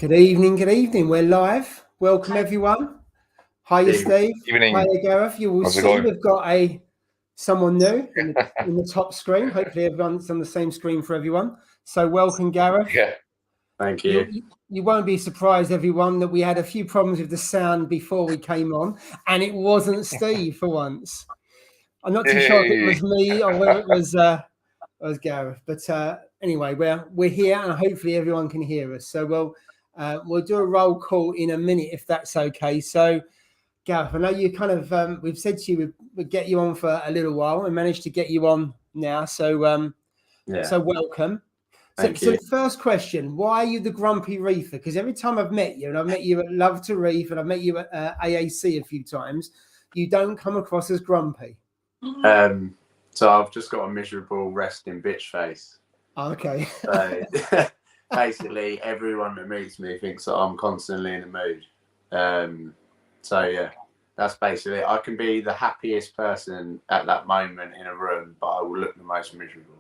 Good evening, good evening. We're live. Welcome everyone. Hiya Steve. Evening. Hiya Gareth. You will see we've got someone new in the top screen. Hopefully everyone's on the same screen for everyone. So welcome Gareth. Yeah. Thank you. You won't be surprised, everyone, that we had a few problems with the sound before we came on, and it wasn't Steve for once. I'm not too sure if it was me or whether it was Gareth. But anyway, we're here, and hopefully everyone can hear us. So we'll do a roll call in a minute if that's okay. So, Gareth, I know you kind of we've said to you we'd get you on for a little while, and managed to get you on now. So so welcome. So the first question, why are you the grumpy reefer? Because every time I've met you, and I've met you at Love to Reef, and I've met you at AAC a few times, you don't come across as grumpy. So I've just got a miserable resting bitch face. Okay. So basically, everyone that meets me thinks that I'm constantly in the mood. So yeah, that's basically it. I can be the happiest person at that moment in a room, but I will look the most miserable.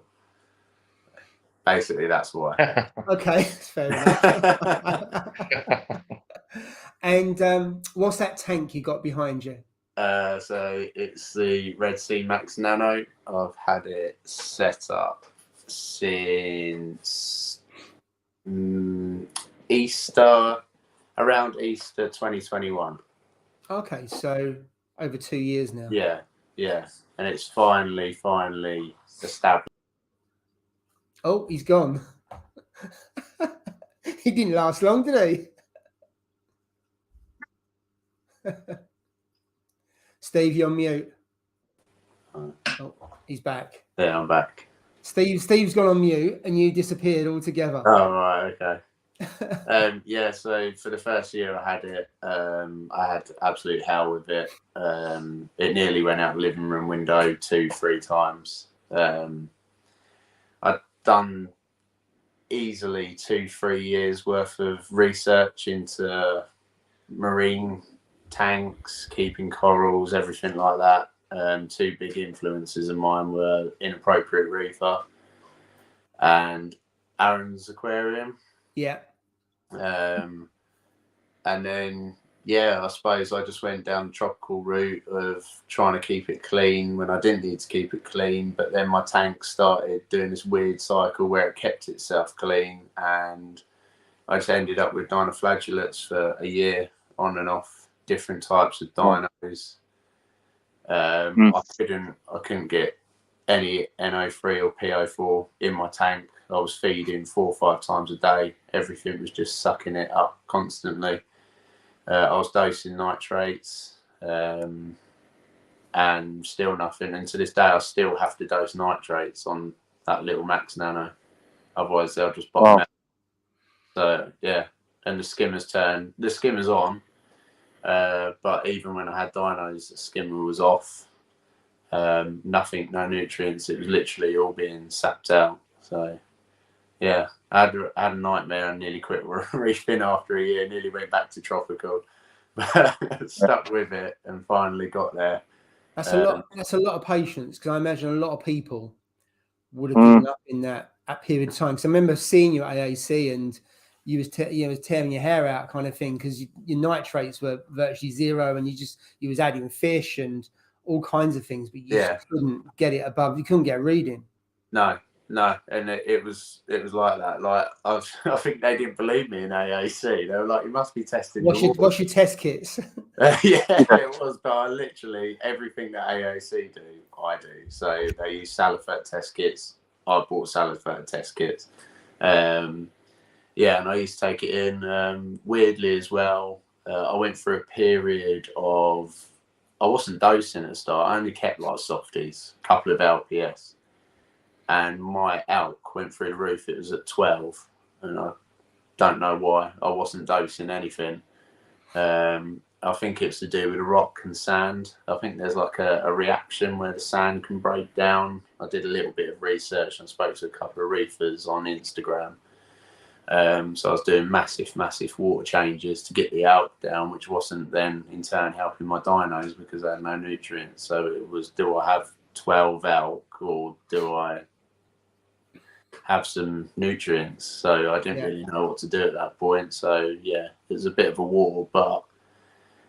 Basically, that's why. Okay, fair enough. And what's that tank you got behind you? So it's the Red Sea Max Nano. I've had it set up since Easter, around Easter 2021. Okay, so over 2 years now. Yeah, and it's finally established. Oh, he's gone. He didn't last long, did he? Steve, you're on mute. Oh, he's back. Yeah, I'm back. Steve's gone on mute, and you disappeared altogether. Oh right, okay. Yeah, so for the first year I had it, I had absolute hell with it. It nearly went out the living room window 2-3 times. I'd done easily 2-3 years worth of research into marine tanks, keeping corals, everything like that. Two big influences of mine were Inappropriate Reefer and Aaron's Aquarium. Yeah. And then, yeah, I suppose I just went down the tropical route of trying to keep it clean when I didn't need to keep it clean. But then my tank started doing this weird cycle where it kept itself clean. And I just ended up with dinoflagellates for a year on and off, different types of dinos. I couldn't get any NO3 or PO4 in my tank. I was feeding 4 or 5 times a day. Everything was just sucking it up constantly. I was dosing nitrates and still nothing. And to this day, I still have to dose nitrates on that little Max Nano. Otherwise, they'll just bottom out. So, yeah. And the skimmer's on. But even when I had dinos, the skimmer was off. Nothing, no nutrients. It was literally all being sapped out. So, yeah, I had a nightmare and nearly quit reefing after a year. Nearly went back to tropical, but stuck with it and finally got there. That's a lot. That's a lot of patience, because I imagine a lot of people would have given up in that period of time. Because I remember seeing you at AAC and you was tearing your hair out, kind of thing, because your nitrates were virtually zero, and you was adding fish and all kinds of things, but you just couldn't get it above. You couldn't get a reading. No, and it was like that. Like I think they didn't believe me in AAC. They were like, "You must be testing." What's your test kits? Yeah, it was. But I literally everything that AAC do, I do. So they use Salifert test kits. I bought Salifert test kits. Yeah, and I used to take it in. Weirdly as well, I went through a period of I wasn't dosing at the start. I only kept like softies, a couple of LPS. And my ALK went through the roof. It was at 12, and I don't know why I wasn't dosing anything. I think it's to do with the rock and sand. I think there's like a reaction where the sand can break down. I did a little bit of research and spoke to a couple of reefers on Instagram. So I was doing massive water changes to get the ALK down, which wasn't then in turn helping my dinos because I had no nutrients. So it was, do I have 12 ALK or do I have some nutrients. So I didn't really know what to do at that point. So yeah, it was a bit of a war, but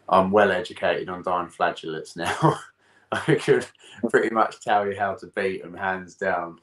I'm well educated on dinoflagellates now. I could pretty much tell you how to beat them hands down.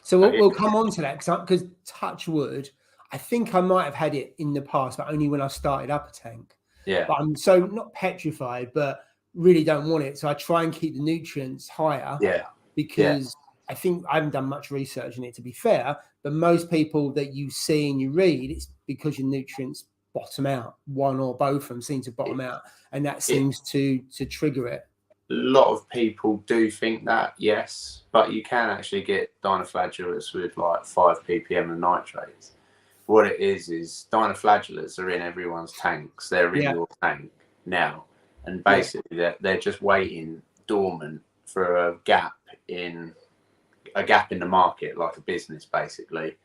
So we'll come on to that because touch wood, I think I might have had it in the past, but only when I started up a tank. Yeah. But I'm so not petrified, but really don't want it. So I try and keep the nutrients higher. Yeah. Because I think I haven't done much research in it, to be fair, but most people that you see and you read, it's because your nutrients bottom out. One or both of them seem to bottom out, and that seems to trigger it. A lot of people do think that, yes, but you can actually get dinoflagellates with like 5 ppm of nitrates. What it is dinoflagellates are in everyone's tanks. They're in your tank now, and basically they're just waiting dormant for a gap in the market, like a business basically.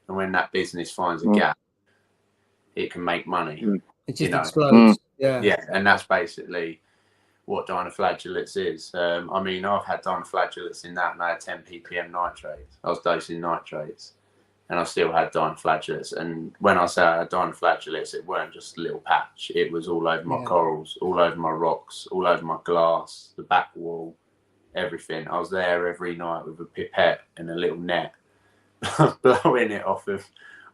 And when that business finds a gap, it can make money. It just explodes. Yeah, and that's basically what dinoflagellates is. I mean, I've had dinoflagellates in that, and I had 10 ppm nitrates. I was dosing nitrates, and I still had dinoflagellates. And when I say I had dinoflagellates, it weren't just a little patch. It was all over my corals, all over my rocks, all over my glass, the back wall, everything. I was there every night with a pipette and a little net, blowing it off of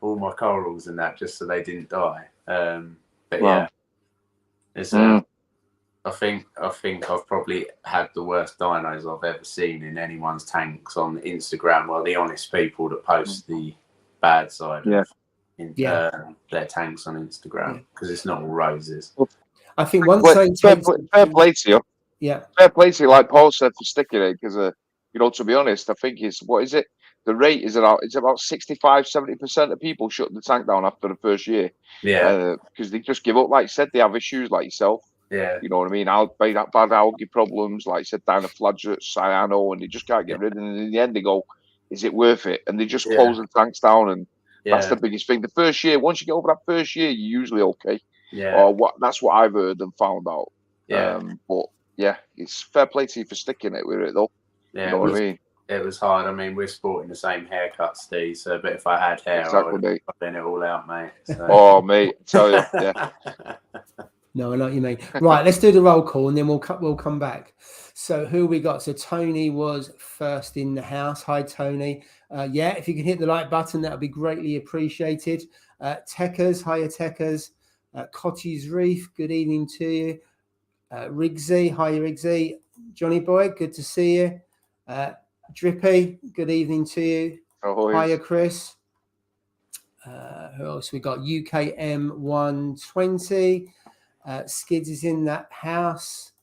all my corals and that, just so they didn't die. But yeah, it's I think I've probably had the worst dinos I've ever seen in anyone's tanks on Instagram. Well, the honest people that post the bad side of their tanks on Instagram, because it's not all roses. I think once fair play to you. Yeah, fair play to you, like Paul said, for sticking it, because you know, to be honest, I think the rate is about 65-70% of people shut the tank down after the first year. Yeah, because they just give up. Like you said, they have issues like yourself. Yeah, you know what I mean. Bad algae problems, like I said, dinoflagellates, cyano, and they just can't get rid of it. And in the end, they go, "Is it worth it?" And they just close the tanks down, and that's the biggest thing. The first year, once you get over that first year, you're usually okay. Or that's what I've heard and found out. But yeah, it's fair play to you for sticking it with it, though. Yeah, you know what I mean. It was hard. I mean, we're sporting the same haircut, Steve. So, but if I had hair, I would have been it all out, mate. So. Oh, mate, I tell you, yeah. No, I know what you mean. Right, let's do the roll call and then we'll come back. So who we got? So Tony was first in the house. Hi, Tony. If you can hit the like button, that would be greatly appreciated. Techers, hiya Techers. Cotty's Reef, good evening to you. Rigsy, hiya Rigsy. Johnny Boy, good to see you. Drippy, good evening to you. Hiya Chris. Who else we got? UKM 120. Skids is in that house.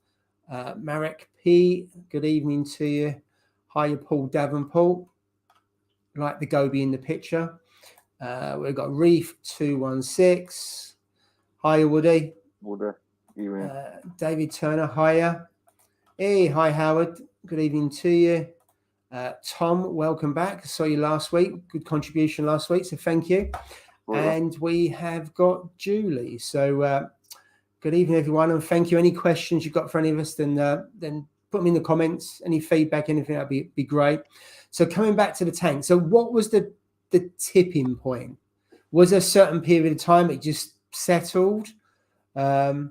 Marek P, good evening to you. Hiya Paul Davenport, like the goby in the picture. We've got Reef 216. Hiya Woody. David Turner, hiya. Hey, hi Howard, good evening to you. Tom, welcome back. I saw you last week. Good contribution last week, so thank you. And we have got Julie. So good evening, everyone, and thank you. Any questions you've got for any of us, then put them in the comments. Any feedback, anything, that'd be great. So coming back to the tank. So what was the tipping point? Was there a certain period of time it just settled? Did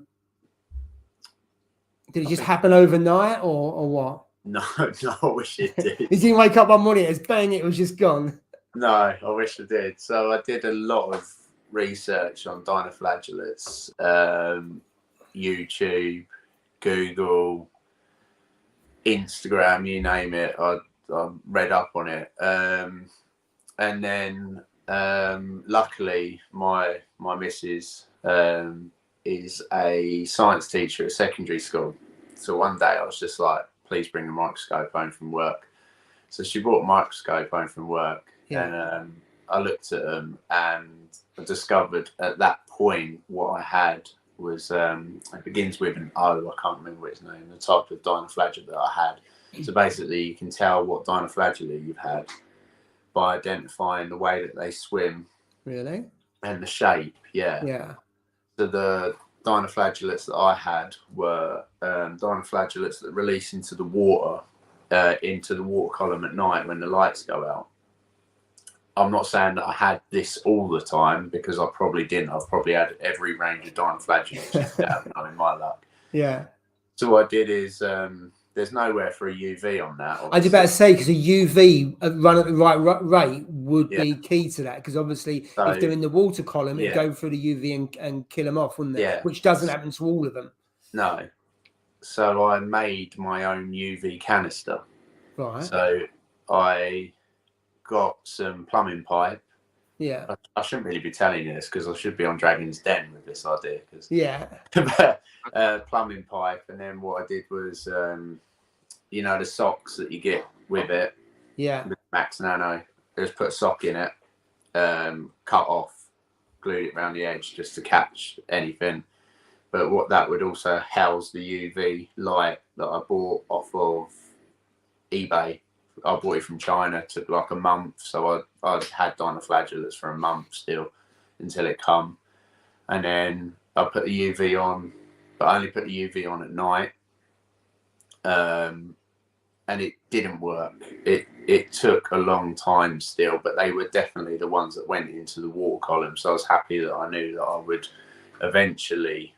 it just happen overnight, or what? No, I wish it did. You didn't wake up one morning, it's bang, it was just gone. No, I wish I did. So I did a lot of research on dinoflagellates, YouTube, Google, Instagram, you name it. I read up on it, and then luckily my missus is a science teacher at secondary school. So one day I was just like, please bring the microscope home from work. So she brought a microscope home from work, and I looked at them and I discovered at that point what I had was it begins with an O. I can't remember its name. The type of dinoflagellate that I had. So basically, you can tell what dinoflagellate you've had by identifying the way that they swim. Really? And the shape. Yeah. Yeah. So the dinoflagellates that I had were dinoflagellates that release into the water column at night when the lights go out. I'm not saying that I had this all the time, because I probably didn't. I've probably had every range of dinoflagellates you could have in my luck. Yeah. So what I did is, there's nowhere for a UV on that. I was about to say, because a UV run at the right rate would be key to that, because obviously So, if they're in the water column, it'd go through the UV and kill them off, wouldn't it? Yeah. Which doesn't happen to all of them. No. So I made my own UV canister. Right. So I got some plumbing pipe. Yeah. I shouldn't really be telling you this, because I should be on Dragon's Den with this idea. Yeah. Plumbing pipe, and then what I did was, you know, the socks that you get with it. Yeah. With Max Nano. Just put a sock in it, cut off, glued it around the edge just to catch anything. But what that would also house the UV light that I bought off of eBay. I bought it from China. Took like a month, so I had dinoflagellates for a month still until it come, and then I put the UV on, but I only put the UV on at night, and it didn't work. It took a long time still, but they were definitely the ones that went into the water column. So I was happy that I knew that I would eventually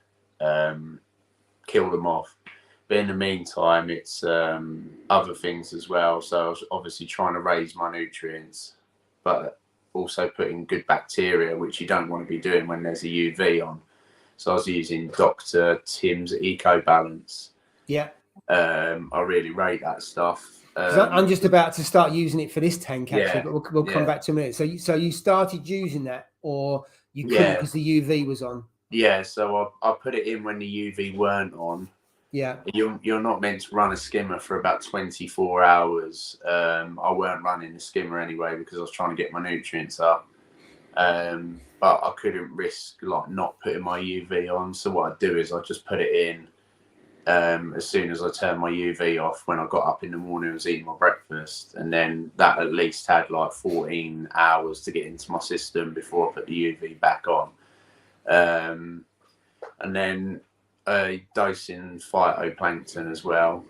kill them off. But in the meantime, it's other things as well. So I was obviously trying to raise my nutrients, but also putting good bacteria, which you don't want to be doing when there's a UV on. So I was using Dr. Tim's Eco Balance. Yeah. I really rate that stuff. I'm just about to start using it for this tank, actually, but we'll come back to a minute. So you started using that, or you couldn't because the UV was on? Yeah, so I put it in when the UV weren't on. Yeah. You're not meant to run a skimmer for about 24 hours. I weren't running the skimmer anyway because I was trying to get my nutrients up. But I couldn't risk like not putting my UV on. So what I do is I just put it in as soon as I turned my UV off. When I got up in the morning, I was eating my breakfast, and then that at least had like 14 hours to get into my system before I put the UV back on. And then dosing phytoplankton as well,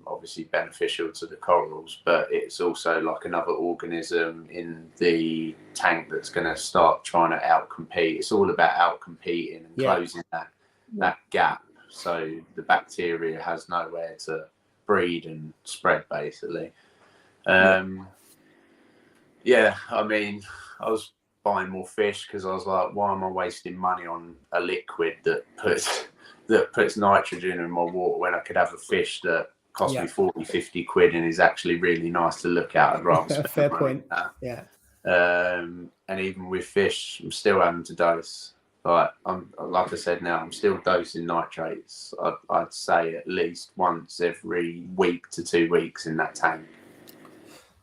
obviously beneficial to the corals, but it's also like another organism in the tank that's going to start trying to outcompete. It's all about outcompeting and closing that gap, so the bacteria has nowhere to breed and spread, basically. I mean, I was buying more fish because I was like, why am I wasting money on a liquid that puts nitrogen in my water when I could have a fish that cost me 40-50 quid and is actually really nice to look at? I'd rather spend fair money point. on that. Yeah. And even with fish, I'm still having to dose. Like I said, now I'm still dosing nitrates. I'd say at least once every week to 2 weeks in that tank.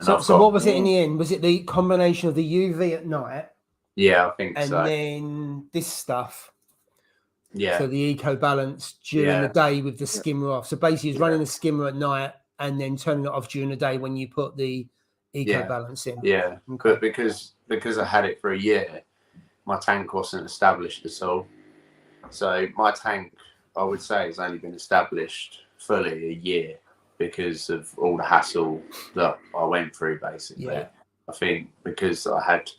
So what was it in the end? Was it the combination of the UV at night? Yeah, I think and so. And then this stuff. Yeah. So the Eco Balance during the day with the skimmer off. So basically, it's running the skimmer at night and then turning it off during the day when you put the Eco Balance in. Yeah. Okay. But because I had it for a year, my tank wasn't established at all. So my tank, I would say, has only been established fully a year because of all the hassle that I went through, basically. Yeah. I think because I had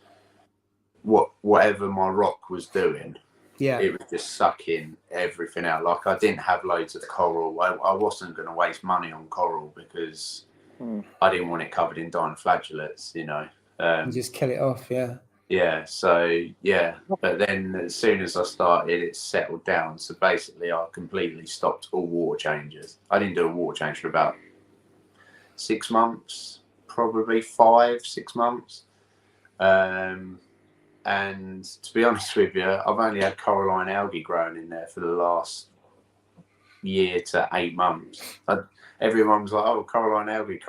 whatever my rock was doing, it was just sucking everything out. Like, I didn't have loads of coral. I wasn't going to waste money on coral because I didn't want it covered in dinoflagellates, you know. And just kill it off, Yeah, so, but then as soon as I started, it settled down. So basically, I completely stopped all water changes. I didn't do a water change for about 6 months, probably 5-6 months. And to be honest with you, I've only had coralline algae growing in there for the last year to 8 months. Everyone was like, oh, coralline algae.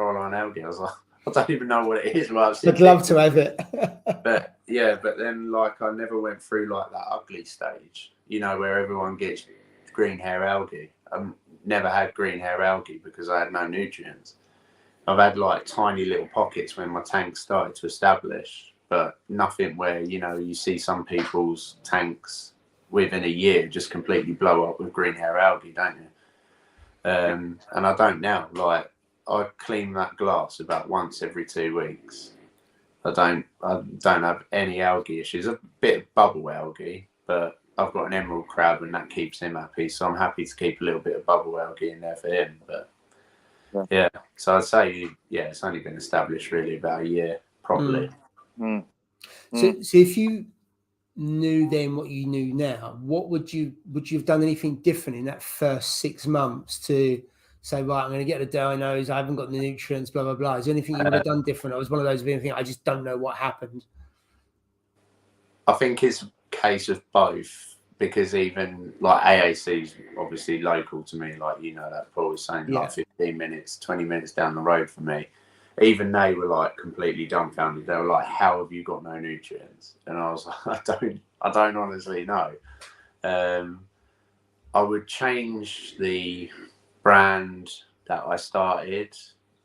I was like, I don't even know what it is. I'd love to have it. But then like I never went through like that ugly stage, you know, where everyone gets green hair algae. I've never had green hair algae because I had no nutrients. I've had like tiny little pockets when my tank started to establish, but nothing where, you know, you see some people's tanks within a year just completely blow up with green hair algae, don't you? And I don't now. Like, I clean that glass about once every 2 weeks. I don't have any algae issues. A bit of bubble algae, but I've got an emerald crab and that keeps him happy. So I'm happy to keep a little bit of bubble algae in there for him. But yeah, so I'd say it's only been established really about a year properly. So if you knew then what you knew now, what would you have done anything different in that first 6 months to say, right, I'm going to get the dinos, I haven't got the nutrients, blah blah blah? Is there anything you would have done different? I was one of those anything I just don't know what happened. I think it's a case of both, because even like AAC is obviously local to me, like that Paul was saying, like 15 minutes, 20 minutes down the road for me. Even they were like completely dumbfounded. They were like, "How have you got no nutrients?" And I was like, "I don't honestly know." I would change the brand that I started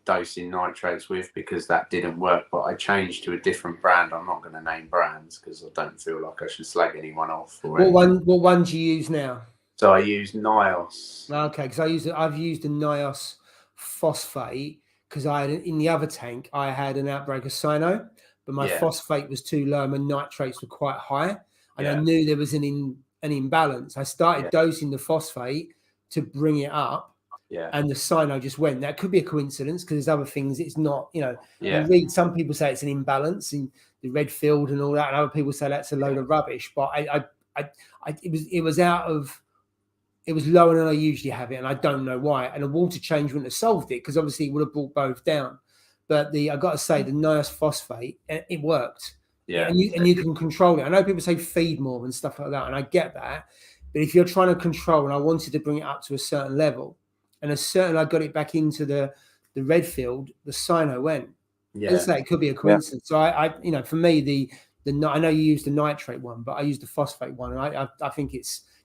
dosing nitrates with, because that didn't work. But I changed to a different brand. I'm not going to name brands because I don't feel like I should slag anyone off. What one do you use now? So I use NIOS. Okay, because I've used a NIOS phosphate, because I had in the other tank I had an outbreak of cyano, but my phosphate was too low and my nitrates were quite high, and I knew there was an imbalance. I started dosing the phosphate to bring it up, and the cyano just went. That could be a coincidence, because there's other things it's not. You read, some people say it's an imbalance in the red field and all that, and other people say that's a load of rubbish. But it was lower than I usually have it, and I don't know why. And a water change wouldn't have solved it, because obviously it would have brought both down. But I got to say, the NIOS phosphate, it worked. Yeah, and you can control it. I know people say feed more and stuff like that, and I get that. But if you're trying to control, and I wanted to bring it up to a certain level, and I got it back into the red field, the cyano went. Yeah, say it could be a coincidence. So I for me, I know you use the nitrate one, but I use the phosphate one, and I think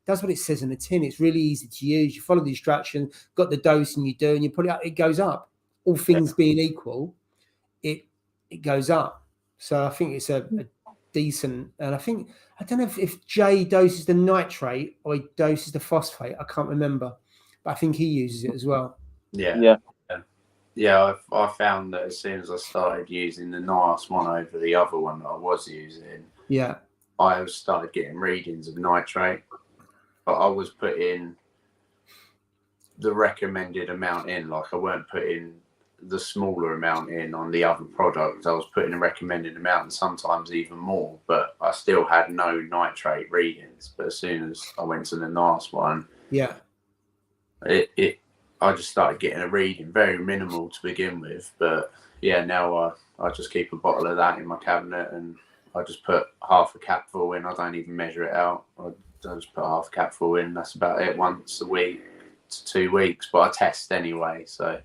that's what it says in the tin. It's really easy to use. You follow the instructions, got the dose, and you put it up, it goes up. All things being equal, it goes up. So I think it's a decent, and I don't know if Jay doses the nitrate or he doses the phosphate. I can't remember, but I think he uses it as well. Yeah, I found that as soon as I started using the NIOS one over the other one that I was using, I started getting readings of nitrate. But I was putting the recommended amount in. Like, I weren't putting the smaller amount in on the other product. I was putting a recommended amount, and sometimes even more. But I still had no nitrate readings. But as soon as I went to the NIOS one, I just started getting a reading, very minimal to begin with. But now I just keep a bottle of that in my cabinet, and I just put half a capful in. I don't even measure it out. I just put half a capful in. That's about it, once a week to 2 weeks. But I test anyway, so.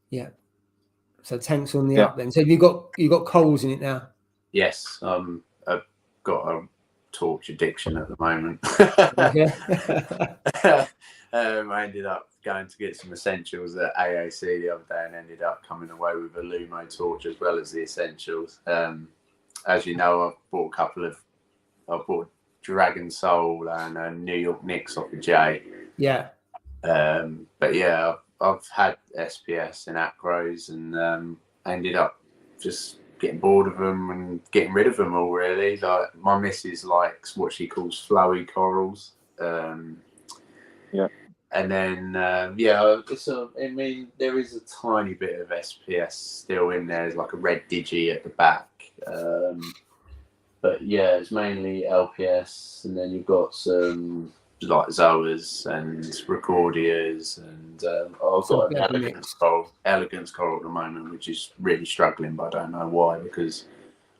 Yeah. So tank's on the up then. So you got coals in it now? Yes. I've got a torch addiction at the moment. I ended up going to get some essentials at AAC the other day, and ended up coming away with a Lumo torch as well as the essentials. As you know, I bought Dragon Soul and a New York Knicks off of Jay. Yeah. But yeah, I've had SPS and acros, and ended up just getting bored of them and getting rid of them all, really. Like, my missus likes what she calls flowy corals. And then, there is a tiny bit of SPS still in there. There's like a red digi at the back. But yeah, it's mainly LPS, and then you've got some like Zoas and Recordias, and I've got an elegance coral at the moment, which is really struggling, but I don't know why, because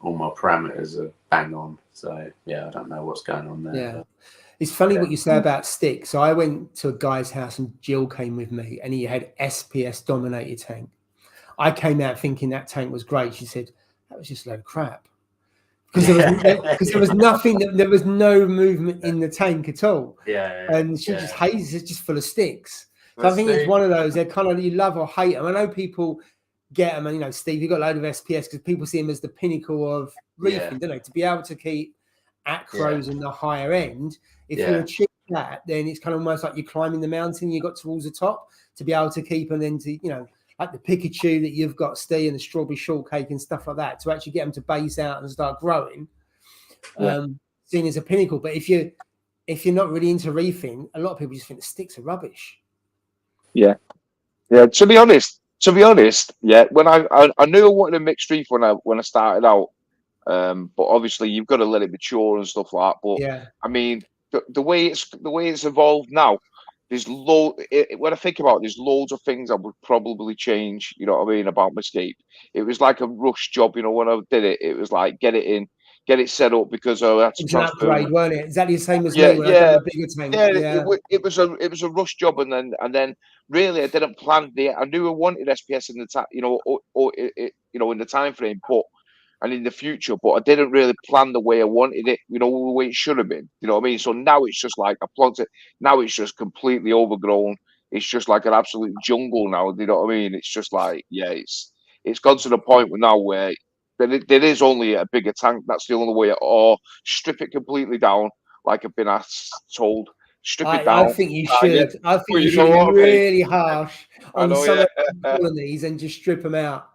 all my parameters are bang on. So yeah, I don't know what's going on there. Yeah. But it's funny what you say about sticks. So I went to a guy's house and Jill came with me, and he had SPS dominated tank. I came out thinking that tank was great. She said, that was just a load of crap. Because there was nothing, there was no movement in the tank at all. And she just hates it, just full of sticks. So I think it's one of those, they're kind of, you love or hate them. I know people get them, and Steve, you got a load of SPS because people see them as the pinnacle of reefing, don't they? To be able to keep acros in the higher end, if you achieve that, then it's kind of almost like you're climbing the mountain, you got towards the top to be able to keep, and then to like the Pikachu that you've got, Steve, and the strawberry shortcake and stuff like that, to actually get them to base out and start growing, seen as a pinnacle. But if you're not really into reefing, a lot of people just think the sticks are rubbish. Yeah. To be honest, yeah. When I knew I wanted a mixed reef when I started out, but obviously you've got to let it mature and stuff like that. But I mean, the way it's evolved now, there's when I think about it, there's loads of things I would probably change. You know what I mean about my scape. It was like a rush job. You know, when I did it, it was like get it set up because I had to It's an transfer. upgrade, weren't it? Exactly the same as me when I done the bigger tank. It was a rush job, and then really I didn't plan I knew I wanted SPS in the time, you know, or in the time frame, and in the future, but I didn't really plan the way I wanted it, you know, the way it should have been. You know what I mean? So now it's just like I plugged it. Now it's just completely overgrown. It's just like an absolute jungle now. You know what I mean? It's just like it's gone to the point now where there is only a bigger tank. That's the only way. Or strip it completely down, like I've been told. Strip it down. I think you should. I think you should be really harsh on some of the colonies and just strip them out.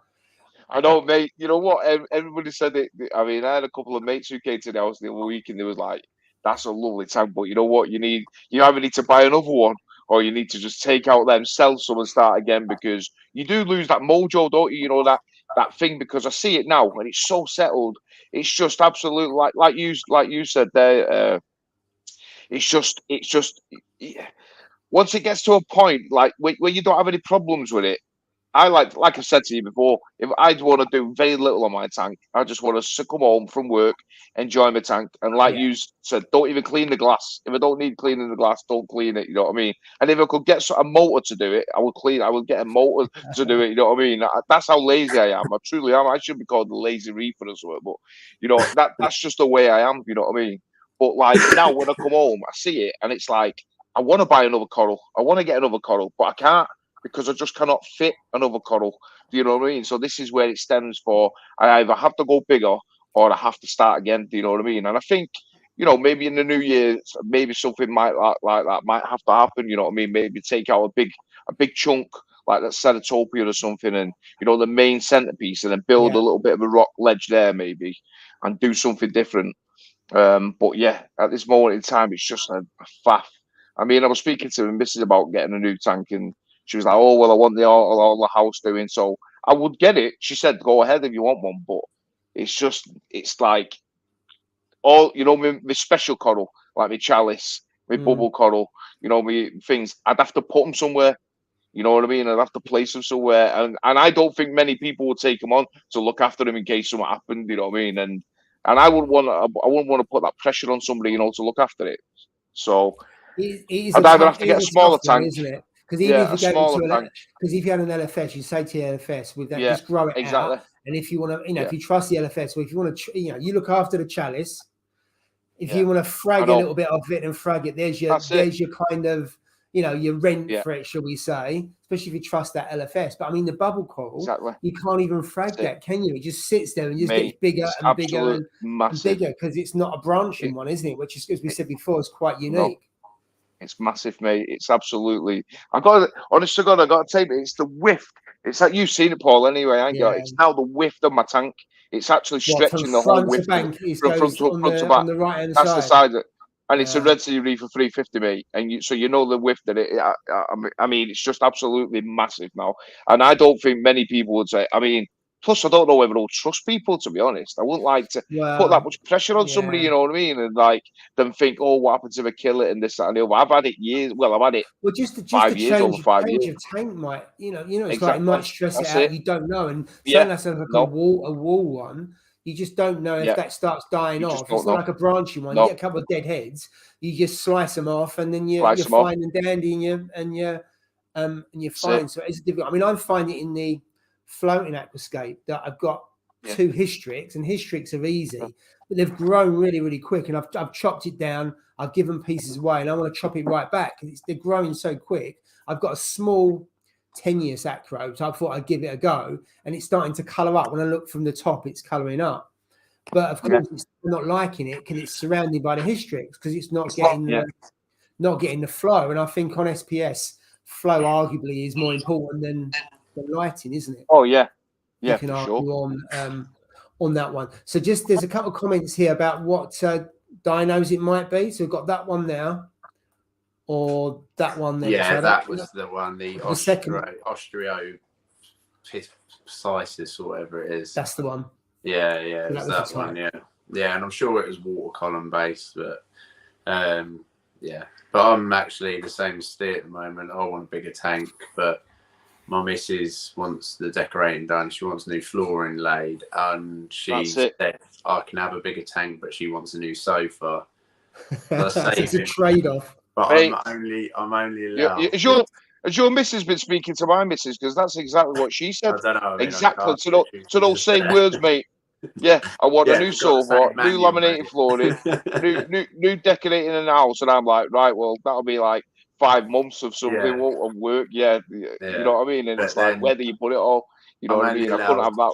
I know, mate. You know what? Everybody said it. I mean, I had a couple of mates who came to the house the other week, and they was like, "That's a lovely tank, but you know what? You either need to buy another one, or you need to just take out them, sell some, and start again, because you do lose that mojo, don't you? You know that thing, because I see it now, and it's so settled. It's just absolute, like you said there. It's just once it gets to a point like where you don't have any problems with it. I like I said to you before, if I'd want to do very little on my tank, I just want to come home from work, enjoy my tank, and like you said, don't even clean the glass. If I don't need cleaning the glass, don't clean it. You know what I mean? And if I could get a motor to do it, I would clean. I would get a motor to do it. You know what I mean? That's how lazy I am. I truly am. I should be called the lazy reefer or something, but you know that's just the way I am. You know what I mean? But like now, when I come home, I see it, and it's like I want to buy another coral. I want to get another coral, but I can't, because I just cannot fit another coral. Do you know what I mean? So this is where it stems for. I either have to go bigger or I have to start again. Do you know what I mean? And I think, you know, maybe in the new year, maybe something like that might have to happen. You know what I mean? Maybe take out a big chunk like that Ceratopia or something, and you know, the main centerpiece, and then build a little bit of a rock ledge there, maybe, and do something different. But yeah, at this moment in time, it's just a faff. I mean, I was speaking to Mrs. about getting a new tank, and she was like, "Oh, well, I want all the house doing." So I would get it. She said, "Go ahead if you want one," but it's like all, you know, my special coral, like my chalice, my bubble coral, you know, me things. I'd have to put them somewhere. You know what I mean? I'd have to place them somewhere, and I don't think many people would take them on to look after them in case something happened. You know what I mean? And I wouldn't want to put that pressure on somebody, you know, to look after it. So I'd either have to get a smaller tank, isn't it? Because even if you go to tank, because if you had an LFS, you say to your LFS with that, just grow it out. And if you want to, you know, if you trust the LFS, or if you want to, you know, you look after the chalice. If you want to frag a little bit of it and frag it, there's your kind of, you know, your rent for it, shall we say? Especially if you trust that LFS. But I mean, the bubble coral, you can't even frag that, can you? It just sits there and just gets bigger and bigger and bigger, because it's not a branching one, isn't it? Which is, as we said before, is quite unique. It's massive, mate. It's absolutely. Honest to God, I got to tell you, it's the width. It's like you've seen it, Paul. Anyway, I got. It's now the width of my tank. It's actually stretching the whole width from front to back. On the right hand side. That's the side. And it's a Yeah. Red Sea Reefer 350, mate. And so you know the width that it. I mean, it's just absolutely massive now. And I don't think many people would say. I mean, plus I don't know whether I'll trust people, to be honest. I wouldn't like to put that much pressure on somebody. You know what I mean? And like them think, oh, what happens if I kill it and this, that, and the other. I've had it years. Well, I've had it. Well, just 5 years, over 5 years. Change of tank might, you know, it's like it might stress it out. You don't know, and Yeah. that's like a wall one. You just don't know if that starts dying off. It's not like a branching one. You get a couple of dead heads, you just slice them off, and then you're fine and dandy, and you're fine. So it's difficult. I mean, I'm finding it in the floating aquascape that I've got 2 hystrix, and hystrix are easy, but they've grown really, really quick, and I've chopped it down. I've given pieces away, and I want to chop it right back because they're growing so quick. I've got a small tenuous acro, so I thought I'd give it a go, and it's starting to colour up. When I look from the top, it's colouring up, but of course it's not liking it because it's surrounded by the hystrix, because it's not getting the flow. And I think on SPS, flow arguably is more important the lighting, isn't it? Oh yeah, You can argue on that one. So just there's a couple of comments here about what dinos it might be. So we've got that one there, or that one there. Yeah, that was the one. The second Ostriopisis or whatever it is. That's the one. Yeah, it was that one. Yeah, and I'm sure it was water column based, but yeah. But I'm actually the same as Steve at the moment. I want a bigger tank, but my missus wants the decorating done. She wants new flooring laid, and she said I can have a bigger tank, but she wants a new sofa. It's a trade-off. But I'm only allowed. Has your missus been speaking to my missus? Because that's exactly what she said. I don't know. Exactly. To those same words, mate. Yeah, I want a new sofa, new laminated flooring, new decorating in the house, and I'm like, right, well, that'll be like 5 months of something of work. Yeah, you know what I mean. And it's like, where do you put it all? You know what I mean. I couldn't have that.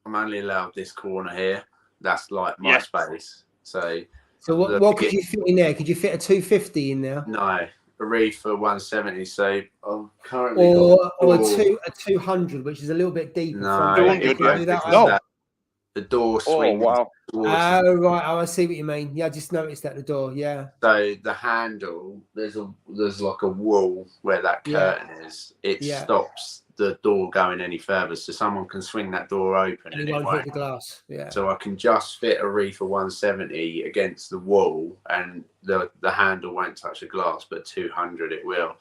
I'm only allowed this corner here. That's like my space. So what could you fit in there? Could you fit a 250 in there? No, a reefer 170. So I'm currently or a 200, which is a little bit deeper. No. The door swings. Oh wow! Oh right, I see what you mean. Yeah, I just noticed that the door. Yeah. So the handle, there's like a wall where that curtain is. It stops the door going any further, so someone can swing that door open and it won't hit the glass. Yeah. So I can just fit a reefer 170 against the wall, and the handle won't touch the glass, but 200 it will.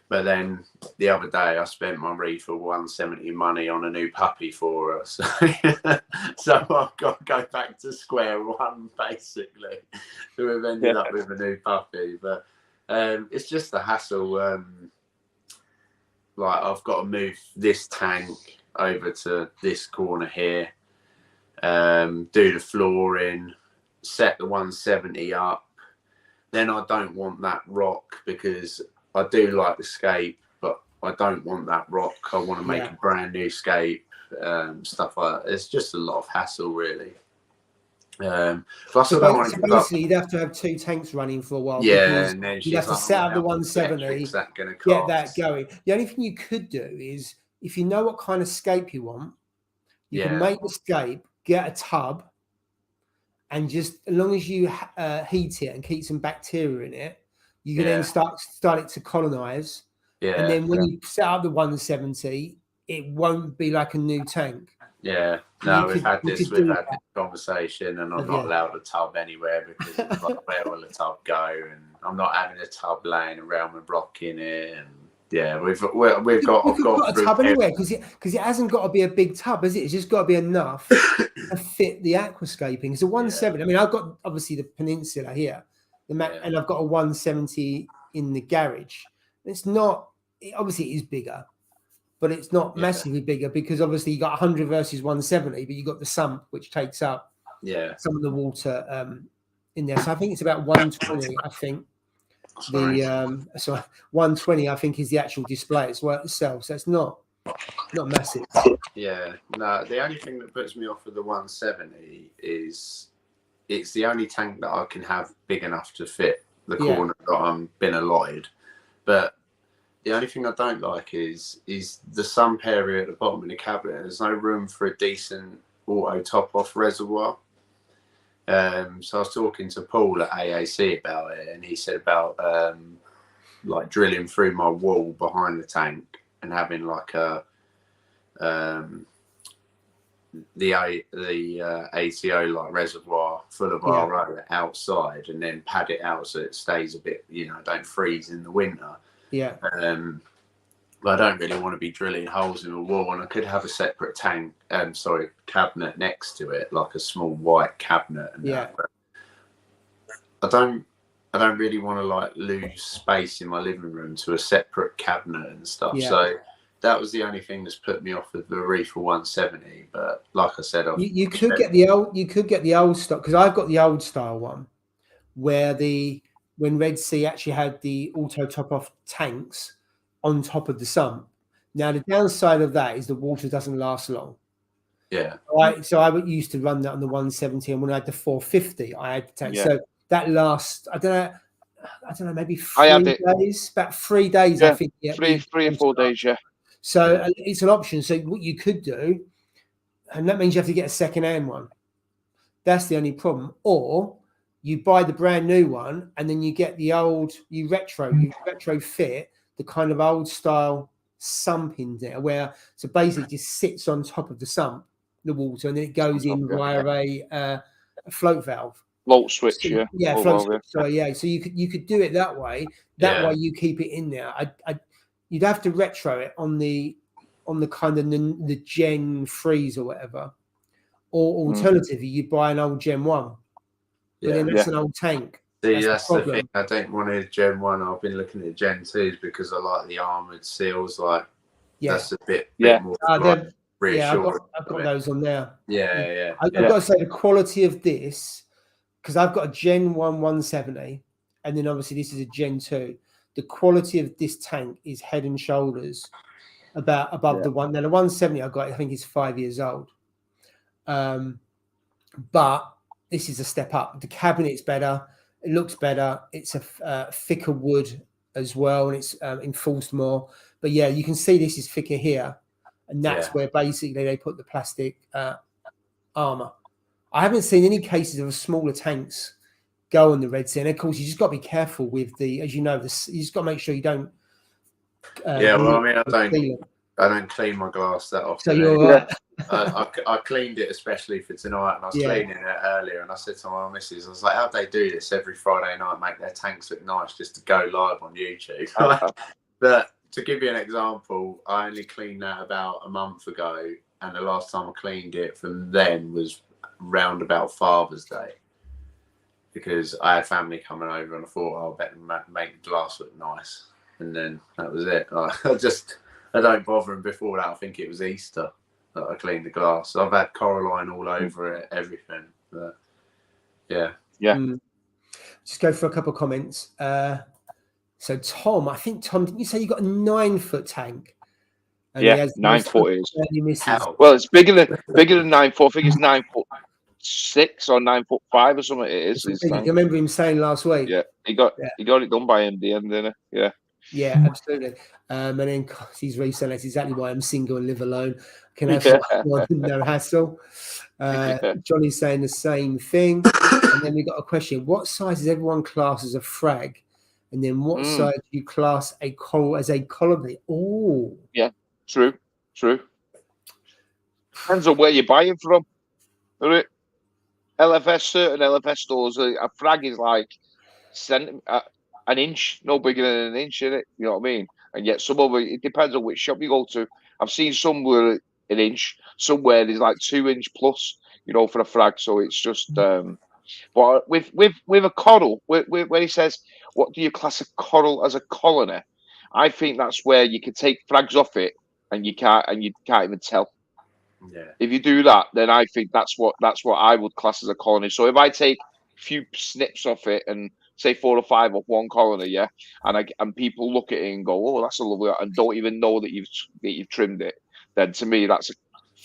But then the other day I spent my reefer 170 money on a new puppy for us. So I've got to go back to square one, basically. So we've ended up with a new puppy. But it's just the hassle. Like I've got to move this tank over to this corner here, do the flooring, set the 170 up. Then I don't want that rock because I do like the scape, but I don't want that rock. I want to make a brand new scape, stuff like that. It's just a lot of hassle, really. Plus, so basically, you'd have to have 2 tanks running for a while. Yeah, and then you'd have to set up the 170, get that going. The only thing you could do is, if you know what kind of scape you want, you can make the scape, get a tub, and just as long as you heat it and keep some bacteria in it, you can then start it to colonize. Yeah. And then when you set up the 170, it won't be like a new tank. Yeah. No, we've had this conversation, and I'm not allowed a tub anywhere because it's like, where will the tub go? And I'm not having a tub laying around with rock in it. And we've got a tub anywhere because it hasn't got to be a big tub, has it? It's just got to be enough to fit the aquascaping. It's a 170. I mean, I've got obviously the Peninsula here. And I've got a 170 in the garage. It's not, obviously it is bigger, but it's not massively bigger because obviously you got 100 versus 170, but you got the sump which takes up some of the water in there. So I think it's about 120. I think the 120 I think is the actual display itself. So it's not massive. Yeah. No, the only thing that puts me off of the 170 is it's the only tank that I can have big enough to fit the corner that I'm been allotted. But the only thing I don't like is the sump area at the bottom of the cabinet. There's no room for a decent auto top-off reservoir. So I was talking to Paul at AAC about it, and he said about like drilling through my wall behind the tank and having like a the ATO like reservoir full of RO outside, and then pad it out so it stays a bit, don't freeze in the winter. Yeah. But I don't really want to be drilling holes in the wall, and I could have a separate cabinet next to it, like a small white cabinet. And but I don't really want to like lose space in my living room to a separate cabinet and stuff. Yeah. So that was the only thing that's put me off with the reefer 170. But like I said, you could get the old stock, because I've got the old style one where when Red Sea actually had the auto top off tanks on top of the sump. Now the downside of that is the water doesn't last long. Yeah. So I used to run that on the 170, and when I had the 450, I had the tank. Yeah. So that lasts, I don't know, maybe 3 days. About 3 days, I think. Yeah, 3 or 4 days. Yeah. So it's an option. So what you could do, and that means you have to get a second-hand one. That's the only problem. Or you buy the brand new one, and then you get the old, you retrofit the kind of old style sump in there, where so basically it just sits on top of the sump, the water, and then it goes in via a float valve. Float switch, So, yeah. Float switch. So yeah, so you could do it that way. That way you keep it in there. You'd have to retro it on the kind of the Gen 3s or whatever. Or alternatively, you buy an old Gen 1. But then that's an old tank. See, that's the thing. I don't want a Gen 1. I've been looking at Gen 2s because I like the armoured seals. Like, that's a bit more reassuring. I've got those on there. I've got to say the quality of this, because I've got a Gen 1 170, and then obviously this is a Gen 2. The quality of this tank is head and shoulders above the one. Now, the 170 I got, I think, is 5 years old. But this is a step up. The cabinet's better. It looks better. It's a thicker wood as well, and it's enforced more. But yeah, you can see this is thicker here, and that's where basically they put the plastic armor. I haven't seen any cases of smaller tanks go on the Red Sea, and of course you just got to be careful with as you know, you just got to make sure you don't. Well, I mean, I don't clean my glass that often. So you're right. I cleaned it especially for tonight, and I was cleaning it earlier, and I said to my missus, I was like, how'd they do this every Friday night, make their tanks look nice just to go live on YouTube? But to give you an example, I only cleaned that about a month ago, and the last time I cleaned it from then was round about Father's Day, because I had family coming over, and I thought, I'll bet them make the glass look nice, and then that was it. I don't bother them before that. I think it was Easter that I cleaned the glass. I've had Coraline all over it, everything. But Just go for a couple of comments. So Tom, I think didn't you say you got a 9-foot tank? And 9 foot is. Well, it's bigger than 9 foot. I think it's 9'6" or 9'5" or something. It is. I remember him saying last week. Yeah, he got it done by him, didn't he? Yeah, absolutely. And then he's saying that's exactly why I'm single and live alone. Can have no hassle. Johnny's saying the same thing. And then we got a question: what size is everyone class as a frag? And then what size do you class as a colony? Oh, yeah, true. Depends on where you're buying from. Certain LFS stores, a frag is like an inch, no bigger than an inch, in it. You know what I mean? And yet some of it depends on which shop you go to. I've seen somewhere an inch, somewhere there's like 2 inch plus, for a frag. So it's just but with a coral, when he says, what do you class a coral as a colony? I think that's where you can take frags off it and you can't even tell. Yeah. If you do that, then I think that's what I would class as a colony. So if I take a few snips off it and say 4 or 5 of one colony, and people look at it and go, oh, that's a lovely, and don't even know that you've trimmed it, then to me,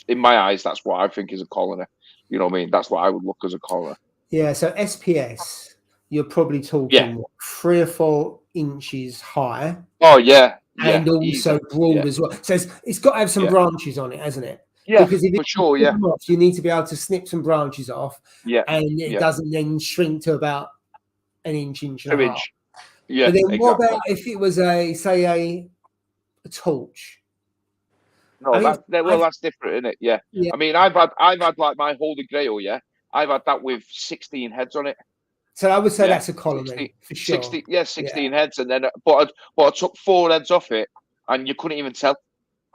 in my eyes, that's what I think is a colony. You know what I mean? That's what I would look as a colony. Yeah. So SPS, you're probably talking 3 or 4 inches high. Oh yeah. And also broad as well. So it's got to have some branches on it, hasn't it? Yeah, because if for sure. Yeah. Off, you need to be able to snip some branches off. Yeah. And it doesn't then shrink to about an inch and a half. Yeah. But then what about if it was a torch? No, that's different, isn't it? Yeah. I mean, I've had like my Holy Grail. Yeah, I've had that with 16 heads on it. So I would say that's a colony for sure. 16 heads, and then but I took 4 heads off it, and you couldn't even tell.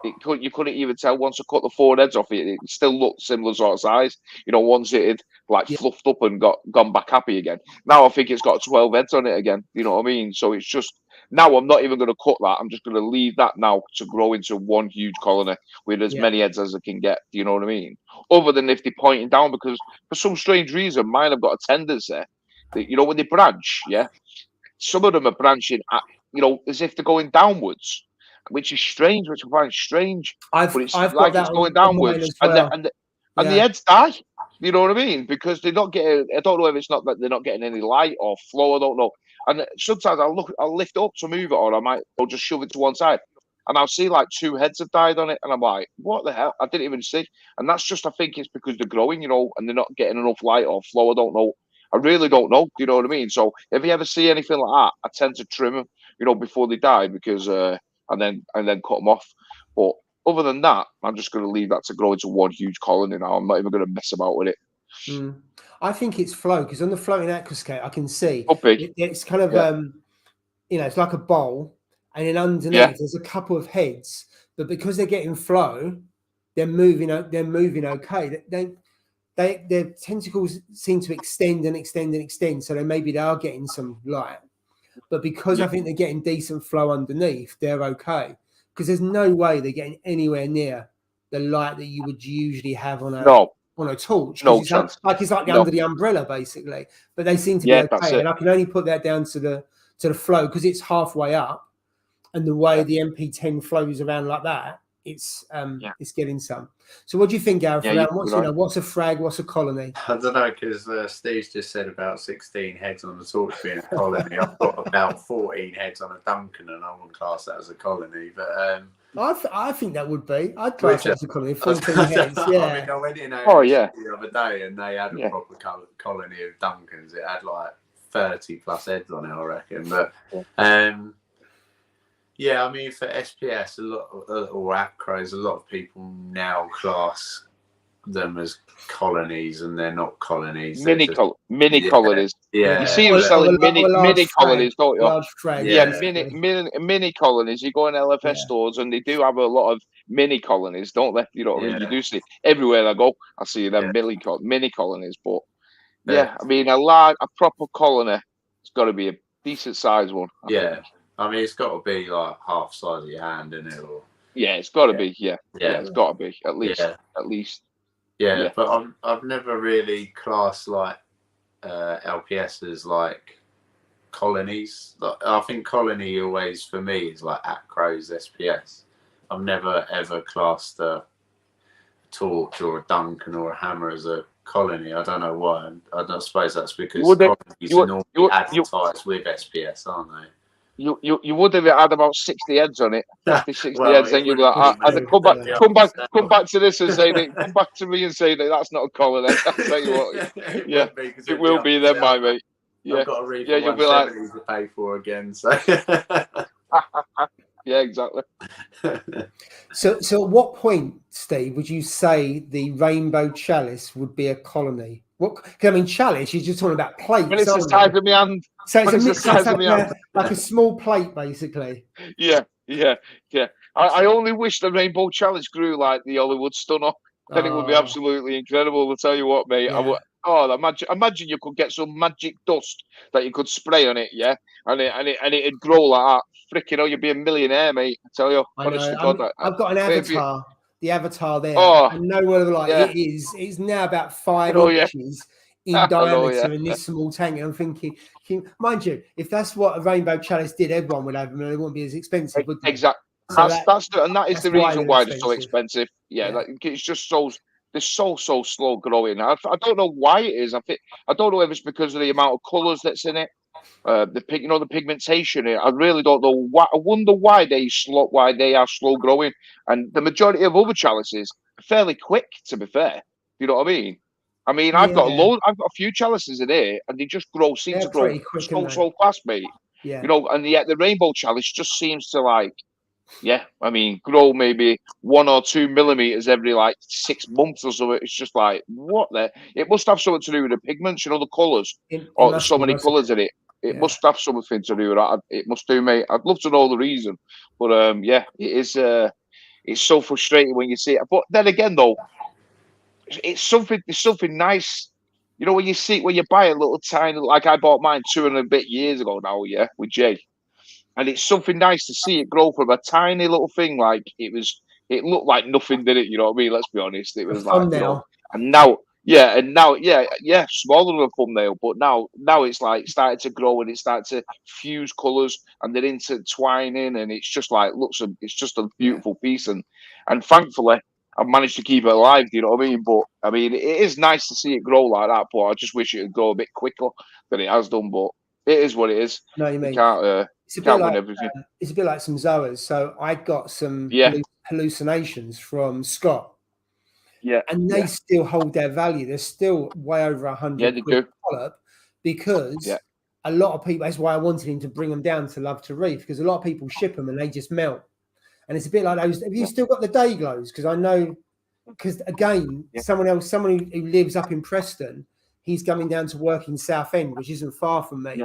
You couldn't even tell once I cut the 4 heads off it. It still looked similar sort of size. Once it had like fluffed up and gone back happy again. Now I think it's got 12 heads on it again. You know what I mean? So it's just now I'm not even going to cut that. I'm just going to leave that now to grow into one huge colony with as many heads as I can get. Do you know what I mean? Other than if they're pointing down, because for some strange reason, mine have got a tendency that, when they branch, some of them are branching at, as if they're going downwards. Which is strange, which I find strange. But it's like it's going downwards, and the heads die. You know what I mean? Because they're not getting. I don't know if it's not that they're not getting any light or flow. I don't know. And sometimes I'll lift it up to move it, or I'll just shove it to one side. and I'll see like 2 heads have died on it, and I'm like, what the hell? I didn't even see. And that's just, I think it's because they're growing, and they're not getting enough light or flow. I don't know. I really don't know. Do you know what I mean? So if you ever see anything like that, I tend to trim them, before they die, because and then cut them off. But other than that, I'm just going to leave that to grow into one huge colony now. I'm not even going to mess about with it. I think it's flow, because on the floating aquascape, I can see it's kind of it's like a bowl, and then underneath there's a couple of heads, but because they're getting flow, they're moving. They're moving okay. Their tentacles seem to extend and extend and extend, so they are getting some light. But because I think they're getting decent flow underneath, they're okay. Because there's no way they're getting anywhere near the light that you would usually have on a torch. No it's chance. Like under the umbrella, basically. But they seem to be okay. And I can only put that down to the flow, because it's halfway up, and the way the MP10 flows around like that, it's getting some. So what do you think, Gareth? What's a frag? What's a colony? I don't know, because Steve's just said about 16 heads on the torch being a colony. I've got about 14 heads on a Duncan, and I wouldn't class that as a colony. But I think that would be. I'd class that as a colony. 14 heads. I mean, I went in the other day, and they had a proper colony of Duncans. It had like 30 plus heads on it, I reckon. But yeah, I mean, for SPS, or acros, a lot of people now class them as colonies, and they're not colonies. Mini colonies. Yeah. You see them selling mini colonies, don't you? Large frag. Mini colonies. You go in LFS stores, and they do have a lot of mini colonies, don't they? You know what I mean? You do see everywhere I go, I see them mini colonies. But I mean, a proper colony, it's got to be a decent sized one. I think. I mean, it's got to be like half size of your hand, isn't it? Or it's got to be. Yeah, it's got to be at least. Yeah, but I've never really classed like LPS as like colonies. I think colony always for me is like acros, SPS. I've never ever classed a torch or a Duncan or a hammer as a colony. I don't know why. I don't suppose that's because colonies are normally advertised with SPS, aren't they? You would have had about 60 heads on it. 60 heads, then you'd be like, come back to this and say that. Come back to me and say that that's not a colony. I'll tell you what. It will be then, my mate. I've got a reef you'll be like to pay for again. So. Yeah, exactly. So at what point, Steve, would you say the rainbow chalice would be a colony? I mean, chalice, you're just talking about plates. When it's the size of my hand. So it's like a small plate, basically. Yeah. I only wish the rainbow chalice grew like the Hollywood stunner. Then it would be absolutely incredible. I'll tell you what, mate. Imagine you could get some magic dust that you could spray on it, and it'd grow like that. Freaking you'd be a millionaire, mate. I tell you, honest to God. I've got an avatar. The avatar there. I know what it is. It's now about 5 inches in diameter in this small tank. And I'm thinking, mind you, if that's what a rainbow chalice did, everyone would have them, and it wouldn't be as expensive. Exactly. So that is the reason why they're so expensive. It's just they're so slow growing. I don't know why it is. I don't know if it's because of the amount of colours that's in it. The pigmentation. I really don't know why. I wonder why they are slow growing, and the majority of other chalices are fairly quick. To be fair, you know what I mean. I've got a few chalices in here, and they just seem to grow so fast, mate. Yeah. And yet the rainbow chalice just seems to grow maybe 1 or 2 millimeters every 6 months or so. It's just like, what the? It must have something to do with the pigments, the colours, or so many colours in it. It must have something to do with that. It must do, mate. I'd love to know the reason, but it is. It's so frustrating when you see it. But then again, though, it's something nice. When you buy a little tiny, like I bought mine 2 and a bit years ago now, with Jay. And it's something nice to see it grow from a tiny little thing. It looked like nothing, did it? You know what I mean? Let's be honest. It was like, and now, smaller than a thumbnail, but now it's started to grow, and it started to fuse colours, and they're intertwining, and it's just it's just a beautiful piece, and thankfully I've managed to keep it alive. Do you know what I mean? But it is nice to see it grow like that. But I just wish it would grow a bit quicker than it has done. But it is what it is. No, you mean can't win everything. It's a bit like some zoas. So I got some hallucinations from Scott. Yeah, and they still hold their value. They're still way over 100 quid a polyp because a lot of people. That's why I wanted him to bring them down to Love to Reef, because a lot of people ship them and they just melt. And it's a bit like those. Have you still got the day glows? Because I know, because again, someone who lives up in Preston, he's coming down to work in Southend, which isn't far from me.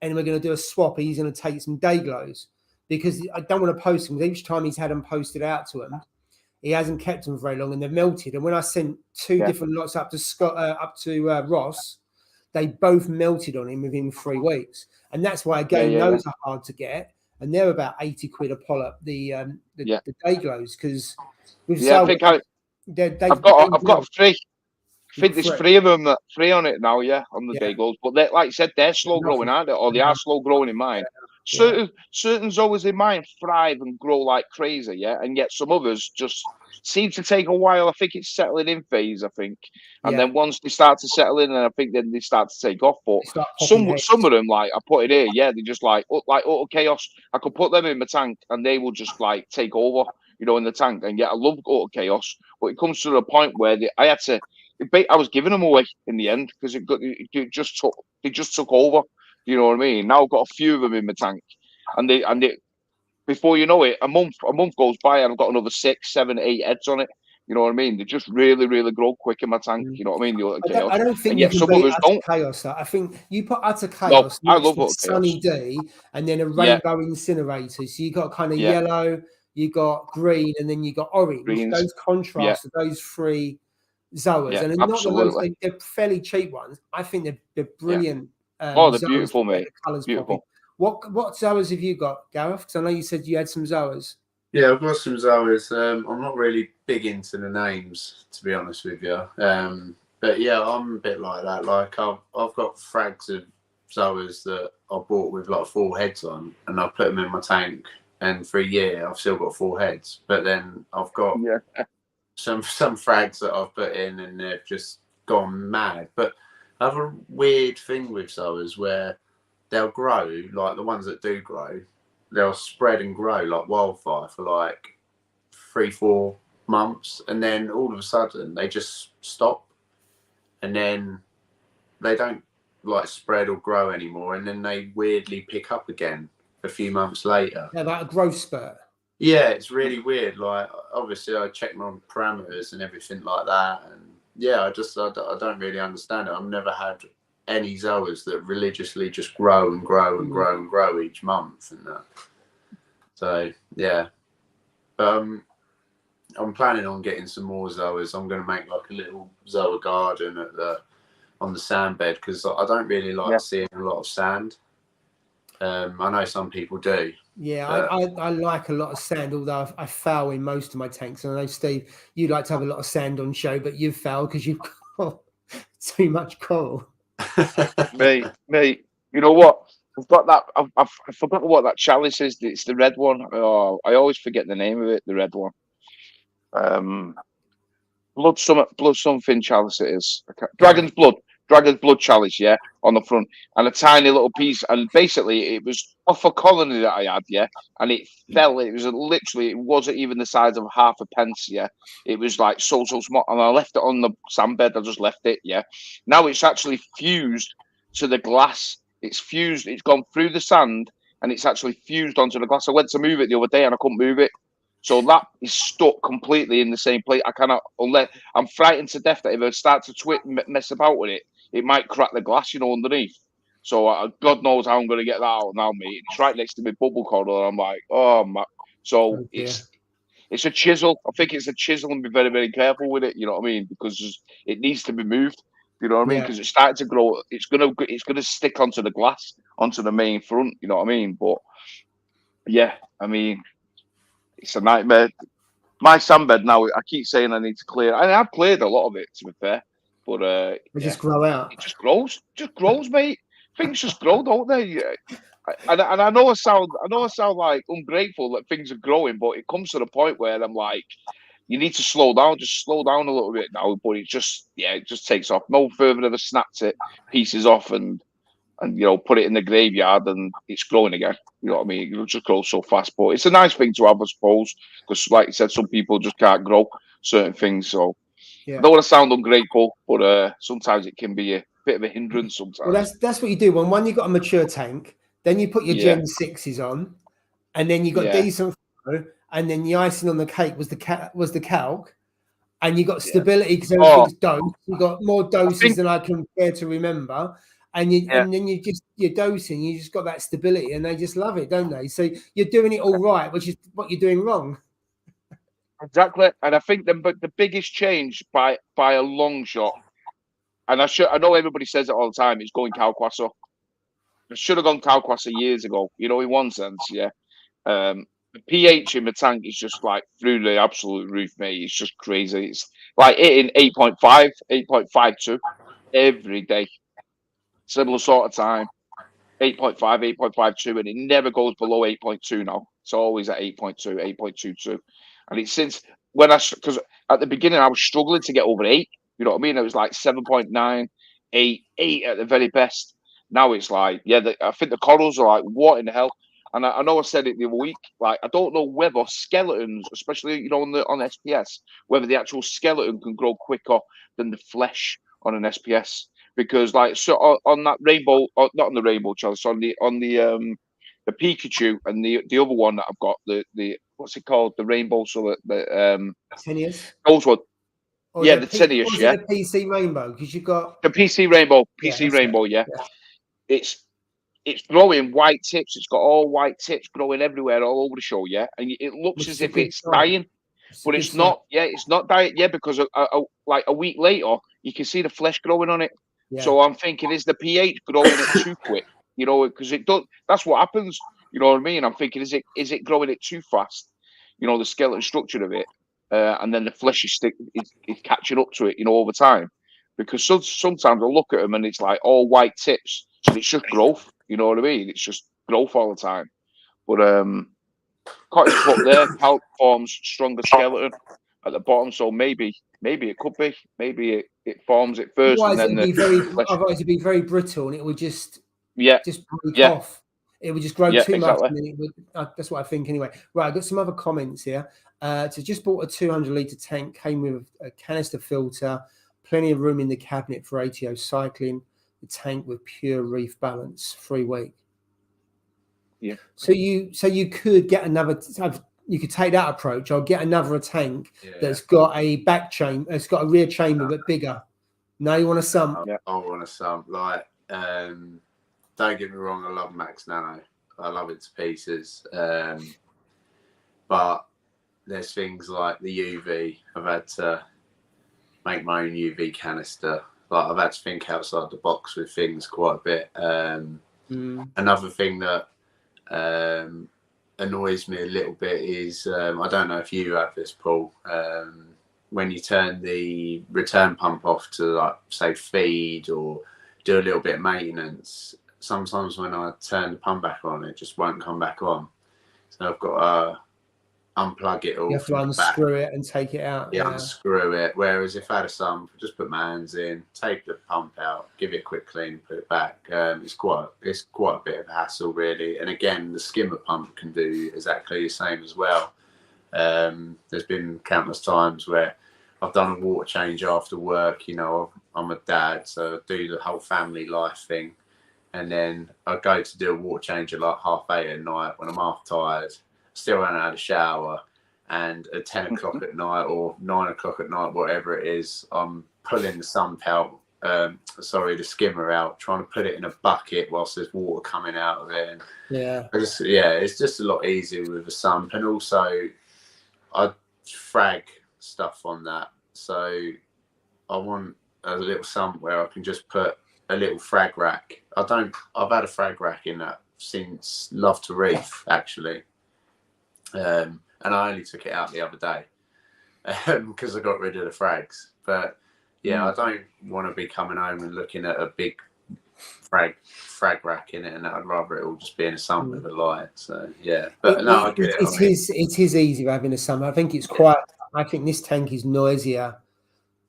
And we're going to do a swap. He's going to take some day glows because I don't want to post them. Each time he's had them posted out to him, he hasn't kept them very long and they've melted. And when I sent two different lots up to Scott, Ross, they both melted on him within 3 weeks. And that's why, again, those are hard to get. And they're about 80 quid a polyp, the day glows, because I think I've got 3. I think there's 3 of them, 3 on it now, on the day glows. But like you said, they're slow growing, aren't they? Or they are slow growing in mine. Certain zoas in mine thrive and grow like crazy, and yet some others just seem to take a while. I think it's settling in phase, I think. And then once they start to settle in, and I think then they start to take off. But some of them, like I put it here, they just like Auto Chaos. I could put them in my tank and they will just like take over, in the tank. And I love Auto Chaos, but it comes to the point where I was giving them away in the end because they just took over. You know what I mean? Now I've got a few of them in my tank, and they before you know it, a month goes by and I've got another 6, 7, 8 heads on it. You know what I mean? They just really, really grow quick in my tank. You know what I mean? I don't think you can beat Utter Chaos. I think you put Utter Chaos next to Sunny D and then a rainbow incinerator. So you got kind of yellow, you got green, and then you got orange. Greens. Those contrasts of those 3 zoas, and they're not the most. They're fairly cheap ones. I think they're brilliant. They're beautiful, mate. The colours beautiful. What zoas have you got, Gareth? Because I know you said you had some zoas. Yeah, I've got some zoas. I'm not really big into the names, to be honest with you. But yeah, I'm a bit like that. Like I've got frags of zoas that I bought with like 4 heads on, and I put them in my tank, and for a year I've still got 4 heads. But then I've got some frags that I've put in, and they've just gone mad. But I have a weird thing with zoas where they'll grow, like the ones that do grow, they'll spread and grow like wildfire for like 3-4 months, and then all of a sudden they just stop, and then they don't like spread or grow anymore, and then they weirdly pick up again a few months later. Yeah, like a growth spurt. Yeah, it's really weird. Like obviously I check my parameters and everything like that, and I don't really understand it. I've never had any zoas that religiously just grow and grow and grow and grow each month and that. So I'm planning on getting some more zoas. I'm going to make like a little zoa garden on the sand bed, because I don't really like seeing a lot of sand. I know some people do. Yeah, I like a lot of sand, although I foul in most of my tanks. And I know, Steve, you like to have a lot of sand on show, but you've fouled because you've got too much coral. Mate, you know what? I've got that. I've forgotten what that chalice is. It's the red one. Oh, I always forget the name of it. The red one. Blood something chalice it is. Dragon's blood chalice, on the front, and a tiny little piece. And basically, it was off a colony that I had, and it fell. It was literally, it wasn't even the size of half a pence, It was like so small, and I left it on the sandbed. I just left it, Now it's actually fused to the glass. It's fused. It's gone through the sand, and it's actually fused onto the glass. I went to move it the other day, and I couldn't move it. So that is stuck completely in the same place. I cannot, unless I'm frightened to death that if I start to mess about with it, it might crack the glass, underneath. So God knows how I'm going to get that out now, mate. It's right next to my bubble corridor. I'm like, oh my. So it's a chisel. I think it's a chisel, and be very, very careful with it. You know what I mean? Because it needs to be moved. You know what I mean? Because it's starting to grow. It's gonna stick onto the glass, onto the main front. You know what I mean? But I mean, it's a nightmare. My sandbed now, I keep saying I need to clear. I've cleared a lot of it, to be fair. But they just grow out. It just grows, mate. Things just grow, don't they? And I know I sound like ungrateful that things are growing, but it comes to the point where I'm like, you need to slow down. Just slow down a little bit now. But it just takes off. No further than snapped it, pieces off, and and put it in the graveyard, and it's growing again. You know what I mean? It'll just grow so fast, but it's a nice thing to have, I suppose, because, like you said, some people just can't grow certain things. So I don't want to sound ungrateful, but sometimes it can be a bit of a hindrance. Sometimes. Well, that's what you do. When you've got a mature tank, then you put your Gen 6s on, and then you got decent flow, and then the icing on the cake was the calc. And you got stability because everything's dosed. You got more doses than I can care to remember, and then you're dosing. You just got that stability, and they just love it, don't they? So you're doing it all right, which is what you're doing wrong. Exactly, and I think the biggest change by a long shot, and I know everybody says it all the time, is going Kalkwasser. I should have gone Kalkwasser years ago. In one sense, the pH in the tank is just like through the absolute roof, mate. It's just crazy. It's like hitting 8.5, 8.52 every day. Similar sort of time. 8.5, 8.52, and it never goes below 8.2 now. It's always at 8.2, 8.22. And it's since because at the beginning I was struggling to get over 8. You know what I mean? It was like 7.9, 8 at the very best. Now it's like, I think the corals are like, what in the hell? And I know I said it the other week, like, I don't know whether skeletons, especially, on SPS, whether the actual skeleton can grow quicker than the flesh on an SPS. Because, like, so on that rainbow, not on the rainbow, Charles, on the Pikachu and the other one that I've got, the what's it called? The rainbow, so the Tenuous? Those one. Or the Tenuous, the PC rainbow, because you've got the PC rainbow, It's growing white tips. It's got all white tips growing everywhere, all over the show, and it looks as if it's dying, but it's not. It's not dying, because like a week later, you can see the flesh growing on it. So I'm thinking, is the pH growing it too quick? Because it does. That's what happens. You know what I mean? I'm thinking, is it growing it too fast? The skeleton structure of it, and then the flesh is catching up to it. Over time, because sometimes I look at them and it's like all white tips, and it's just growth. You know what I mean? It's just growth all the time. But cottage put there, calc forms stronger skeleton at the bottom, so maybe it could be. Maybe it forms it first, otherwise and then otherwise it'd be very brittle, and it would just break off. It would just grow too much, and then it would. That's what I think anyway. Right, I've got some other comments here. So just bought a 200-litre tank, came with a canister filter, plenty of room in the cabinet for ATO cycling. The tank with pure reef balance, 3 week. Yeah. So you could get another. You could take that approach. I'll get another tank that's got a back chamber. It's got a rear chamber but bigger. Now you want a sump. I want a sump. Like, don't get me wrong. I love Max Nano. I love it to pieces. But there's things like the UV. I've had to make my own UV canister. Like, I've had to think outside the box with things quite a bit. Another thing that annoys me a little bit is, I don't know if you have this, Paul, when you turn the return pump off to, like, say, feed or do a little bit of maintenance, sometimes when I turn the pump back on, it just won't come back on. So I've got to unplug it all. You have to unscrew it and take it out. Yeah, unscrew it. Whereas if I had a sump, just put my hands in, take the pump out, give it a quick clean, put it back. It's quite a bit of a hassle, really. And again, the skimmer pump can do exactly the same as well. There's been countless times where I've done a water change after work. I'm a dad, so I do the whole family life thing, and then I go to do a water change at like 8:30 at night when I'm half tired. Still haven't had a shower, and at 10 o'clock at night or 9 o'clock at night, whatever it is, I'm pulling the sump out, the skimmer out, trying to put it in a bucket whilst there's water coming out of it. And it's just a lot easier with a sump, and also I frag stuff on that, so I want a little sump where I can just put a little frag rack. I've had a frag rack in that since Love to Reef, actually. And I only took it out the other day because I got rid of the frags. But I don't want to be coming home and looking at a big frag rack in it, and I'd rather it all just be in a sump with a light. So but I get it. It is easier having a sump. I think it's I think this tank is noisier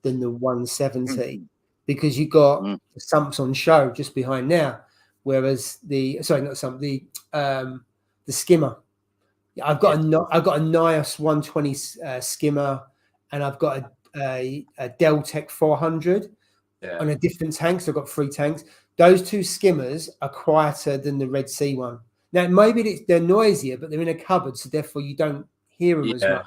than the 170 because you got the sumps on show just behind now. whereas the skimmer. I've got a Nios 120 skimmer, and I've got a Deltec 400 on a different tank. So I've got 3 tanks. Those 2 skimmers are quieter than the Red Sea one. Now maybe they're noisier, but they're in a cupboard, so therefore you don't hear them as much.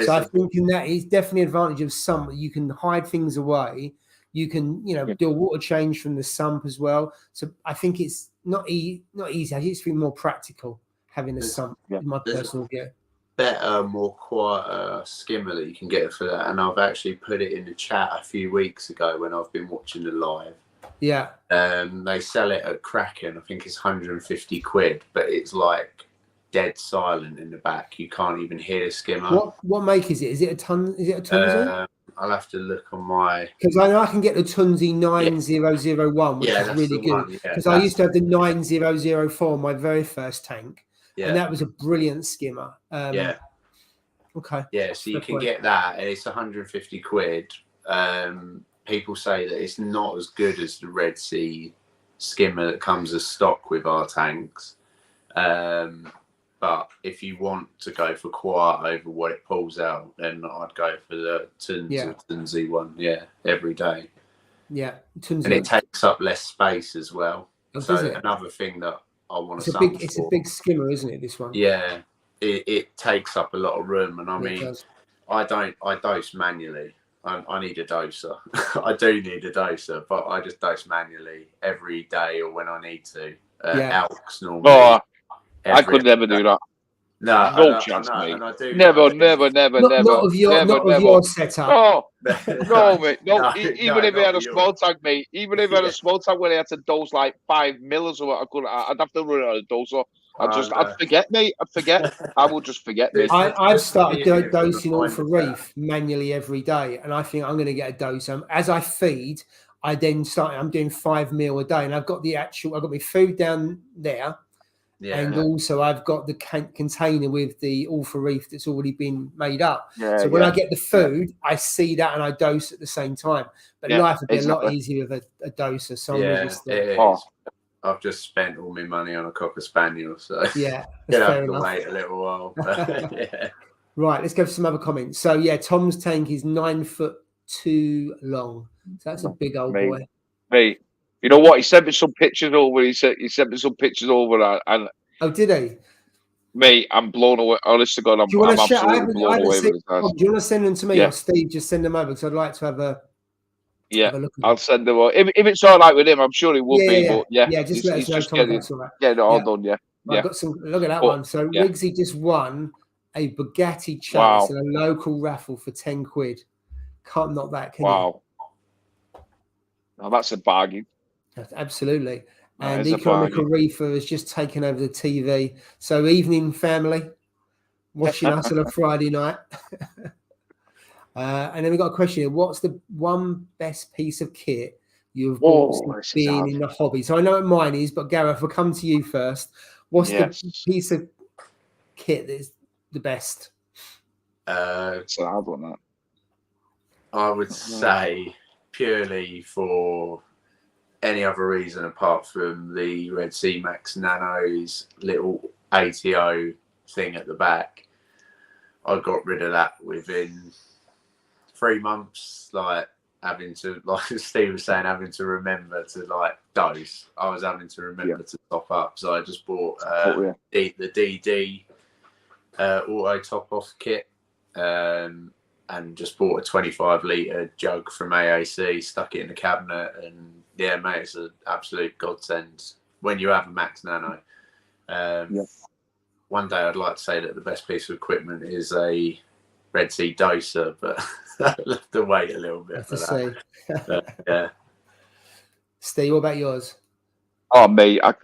So I think that is definitely an advantage of some. You can hide things away. You can, do a water change from the sump as well. So I think it's not easy. I think it's been more practical having a sump, in my personal view. Better, more quiet skimmer that you can get for that. And I've actually put it in the chat a few weeks ago when I've been watching the live. Yeah. They sell it at Kraken. I think it's 150 quid, but it's like dead silent in the back. You can't even hear the skimmer. What make is it? Is it a ton? Is it a Tunzi? I'll have to look on my, because I know I can get the Tunzi 9001, which is really good. Because I used to have the 9004, my very first tank, and that was a brilliant skimmer. Okay. Yeah, so you can get that, and it's 150 quid. People say that it's not as good as the Red Sea skimmer that comes as stock with our tanks. But if you want to go for quiet over what it pulls out, then I'd go for the Tunzi one, every day. Yeah, Tunzi. And it takes up less space as well. So another thing that I want to say. It's a big skimmer, isn't it, this one? Yeah, it takes up a lot of room. And I mean, I dose manually. I need a doser. I do need a doser, but I just dose manually every day or when I need to. Elks normally. Oh, I could never do that. No chance, mate. Never. Not of your setup. No, mate. No, even if I had a small tank, mate. Even if I had a small tank where I had to dose like 5 mils or what, I'd have to run it on a doser. I'd forget, mate. I'd forget. I would just forget, mate. I've started dosing all for reef manually every day, and I think I'm going to get a dose. As I feed, I'm doing 5 mil a day, and I've got my food down there. Yeah. And also I've got the container with the all for reef that's already been made up. So when I get the food, I see that and I dose at the same time. But life would be a lot easier with a doser. So I've just spent all my money on a Cocker Spaniel, so yeah, you'll have to wait a little while. Right, let's go for some other comments. So Tom's tank is 9'2" long. So that's a big old boy. Mate. You know what? He sent me some pictures over. He sent me some pictures over, and oh, did he? Mate, I'm blown away. Honest to God, I'm absolutely blown away with this. Do you want to send them to me or Steve? Just send them over because I'd like to have a look at I'll send them over. If it's all right with him, I'm sure he will be. But just let us know. Tom, all right. All done. Yeah. I've got some. Look at that one. So Riggsy just won a Bugatti Chase in a local raffle for 10 quid. Can't knock that, can you? Now that's a bargain. Absolutely. And Economical Reefer has just taken over the TV. So evening, family, watching us on a Friday night. And then we've got a question here. What's the one best piece of kit you've bought since being in the hobby? So I know what mine is, but Gareth, we'll come to you first. What's the piece of kit that is the best? It's a hard one, that. I would say purely for any other reason apart from the Red Sea Max Nano's little ATO thing at the back, I got rid of that within 3 months. Like having to, like Steve was saying, having to remember to dose. I was having to remember to top up, so I just bought the DD auto top off kit. And just bought a 25 litre jug from AAC, stuck it in the cabinet, and mate, it's an absolute godsend when you have a Max Nano. One day I'd like to say that the best piece of equipment is a Red Sea doser, but I'll have to wait a little bit for that. Steve, what about yours? Oh, mate, I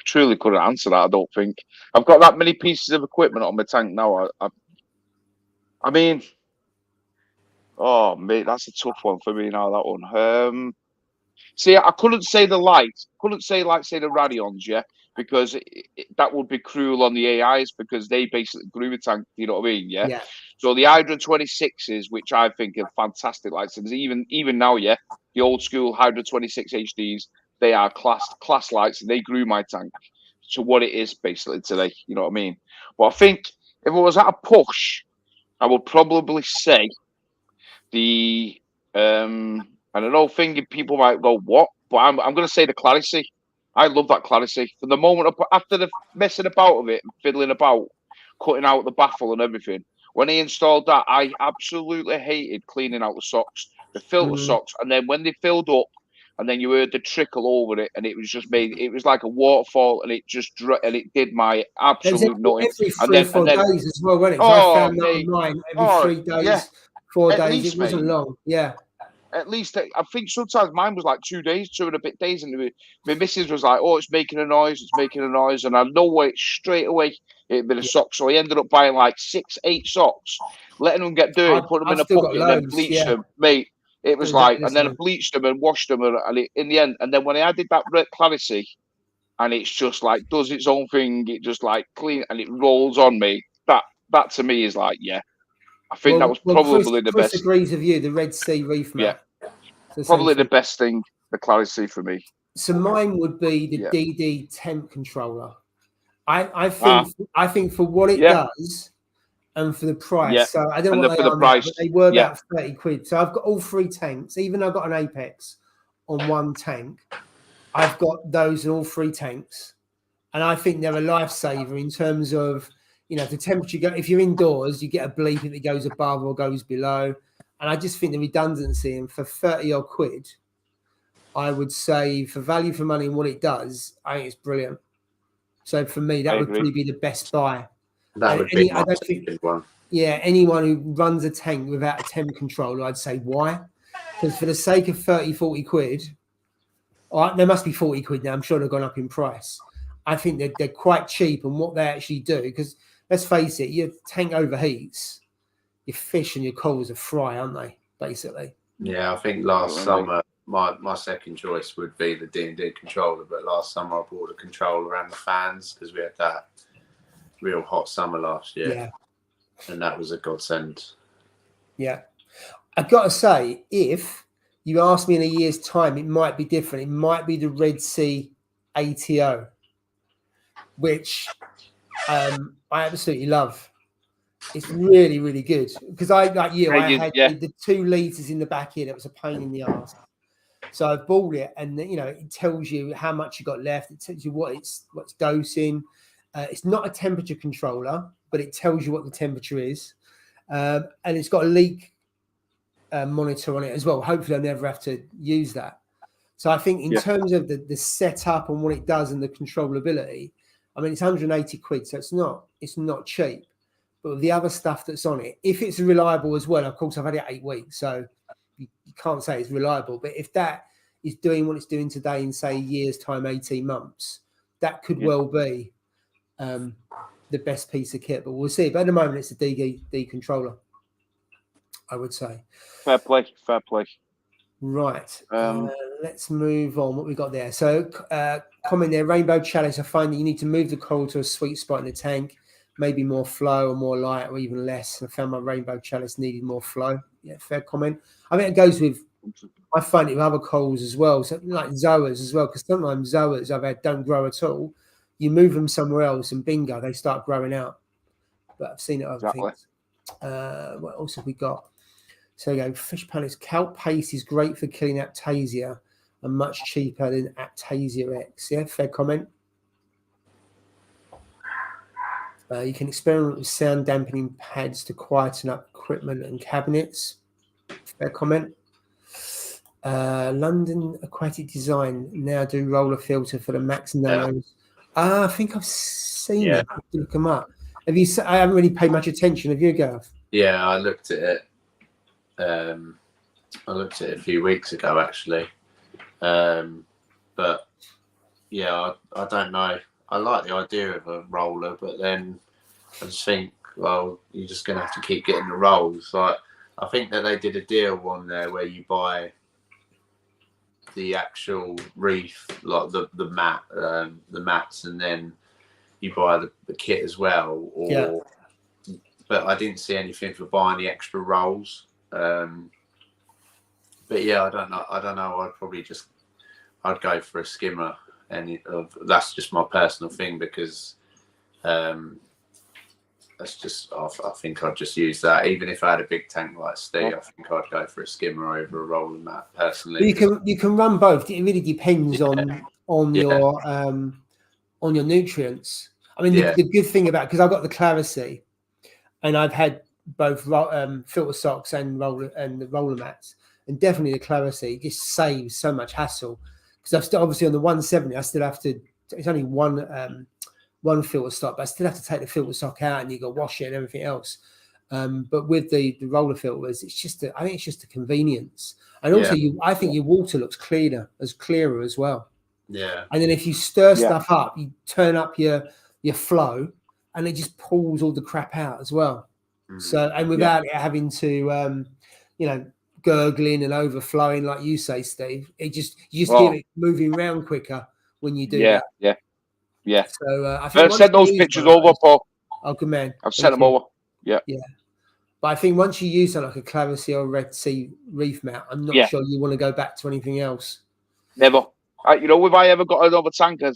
truly couldn't answer that. I don't think I've got that many pieces of equipment on my tank now. I mean, oh mate, that's a tough one for me now. That one. See, I couldn't say the light. Couldn't say say the Radions, because that would be cruel on the AIs because they basically grew a tank. You know what I mean? Yeah. So the Hydra 26s, which I think are fantastic lights, and even now, the old school Hydra 26 HDs, they are class lights, and they grew my tank to what it is basically today. You know what I mean? But I think if it was at a push, I would probably say the I don't know, thinking people might go what, but I'm going to say the clarity. I love that clarity. From the moment after the messing about of it and fiddling about, cutting out the baffle and everything. When he installed that, I absolutely hated cleaning out the socks, the filter socks, and then when they filled up, and then you heard the trickle over it, and it was just made. It was like a waterfall, and it did my absolute nothing. Every 3 or 4 days as well, wasn't it? Oh, I found that mate. on mine every 3 days, Yeah. 4 At days. least, It wasn't mate. long. Yeah. At least I think sometimes mine was like 2 days, 2 and a bit days, and my missus was like, "Oh, it's making a noise, and I know it straight away. It'd been a sock, so I ended up buying like 6, 8 socks, letting them get dirty, put them in a bucket, and then bleached them, mate. It was like, and then I bleached them and washed them, and in the end, and then when I added that red clarity, and it's just like does its own thing, it just like clean and it rolls on me. That to me is like, yeah. I think that was probably the best. Chris agrees with you. The Red Sea reef mat. Yeah, probably the best thing. The clarity for me. So mine would be the DD temp controller. I think for what it does and for the price. So I don't know what they are now, but they were about 30 quid. So I've got all 3 tanks. Even though I've got an Apex on 1 tank, I've got those in all 3 tanks, and I think they're a lifesaver in terms of. If the temperature if you're indoors, you get a bleep if it goes above or goes below. And I just think the redundancy, and for 30 odd quid, I would say for value for money and what it does, I think it's brilliant. So for me, that would probably be the best buy. That would be my second one. Yeah, anyone who runs a tank without a temp controller, I'd say why? Because for the sake of 30, 40 quid, there must be 40 quid now. I'm sure they've gone up in price. I think they're quite cheap, and what they actually do, because let's face it, your tank overheats, your fish and your corals are fry, aren't they? Basically. Yeah, I think last summer my second choice would be the D&D controller, but last summer I bought a controller and the fans because we had that real hot summer last year. Yeah. And that was a godsend. Yeah. I've got to say, if you ask me in a year's time, it might be different. It might be the Red Sea ATO, which I absolutely love. It's really, really good because I had the 2 liters in the back here. That was a pain in the ass. So I bought it, and it tells you how much you got left. It tells you what's dosing. It's not a temperature controller, but it tells you what the temperature is, and it's got a leak monitor on it as well. Hopefully, I'll never have to use that. So I think in terms of the setup and what it does and the controllability, I mean, it's 180 quid, so it's not cheap. But with the other stuff that's on it, if it's reliable as well, of course, I've had it 8 weeks, so you can't say it's reliable. But if that is doing what it's doing today in, say, a year's time, 18 months, that could well be the best piece of kit. But we'll see. But at the moment, it's a DD controller, I would say. Fair play. Right. Let's move on. What we got there? So, comment there. Rainbow Chalice. I find that you need to move the coral to a sweet spot in the tank. Maybe more flow or more light or even less. I found my Rainbow Chalice needed more flow. Yeah, fair comment. I think it goes with. I find it with other corals as well. So like zoas as well, because sometimes zoas I've had don't grow at all. You move them somewhere else, and bingo, they start growing out. But I've seen it other things. What else have we got? So you go, fish palace. Kelp paste is great for killing Aptasia and much cheaper than Aptasia X. Yeah, fair comment. You can experiment with sound dampening pads to quieten up equipment and cabinets. Fair comment. London Aquatic Design now do roller filter for the Max Nanos. I think I've seen it. Look them up. Have you? I haven't really paid much attention. Have you, Gareth? Yeah, I looked at it. I looked at it a few weeks ago, actually. But yeah, I don't know. I like the idea of a roller, but then I just think, well, you're just going to have to keep getting the rolls. Like, I think that they did a deal on there where you buy the actual reef, like the mats, and then you buy the kit as well. But I didn't see anything for buying the extra rolls. But yeah, I don't know. I'd I'd go for a skimmer, and that's just my personal thing because that's just I think I'd just use that. Even if I had a big tank like Steve, I think I'd go for a skimmer over a rolling mat personally. You can run both. It really depends on your nutrients. I mean, the good thing about, because I've got the Clarity, and I've had both filter socks and the roller mats, and definitely the Clarity just saves so much hassle. Because I've still, obviously on the 170, I still have to. It's only one filter sock, but I still have to take the filter sock out, and you got to wash it and everything else. But with the roller filters, it's just I think it's just a convenience, and also I think your water looks clearer as well. Yeah. And then if you stir stuff up, you turn up your flow, and it just pulls all the crap out as well. So, and without it having to gurgling and overflowing like you say, Steve, you just get it moving around quicker when you do that. Yeah. So I think I've sent those pictures over, Paul. Oh, good man. I've sent them over. Yeah. But I think once you use like a Clarity or Red Sea reef mat, I'm not sure you want to go back to anything else. Never. If I ever got another tank and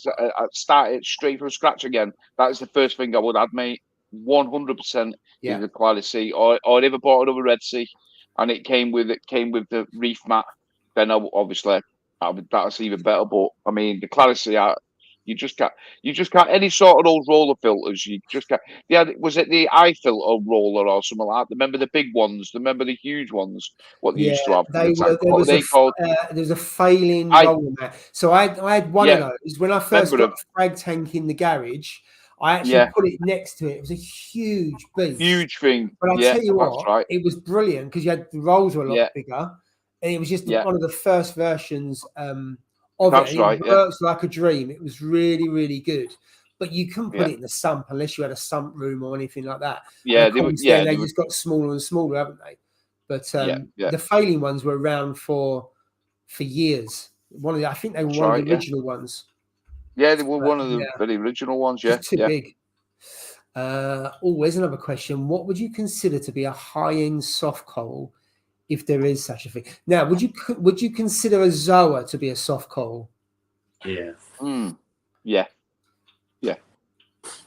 started straight from scratch again, that is the first thing I would add, mate. 100% is the Clarity, or if I bought another Red Sea and it came with the reef mat, then obviously that's even better. But I mean, the Clarity, you just can't any sort of those roller filters. You just can't. Yeah, was it the eye filter roller or something like that? Remember the big ones? Remember the huge ones? What they used to have? There was a failing roller mat. So I had one of those when I first got the Frag tank in the garage. I actually put it next to it. It was a huge beast. Huge thing. But I'll tell you what, it was brilliant because the rolls were a lot bigger, and it was just one of the first versions of it. It works like a dream. It was really, really good. But you couldn't put it in the sump unless you had a sump room or anything like that. They just got smaller and smaller, haven't they? But the failing ones were around for years. I think they were one of the original ones. Yeah, they were one of the very original ones. Yeah, too big. Here's another question. What would you consider to be a high-end soft coral, if there is such a thing? Now, would you consider a Zoa to be a soft coral? Yeah. Yeah.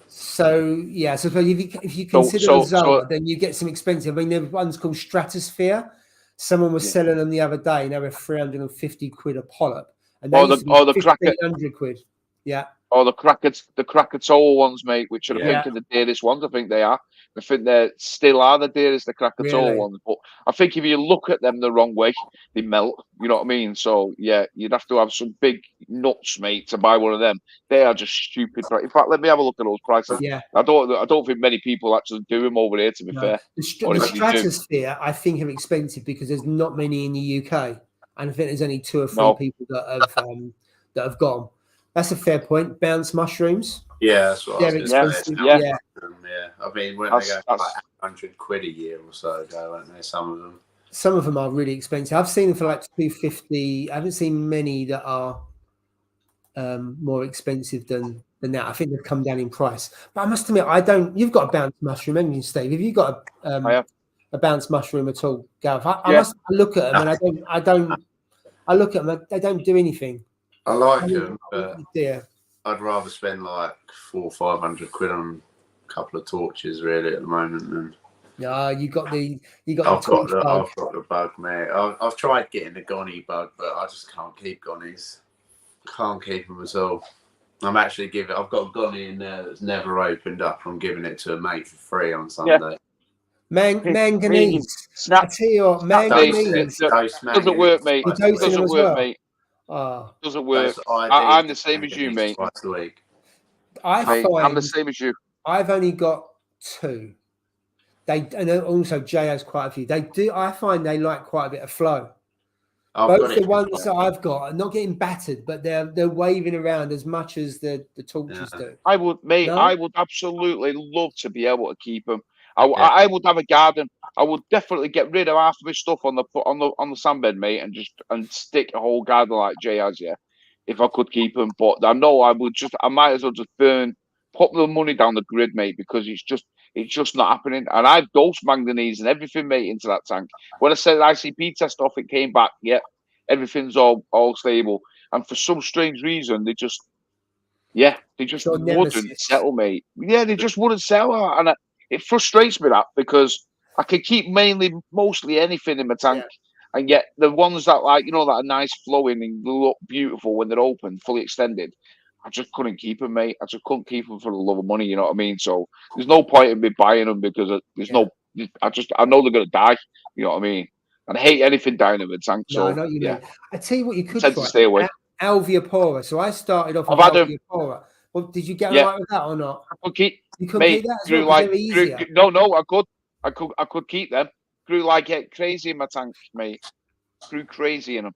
So if you consider a Zoa, then you get some expensive. I mean, there was ones called Stratosphere. Someone was selling them the other day, and they were 350 quid a polyp, and they used to be 1,500 quid. Yeah. Or the Krakatoa ones, mate, which are I think the dearest ones. I think they are. I think they still are the dearest, the Krakatoa ones. But I think if you look at them the wrong way, they melt. You know what I mean? So you'd have to have some big nuts, mate, to buy one of them. They are just stupid. In fact, let me have a look at those prices. Yeah. I don't think many people actually do them over here. To be fair, the Stratosphere I think are expensive because there's not many in the UK, and I think there's only 2 or 3 people that have got them. That's a fair point. Bounce mushrooms. Yeah, that's what I was expensive. Yeah. I mean, when they go like 100 quid a year or so ago, aren't they? Some of them. Some of them are really expensive. I've seen them for like 250. I haven't seen many that are more expensive than that. I think they've come down in price. But I must admit, I don't. You've got a bounce mushroom, haven't you, Steve? Have you got a bounce mushroom at all, Gav? I look at them and I look at them. They don't do anything. I like them, but I'd rather spend like 400 or 500 quid on a couple of torches really at the moment. And I've got the bug, mate. I've tried getting the gonny bug, but I just can't keep gonnies. Can't keep them at all. I'm actually I've got a gonny in there that's never opened up. I'm giving it to a mate for free on Sunday. Manganese. I tell you what, manganese doesn't work, mate. It doesn't work, mate. Doesn't work. I'm the same as you, mate. Twice a week. I'm the same as you. I've only got 2. And also Jay has quite a few. They do. I find they like quite a bit of flow. Both the ones that I've got are not getting battered, but they're waving around as much as the torches do. I would absolutely love to be able to keep them. I would have a garden. I would definitely get rid of half of my stuff on the sandbed, mate, and stick a whole garden like Jay has, if I could keep them. But I know I might as well just put the money down the grid, mate, because it's just not happening. And I've dosed manganese and everything, mate, into that tank. When I said ICP test off, it came back, everything's all stable. and for some strange reason, they just wouldn't nemesis. settle, mate. Yeah, they just wouldn't settle, and it frustrates me that because I can keep mostly anything in my tank, and yet the ones that that are nice flowing and look beautiful when they're open, fully extended, I just couldn't keep them, mate. I just couldn't keep them for the love of money. You know what I mean? So there's no point in me buying them because there's no. I know they're gonna die. You know what I mean? And I hate anything dying in the tank. No, so I know what you mean. I tell you what, you could tend to stay away. Alveopora. So I started off with I've had Alveopora. Well, did you get right with that or not? I could keep. You couldn't keep that as well because they're easier. No, I could keep them. Grew like crazy in my tank, mate. Grew crazy in them,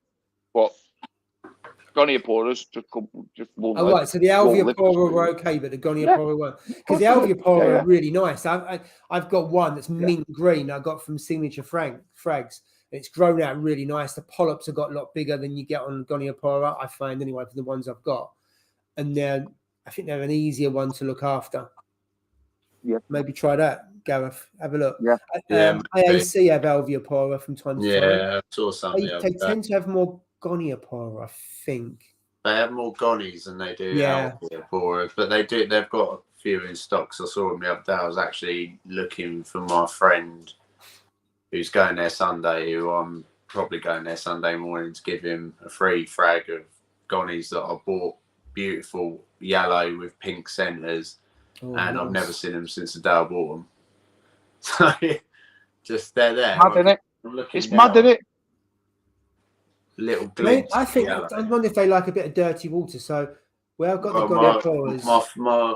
but Gonioporas just won't. Oh, right. So the Alveopora were okay, but the Gonioporas weren't. Because the Alveopora are really nice. I've got one that's mint green. I got from Signature Frags. It's grown out really nice. The polyps have got a lot bigger than you get on Gonioporas, I find anyway, for the ones I've got. And I think they're an easier one to look after. Yeah. Maybe try that, Gareth. Have a look. Yeah. IAC have Alveopora from time to time. Yeah, I saw something. They tend to have more Gonioporas, I think. They have more Gonies than they do Alveopora, but they've got a few in stock. So I saw them the other day. I was actually looking for my friend who's going there Sunday, who I'm probably going there Sunday morning to give him a free frag of Gonies that I bought. Beautiful yellow with pink centres, and nice. I've never seen them since the day I bought them. So just they're there. Mad, isn't it? It's mad, isn't it? Little glimpse. I think I wonder if they like a bit of dirty water. So I've got the Gonioporas.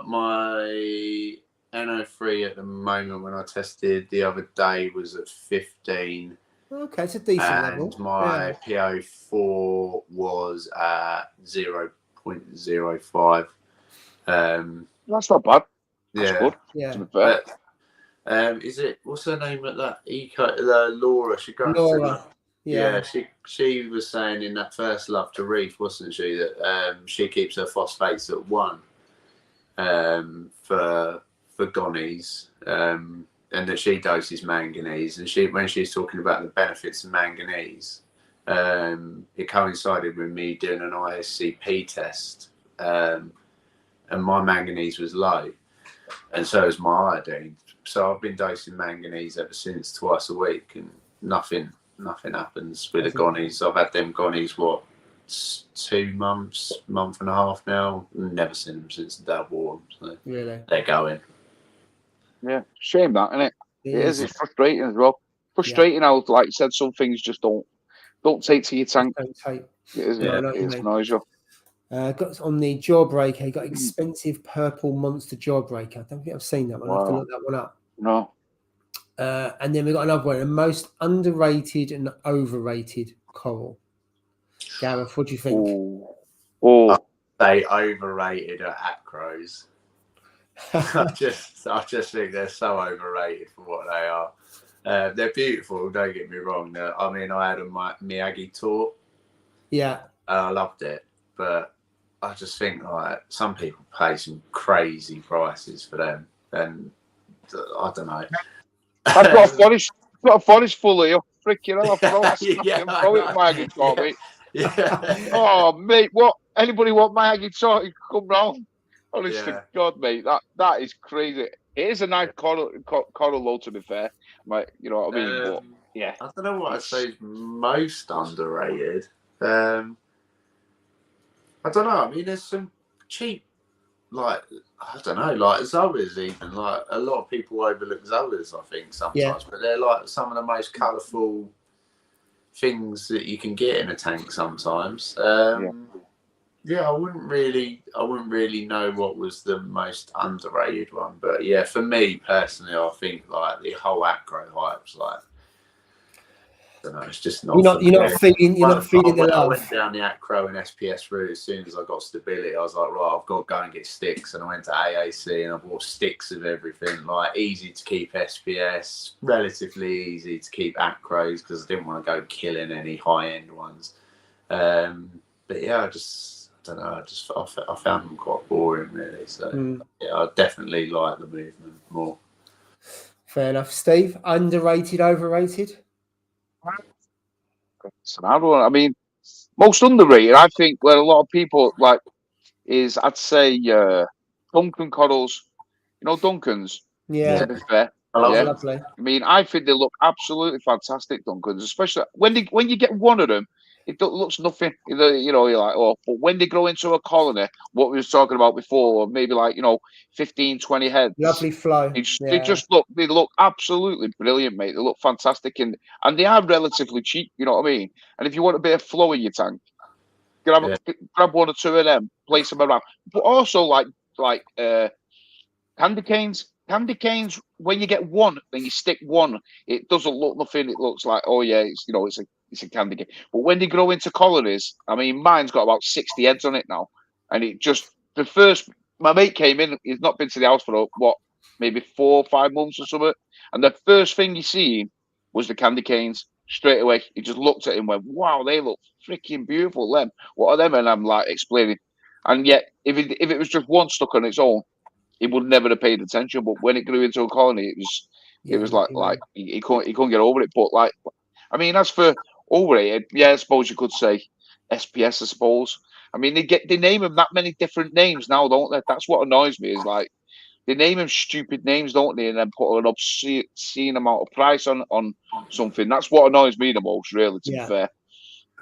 My NO3 at the moment when I tested the other day was at 15. Okay, it's a decent level. And my PO4 was at 0.05. That's not bad. That's good. Yeah. Is it? What's her name at that? Laura. Laura. Yeah. She was saying in that first Love to Reef, wasn't she, that she keeps her phosphates at 1 for Gonies, and that she doses manganese. And when she's talking about the benefits of manganese, it coincided with me doing an ISCP test, and my manganese was low, and so was my iodine. So I've been dosing manganese ever since, twice a week, and nothing happens with the Gonies. I've had them Gonies 2 months, month and a half now. Never seen them since the day I bought them. So really, they're going. Yeah, shame that, isn't it? It is. It's frustrating as well. Frustrating how, like you said, some things just don't take to your tank. Don't take. It is. It annoys you. Got on the Jawbreaker. Got expensive purple monster Jawbreaker. I don't think I've seen that one. I have to look that one up. No. And then we've got another one, the most underrated and overrated coral. Gareth, what do you think? They overrated at acros. I just think they're so overrated for what they are. They're beautiful, don't get me wrong. I mean, I had a Miyagi tour. Yeah. I loved it, but I just think like some people pay some crazy prices for them, and I don't know. I've got a forest full of you. Freaking hell, throw it Miyagi tour, mate. Yeah. Oh, mate, what? Anybody want Miyagi tour? You come round. Honest to God, mate, that is crazy. It is a nice coral though, to be fair. You know what I mean? But yeah, I don't know what I'd say is most underrated. I don't know. I mean, there's some cheap, like I don't know, like Zoas even. Like a lot of people overlook Zoas, I think sometimes, but they're like some of the most colourful things that you can get in a tank sometimes. Yeah, I wouldn't really know what was the most underrated one, but yeah, for me personally, I think like the whole acro hype's like, I don't know, it's just not. You're not feeding the love. I went down the acro and SPS route as soon as I got stability. I was like, right, I've got to go and get sticks, and I went to AAC and I bought sticks of everything, like easy to keep SPS, relatively easy to keep acros because I didn't want to go killing any high end ones. But yeah, I don't know. I found them quite boring, really. So yeah, I definitely like the movement more. Fair enough, Steve. Underrated, overrated? It's an hard one. I mean, Most underrated, I think, where a lot of people like is, I'd say, Duncan corals. You know, Duncans. Yeah, To be fair, I love yeah. them. lovely. I mean, I think they look absolutely fantastic, Duncans. Especially when you get one of them, looks nothing. You know, you're like, oh, but when they grow into a colony, what we was talking about before, maybe like 15, 20 heads. Lovely flow. They look absolutely brilliant, mate. They look fantastic, and they are relatively cheap. You know what I mean? And if you want a bit of flow in your tank, grab one or two of them, place them around. But also like candy canes. Candy canes, when you get one, then you stick one, it doesn't look nothing. It looks like, oh yeah, it's a candy cane. But when they grow into colonies, I mean, mine's got about 60 heads on it now, and it just my mate came in. He's not been to the house for maybe 4 or 5 months or something, and the first thing he seen was the candy canes. Straight away, he just looked at him and went, "Wow, they look freaking beautiful. Them, what are them?" And I'm like explaining, and yet if it was just one stuck on its own, he would never have paid attention. But when it grew into a colony, it was like he couldn't get over it. But like, I mean, as for overrated, yeah, I suppose you could say SPS. I suppose. I mean, they name them that many different names now, don't they? That's what annoys me. Is like they name them stupid names, don't they? And then put an obscene amount of price on something. That's what annoys me the most, really. To be fair.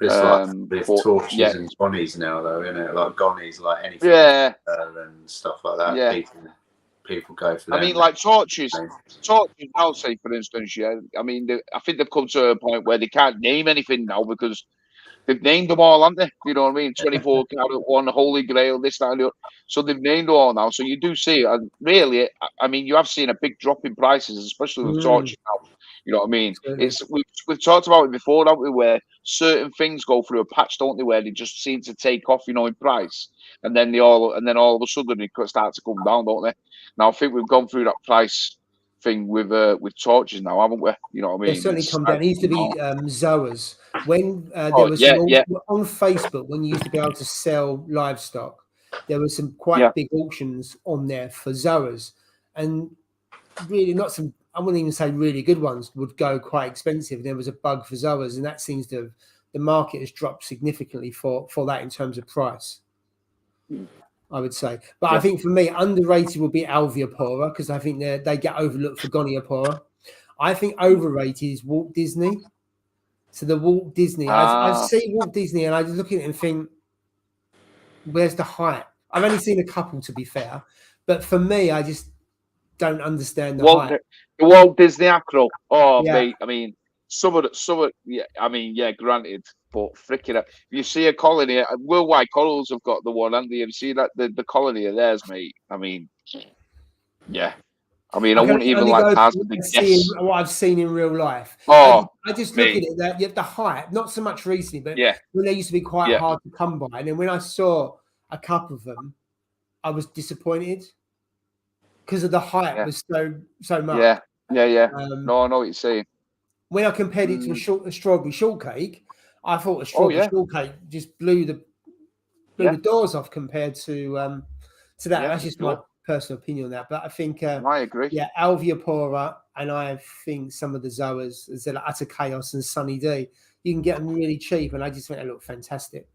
It's like with torches and gonnies now, though, isn't it? Like gonnies, like anything, and stuff like that. Yeah. People go for them. I mean, like torches now, say for instance, I mean, I think they've come to a point where they can't name anything now because they've named them all, haven't they? You know what I mean? 24 carat one, Holy Grail, this, that, and the other. So they've named them all now. So you do see, and really, I mean, you have seen a big drop in prices, especially with torches now. You know what I mean? Absolutely. We've talked about it before, haven't we? Where certain things go through a patch, don't they? Where they just seem to take off, in price, and then all of a sudden they start to come down, don't they? Now I think we've gone through that price thing with torches now, haven't we? You know what I mean? They've certainly come down. It used to be Zoas. When there was on Facebook, when you used to be able to sell livestock, there were some quite big auctions on there for Zoas, and really not some. I wouldn't even say really good ones would go quite expensive. There was a bug for Zoas, and that seems to the market has dropped significantly for that in terms of price. I would say, but I think for me, underrated would be Alveopora because I think they get overlooked for Goniopora. I think overrated is Walt Disney. So the Walt Disney, I see Walt Disney, and I just look at it and think, where's the hype? I've only seen a couple, to be fair, but for me, I just don't understand the hype. The Walt Disney Acro. Oh, mate. I mean, some of it. Yeah. I mean, yeah. Granted, but freaking up. You see a colony. Worldwide Corals have got the one, and you see that the colony of theirs, mate. I mean, yeah. I mean, I wouldn't even like hazard the guess what I've seen in real life. Oh, I just look at it that you have the hype, not so much recently, but when they used to be quite hard to come by, and then when I saw a couple of them, I was disappointed because of the hype was so much. Yeah. No, I know what you're saying. When I compared it to a strawberry shortcake, I thought a strawberry shortcake just blew the doors off compared to that. That's just my personal opinion on that. But I think I agree. Yeah, Alveopora, and I think some of the Zoas, like Utter Chaos and Sunny D, you can get them really cheap, and I just think they look fantastic.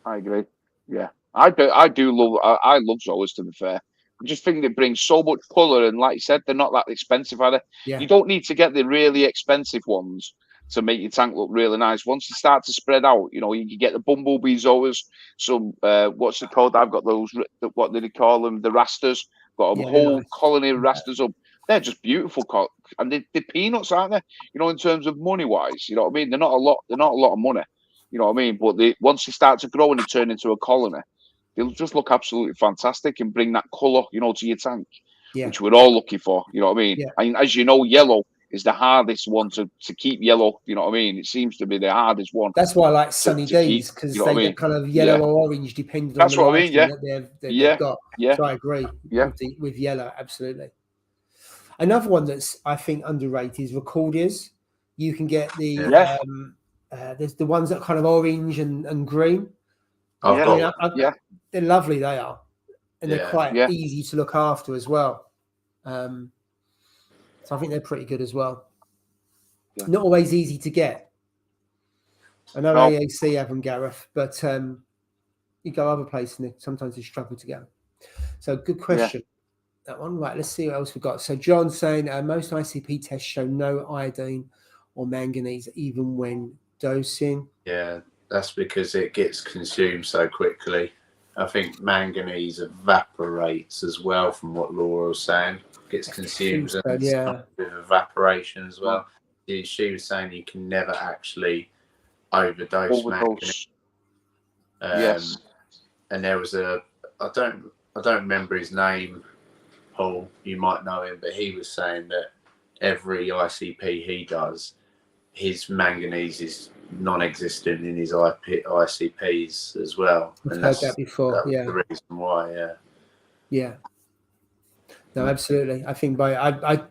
I agree. Yeah, I do love. I love Zoas, to be fair. I just think they bring so much colour, and like you said, they're not that expensive, are they? Yeah. You don't need to get the really expensive ones to make your tank look really nice. Once you start to spread out, you can get the Bumblebee Zoas, some what's it called? I've got those. What do they call them? The Rastas. Got a whole colony of Rastas up. They're just beautiful, and they're peanuts, aren't they? In terms of money wise, you know what I mean. They're not a lot. They're not a lot of money. You know what I mean? But once they start to grow and they turn into a colony, they'll just look absolutely fantastic and bring that colour, to your tank, which we're all looking for. You know what I mean? Yeah. And as you know, yellow is the hardest one to keep yellow. You know what I mean? It seems to be the hardest one. That's why I like Sunny D's, because they get kind of yellow or orange depending on the lighting that they've got. Yeah. So I agree with yellow, absolutely. Another one that's, I think, underrated is Recordias. You can get the there's the ones that are kind of orange and green. They're lovely, they are. And they're quite easy to look after as well. So I think they're pretty good as well. Not always easy to get. I know No. AAC have them, Gareth, but you go other places and sometimes they struggle to go. So good question. That one. Right, let's see what else we've got. So John's saying most ICP tests show no iodine or manganese even when dosing. Yeah, that's because it gets consumed so quickly. I think manganese evaporates as well, from what Laura was saying. Gets consumed So, and yeah, with evaporation as well. She was saying you can never actually overdose manganese. Yes. And there was I don't remember his name, Paul. You might know him, but he was saying that every ICP he does, his manganese is non-existent in his ICPs as well. I've And heard that before. that was Yeah, the reason why. yeah. No, absolutely. I think I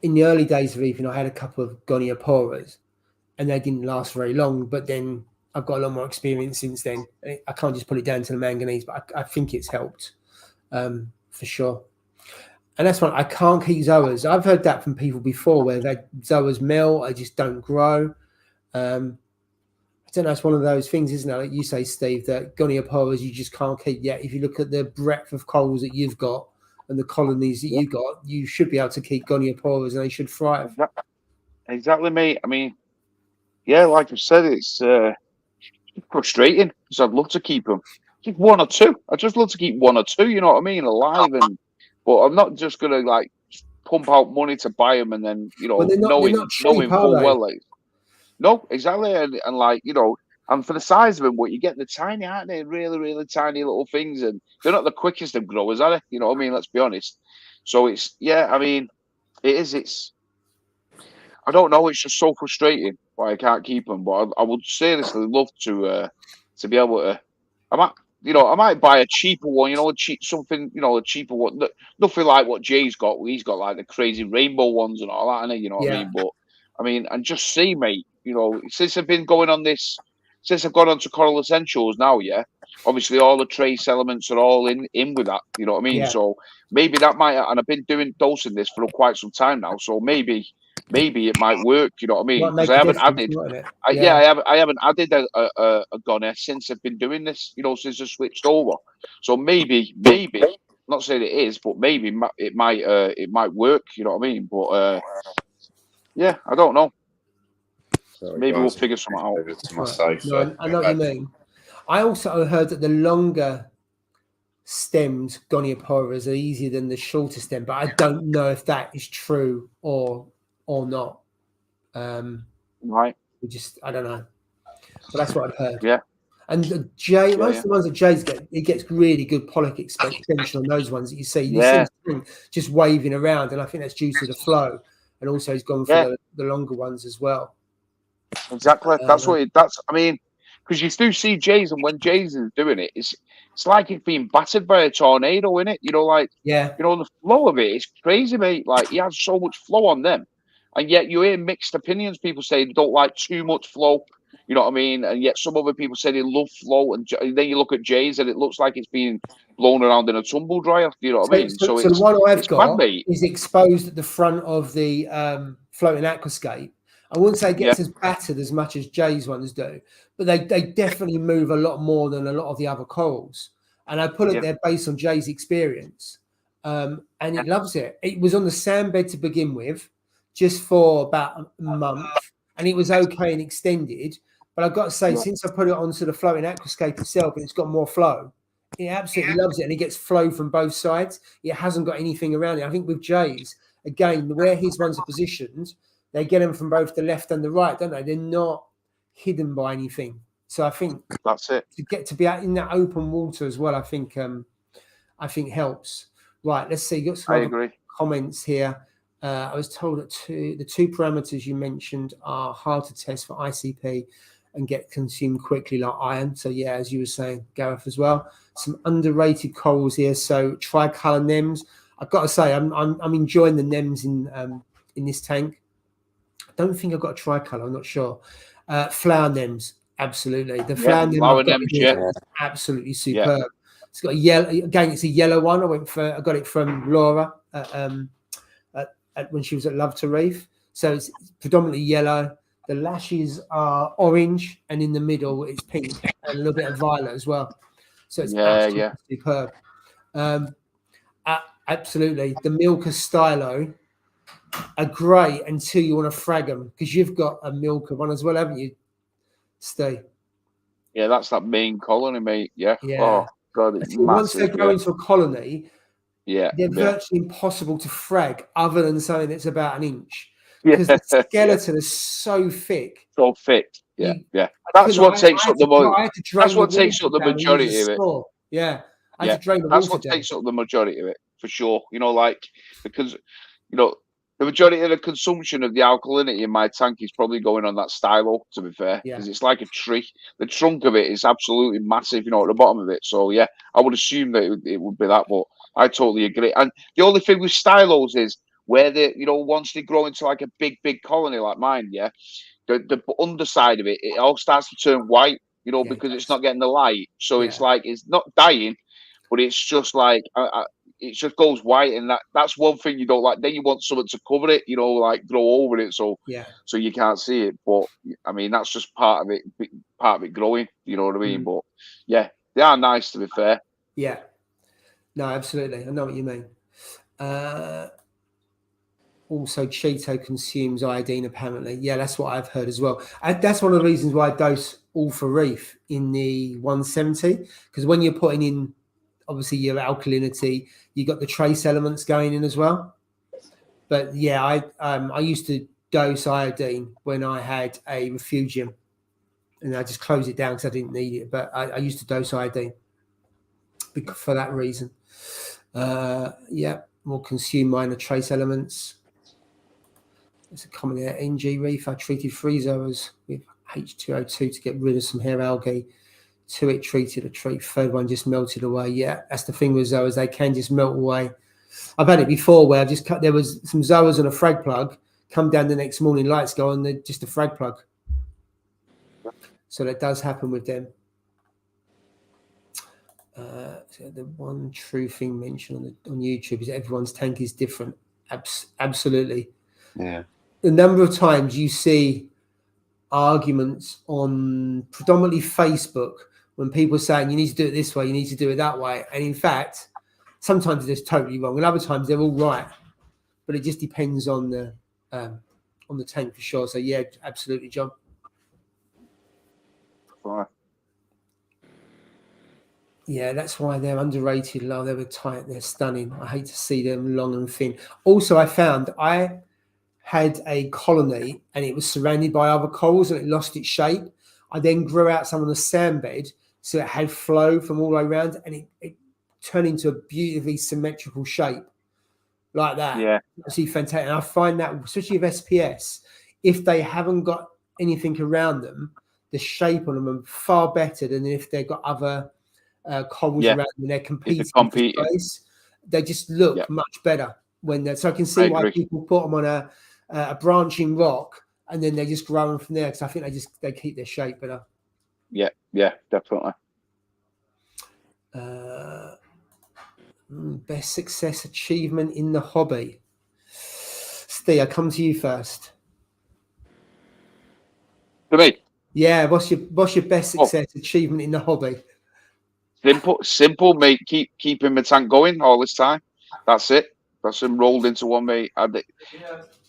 in the early days of reefing, I had a couple of gonioporas, and they didn't last very long. But then I've got a lot more experience since then. I can't just put it down to the manganese, but I think it's helped for sure. And that's one, I can't keep zoas. I've heard that from people before where zoas melt, they just don't grow. I don't know, it's one of those things, isn't it? Like you say, Steve, that gonioporas you just can't keep yet. If you look at the breadth of corals that you've got and the colonies that you've got, you should be able to keep gonioporas and they should thrive. Exactly, mate. I mean, yeah, like I said, it's frustrating because I'd love to keep them. Keep one or two. I'd just love to keep one or two, you know what I mean, alive. But I'm not just going to like pump out money to buy them and then, you know, Well, they're not cheap, knowing are full they? well, like, no, exactly. And like, you know, and for the size of them, what you get the tiny, aren't they? Really, really tiny little things. And they're not the quickest of growers, are they? You know what I mean? Let's be honest. So it's, yeah, I mean, I don't know. It's just so frustrating why I can't keep them. But I would seriously love to be able to. I might buy a cheaper one. You know, a cheaper one. Nothing like what Jay's got. He's got like the crazy rainbow ones and all that. And you know what I mean. But I mean, and just see, mate. You know, since I've been going on this, since I've gone on to Coral Essentials now, yeah. Obviously, all the trace elements are all in with that. You know what I mean. Yeah. So maybe that might. And I've been dosing this for quite some time now. So maybe it might work. You know what I mean? Because I haven't added. I haven't added a gunner since I've been doing this. You know, since I switched over. So maybe, not saying it is, but maybe it might work. You know what I mean? But yeah, I don't know. Sorry, maybe guys, we'll figure something out. Over to my sofa. No, I know what you mean. I also heard that the longer stemmed gonioporas are easier than the shorter stem, but I don't know if that is true or not. Right. I don't know. But that's what I've heard. Yeah. And most of the ones that Jay's he gets really good pollock extension on those ones that you see. You see him just waving around, and I think that's due to the flow. And also he's gone for the longer ones as well. Exactly. I mean, because you do see Jays, and when Jays is doing it, it's like it's being battered by a tornado, in it. You know, like you know, the flow of it is crazy, mate. Like he has so much flow on them, and yet you hear mixed opinions. People say they don't like too much flow. You know what I mean? And yet some other people say they love flow, and then you look at Jays, and it looks like it's being blown around in a tumble dryer. You know what I mean? So the one I've got is exposed at the front of the floating aquascape. I wouldn't say it gets as battered as much as Jay's ones do, but they definitely move a lot more than a lot of the other corals. And I put it there based on Jay's experience. And it loves it. It was on the sand bed to begin with, just for about a month, and it was okay and extended. But I've got to say, since I put it onto the floating aquascape itself and it's got more flow, it absolutely loves it. And it gets flow from both sides. It hasn't got anything around it. I think with Jay's, again, where his ones are positioned, they get them from both the left and the right, don't they? They're not hidden by anything. So I think that's it. To get to be out in that open water as well, I think helps. Right, let's see. Got some other comments here. I was told that the two parameters you mentioned are hard to test for ICP and get consumed quickly, like iron. So yeah, as you were saying, Gareth, as well. Some underrated corals here. So tricolor nems. I've got to say, I'm enjoying the nems in this tank. I don't think I've got a tricolor. I'm not sure. Flower nems, absolutely. The flower nems is absolutely superb. It's got a yellow. Again, it's a yellow one. I got it from Laura when she was at Love to Reef. So it's predominantly yellow. The lashes are orange, and in the middle it's pink and a little bit of violet as well. So it's absolutely superb. Absolutely, the Milka Stylo are great until you want to frag them, because you've got a Milka one as well, haven't you, Steve? Yeah, that's that main colony, mate. Yeah. Yeah. Oh God, it's massive. Once they go into a colony, they're virtually impossible to frag, other than something that's about an inch, because the skeleton is so thick. So thick. Yeah. That's what takes up the most. That's what takes up the majority of it. Yeah. I had to drain the that's water what down. takes up the majority of it, for sure. You know, like, because, you know, the majority of the consumption of the alkalinity in my tank is probably going on that stylo, to be fair, because it's like a tree. The trunk of it is absolutely massive, you know, at the bottom of it. So, yeah, I would assume that it would be that, but I totally agree. And the only thing with stylos is where they, you know, once they grow into like a big colony like mine, the underside of it, it all starts to turn white, you know, because it's not getting the light. So it's like, it's not dying, but it's just like, it just goes white, and that's one thing you don't like. Then you want something to cover it, you know, like grow over it, so you can't see it. But I mean, that's just part of it growing. You know what I mean? But yeah, they are nice, to be fair. Yeah, no, absolutely. I know what you mean. Also, Cheeto consumes iodine, apparently. Yeah, that's what I've heard as well. That's one of the reasons why I dose all for reef in the 170, because when you're putting in, obviously, your alkalinity, you got the trace elements going in as well. But yeah, I used to dose iodine when I had a refugium, and I just closed it down because I didn't need it. But I used to dose iodine for that reason. Yeah, will consume minor trace elements. It's a common NG reef. I treated 3 zoas with H2O2 to get rid of some hair algae. 2 it treated a tree. 3rd one just melted away. Yeah, that's the thing with zoas. They can just melt away. I've had it before where I've just cut. There was some zoas on a frag plug. Come down the next morning, lights go on. They're just a frag plug. So that does happen with them. So the one true thing mentioned on YouTube is that everyone's tank is different. Absolutely. Yeah. The number of times you see arguments on predominantly Facebook when people are saying you need to do it this way, you need to do it that way, and in fact, sometimes they're just totally wrong, and other times they're all right. But it just depends on the tank for sure. So yeah, absolutely, John. Right. Yeah, that's why they're underrated. Low, they were tight. They're stunning. I hate to see them long and thin. Also, I found I had a colony and it was surrounded by other corals and it lost its shape. I then grew out some on the sand bed so it had flow from all the way around, and it turned into a beautifully symmetrical shape like that. Yeah. Absolutely fantastic. And I find that, especially with SPS, if they haven't got anything around them, the shape on them are far better than if they've got other corals around them and they're competing for space. They just look much better when they're. So I can see why people put them on a branching rock and then they just grow them from there, because I think they keep their shape better. Yeah, definitely. Best success achievement in the hobby. Steve, I come to you first. To me? Yeah, what's your best success achievement in the hobby? Simple, mate. Keeping my tank going all this time. That's it. That's enrolled into one, mate.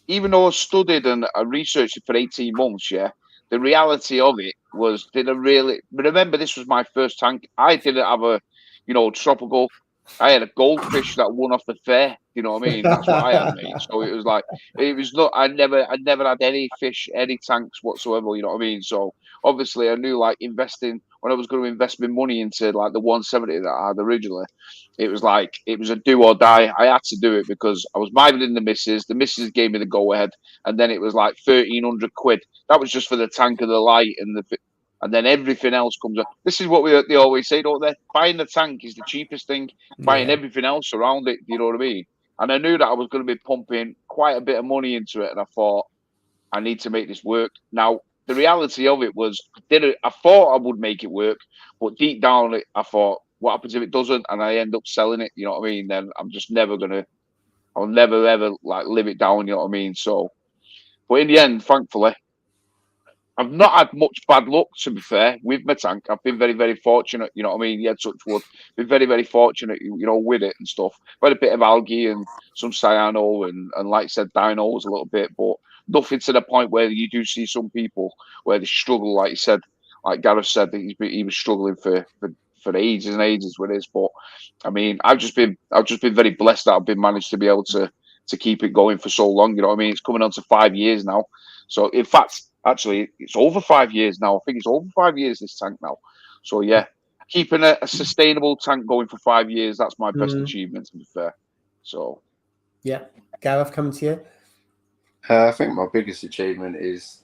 Even though I studied and I researched it for 18 months, the reality of it was, remember, this was my first tank. I didn't have a, tropical. I had a goldfish that won off the fair. You know what I mean? That's what I had, mate. So it was like, it was not, I never had any fish, any tanks whatsoever. You know what I mean? So obviously I knew, like, investing, when I was going to invest my money into like the 170 that I had originally, it was like, it was a do or die. I had to do it because I was minding the missus. The missus gave me the go ahead, and then it was like 1,300 quid. That was just for the tank and the light and then everything else comes up. This is what they always say, don't they? Buying the tank is the cheapest thing. Buying everything else around it. You know what I mean? And I knew that I was going to be pumping quite a bit of money into it, and I thought, I need to make this work. Now, the reality of it was, I thought I would make it work, but deep down, I thought, what happens if it doesn't, and I end up selling it? You know what I mean? Then I'm just I'll never ever like live it down. You know what I mean? So, but in the end, thankfully, I've not had much bad luck, to be fair, with my tank. I've been very, very fortunate. You know what I mean? Yeah, touch wood. Been very, very fortunate. You know, with it and stuff. I've had a bit of algae and some cyano and like I said, dinos a little bit, but nothing to the point where you do see some people where they struggle. Like you said, like Gareth said, that he was struggling for ages and ages with this. But I mean, I've just been very blessed that I've been managed to be able to keep it going for so long. You know what I mean? It's coming on to 5 years now. So in fact, actually, it's over 5 years now. I think it's over 5 years, this tank now. So yeah, keeping a sustainable tank going for 5 years, that's my best achievement, to be fair. So yeah, Gareth, coming to you. I think my biggest achievement is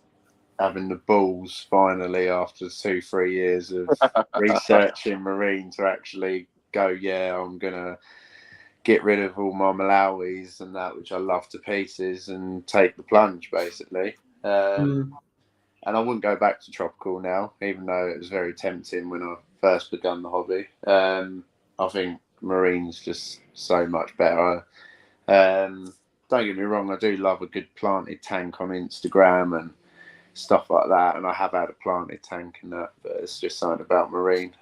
having the balls finally, after 2-3 years of researching marine, to actually go, yeah, I'm gonna get rid of all my Malawis and that, which I love to pieces, and take the plunge, basically. And I wouldn't go back to tropical now, even though it was very tempting when I first begun the hobby. I think marine's just so much better. Don't get me wrong, I do love a good planted tank on Instagram and stuff like that, and I have had a planted tank and that, but it's just something about marine.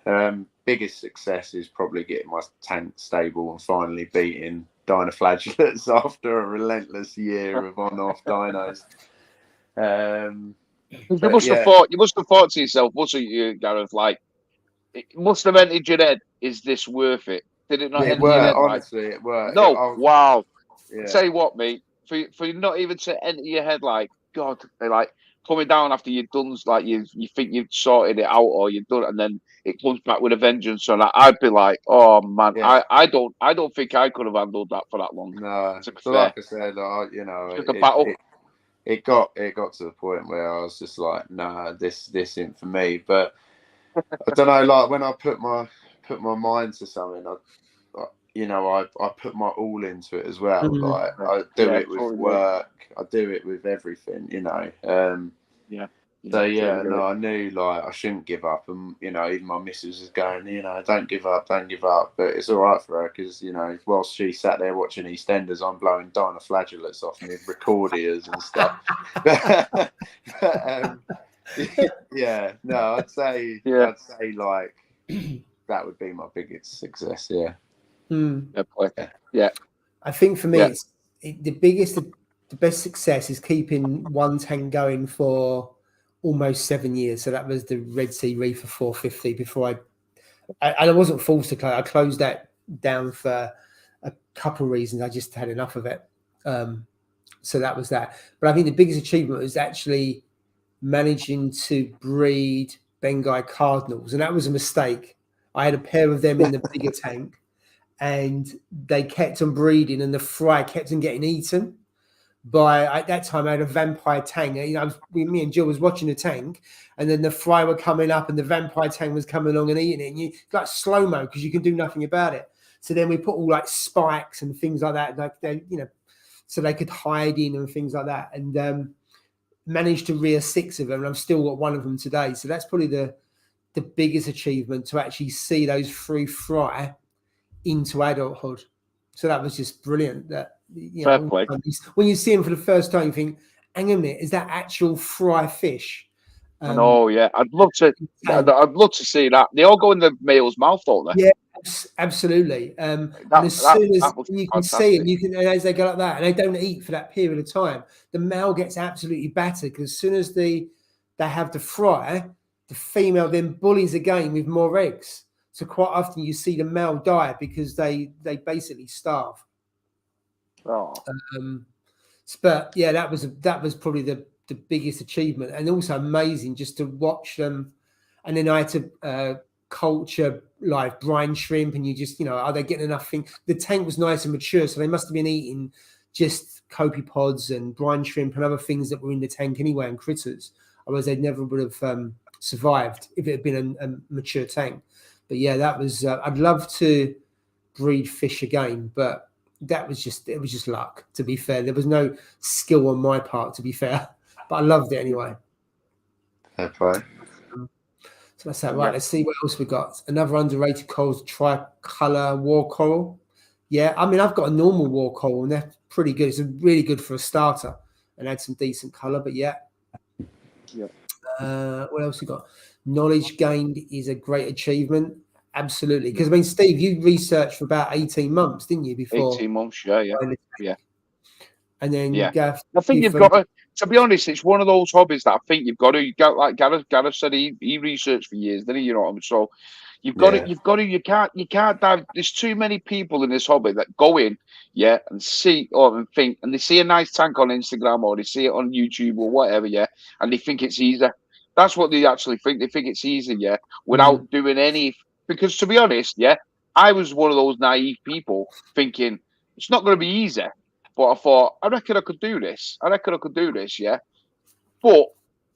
Biggest success is probably getting my tank stable and finally beating dinoflagellates after a relentless year of on-off dinos. You must have thought to yourself, mustn't you, Gareth? Like, it must have entered your head. Is this worth it? Did it not enter your head? Honestly, it worked. No, wow. Yeah. I tell you what, mate. For you not even to enter your head, like, God, like coming down after you've done, like you think you've sorted it out or you've done it, and then it comes back with a vengeance. And I'd be like, oh man, yeah. I don't think I could have handled that for that long. No, so like I said, you know, just a battle. It got to the point where I was just like, nah, this isn't for me. But I don't know, like when I put my mind to something, I put my all into it as well. Like I do it with work, I do it with everything, you know. So I knew like I shouldn't give up, and you know, even my missus was going, you know, don't give up. But it's all right for her because, you know, whilst she sat there watching EastEnders, I'm blowing dinoflagellates off me recordiers and stuff. I'd say like that would be my biggest success. Yeah. I think for me, the best success is keeping one tank going for almost 7 years. So that was the Red Sea Reefer 450 before I wasn't forced to close. I closed that down for a couple of reasons. I just had enough of it. So that was that. But I think the biggest achievement was actually managing to breed Bengal cardinals. And that was a mistake. I had a pair of them in the bigger tank and they kept on breeding and the fry kept on getting eaten. At that time, I had a vampire tank. You know, me and Jill was watching the tank, and then the fry were coming up, and the vampire tank was coming along and eating it. And you like slow mo because you can do nothing about it. So then we put all like spikes and things like that, like they, you know, so they could hide in and things like that. And managed to rear 6 of them, and I've still got one of them today. So that's probably the biggest achievement, to actually see those 3 fry into adulthood. So that was just brilliant. That, you know, when you see them for the first time, you think, hang on a minute, is that actual fry fish? Yeah, I'd love to see that. They all go in the male's mouth, don't they? Yeah, absolutely. And as soon as you can see it, and as they go like that, and they don't eat for that period of time, the male gets absolutely battered, because as soon as they have the fry, the female then bullies again with more eggs. So quite often you see the male die because they basically starve. But yeah, that was probably the biggest achievement, and also amazing just to watch them. And then I had to culture like brine shrimp, and you just, you know, are they getting enough thing? The tank was nice and mature, so they must have been eating just copepods and brine shrimp and other things that were in the tank anyway, and critters. Otherwise they never would have survived if it had been a mature tank. But yeah, that was I'd love to breed fish again, but it was just luck, to be fair. There was no skill on my part, to be fair, but I loved it anyway. Okay. So that's that. Right, let's see what else we got. Another underrated coral is tricolor war coral. Yeah, I mean, I've got a normal war coral, and they're pretty good. It's really good for a starter and add some decent color, but yeah. What else we got? Knowledge gained is a great achievement. Absolutely. Because I mean, Steve, you researched for about 18 months, didn't you? Before 18 months, yeah. And then I think you've got to be honest, it's one of those hobbies that I think you've got to. You got, like Gareth said, he researched for years, didn't he? You know what I mean? So you've got to, you can't dive. There's too many people in this hobby that go in, and see and think, and they see a nice tank on Instagram or they see it on YouTube or whatever, and they think it's easy. That's what they actually think. They think it's easy, without doing any. Because to be honest, I was one of those naive people thinking it's not going to be easy. But I thought, I reckon I could do this. But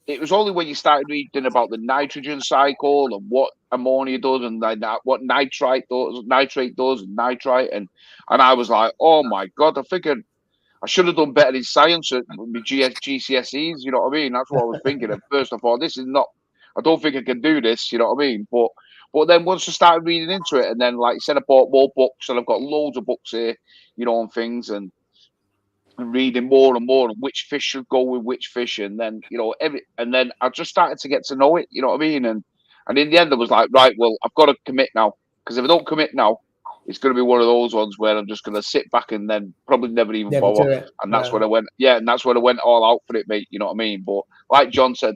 it was only when you started reading about the nitrogen cycle and what ammonia does and what nitrate does, and nitrite. And I was like, oh my God, I figured I should have done better in science at my GCSEs. You know what I mean? That's what I was thinking at first. I thought, I don't think I can do this. You know what I mean? But then once I started reading into it, and then, like you said, I bought more books, and I've got loads of books here, on things, and reading more and more on which fish should go with which fish, and then and then I just started to get to know it, you know what I mean? And in the end, I was like, right, well, I've got to commit now, because if I don't commit now, it's going to be one of those ones where I'm just going to sit back and then probably never even bother. And that's when I went, and that's when I went all out for it, mate. You know what I mean? But like John said,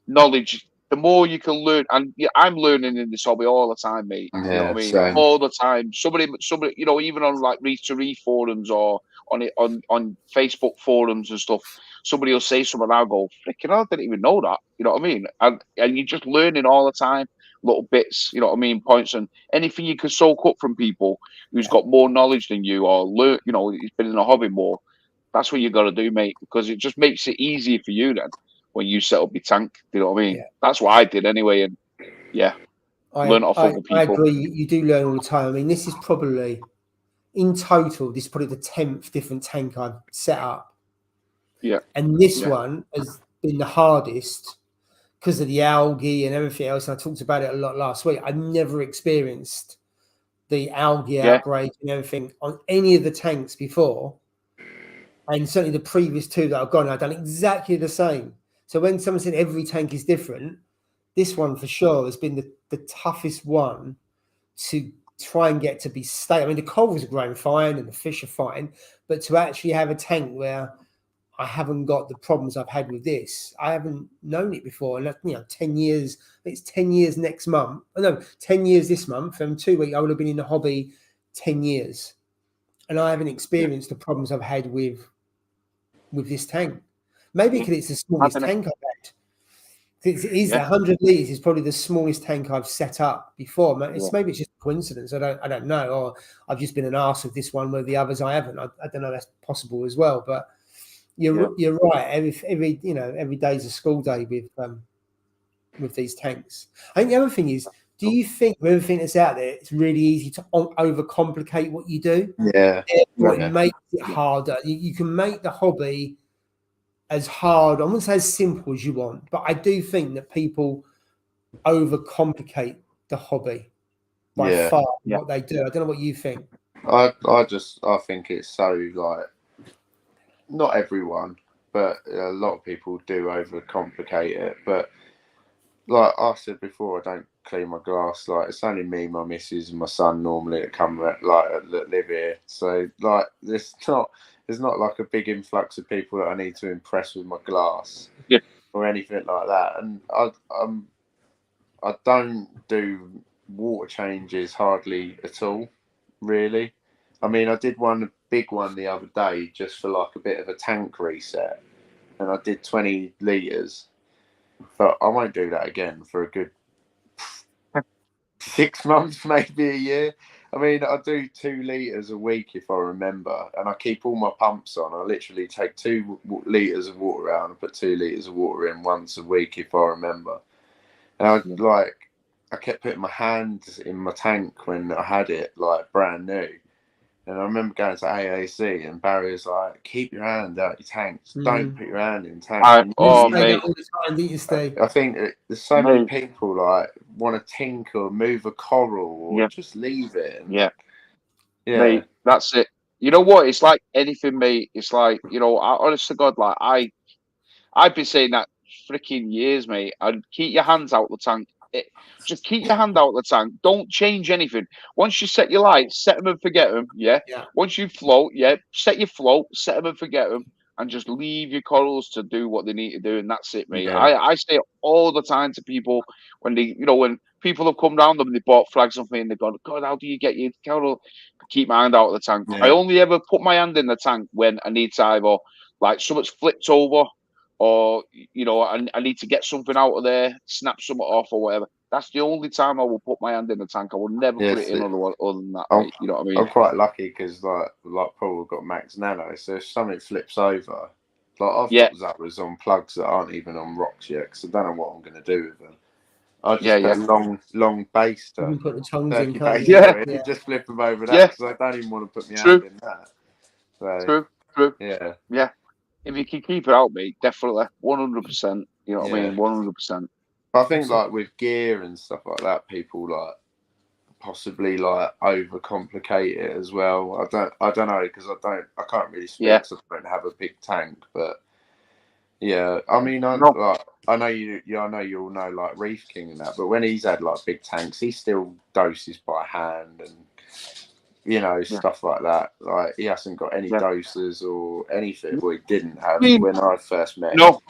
knowledge. The more you can learn, and I'm learning in this hobby all the time, mate. You know what I mean? Same. All the time. Somebody, even on like reef to reef forums or on Facebook forums and stuff, somebody will say something, and I'll go, freaking hell, I didn't even know that. You know what I mean? And you're just learning all the time, little bits, you know what I mean, points, and anything you can soak up from people who's got more knowledge than you, or learn, he's been in a hobby more. That's what you got to do, mate, because it just makes it easier for you then when you set up your tank. You know what I mean? That's what I did anyway, and learn off other people. I agree. You do learn all the time. I mean, this is probably, in total, this is probably the 10th different tank I've set up. Yeah. And this one has been the hardest because of the algae and everything else. And I talked about it a lot last week. I've never experienced the algae outbreak and everything on any of the tanks before. And certainly the previous two that I've gone, I've done exactly the same. So when someone said every tank is different, this one for sure has been the toughest one to try and get to be stable. I mean, the corals are growing fine and the fish are fine, but to actually have a tank where I haven't got the problems I've had with this, I haven't known it before. And 10 years, it's 10 years next month. Oh, no, 10 years this month. And 2 weeks, I would have been in the hobby 10 years. And I haven't experienced the problems I've had with this tank. Maybe because it's the smallest tank I've had. It is 100 litres is probably the smallest tank I've set up before. Maybe it's just a coincidence. I don't know, or I've just been an arse with this one where the others I haven't. I don't know. That's possible as well. But you're right. Every day's a school day with these tanks. I think the other thing is, do you think with everything that's out there, it's really easy to overcomplicate what you do? Yeah. It makes it harder. You can make the hobby as hard, I wouldn't say as simple as you want, but I do think that people overcomplicate the hobby by far what they do. I don't know what you think. I think it's so, like, not everyone, but a lot of people do overcomplicate it. But like I said before, I don't clean my glass. Like, it's only me, my missus, and my son normally that come that live here. So like, there's not like a big influx of people that I need to impress with my glass or anything like that. And I don't do water changes hardly at all, really. I mean, I did one big one the other day just for like a bit of a tank reset, and I did 20 litres. But I won't do that again for a good 6 months, maybe a year. I mean, I do 2 litres a week if I remember, and I keep all my pumps on. I literally take 2 litres of water out and put 2 litres of water in once a week if I remember. And I kept putting my hand in my tank when I had it, like, brand new. And I remember going to AAC, and Barry was like, "Keep your hand out your tanks. Don't put your hand in tanks." Mate. All the time, didn't you, Steve? I think there's so many people like want to tinker, move a coral, or just leave it. Yeah. Mate, that's it. You know what? It's like anything, mate. It's like, honest to God, like I've been saying that freaking years, mate. And keep your hands out the tank. Just keep your hand out the tank. Don't change anything. Once you set your lights, set them and forget them. Yeah. Once you float, set your float, set them and forget them, and just leave your corals to do what they need to do, and that's it, mate. Yeah. I say all the time to people when they, when people have come down them and they bought frags off me and they've gone, God, how do you get your coral? Keep my hand out of the tank. Yeah. I only ever put my hand in the tank when I need to either like something's flipped over, or I need to get something out of there, snap something off or whatever. That's the only time I will put my hand in the tank. I will never put it in other than that, mate. You know what I mean? I'm quite lucky because like Paul got Max Nano, so if something flips over, like I've got zappers on plugs that aren't even on rocks yet, because I don't know what I'm going to do with them. I just put a long base to you put the tongues in, and just flip them over that, because I don't even want to put my hand in that. So, True. Yeah. If you can keep it out, mate, definitely, 100%. You know what I mean? 100%. I think like with gear and stuff like that, people like possibly like overcomplicate it as well. I don't know, because I can't really speak because I don't have a big tank, but I mean, I know you all know like Reef King and that, but when he's had like big tanks, he still doses by hand and stuff like that. Like he hasn't got any doses or anything. Well, he didn't have when I first met him. No,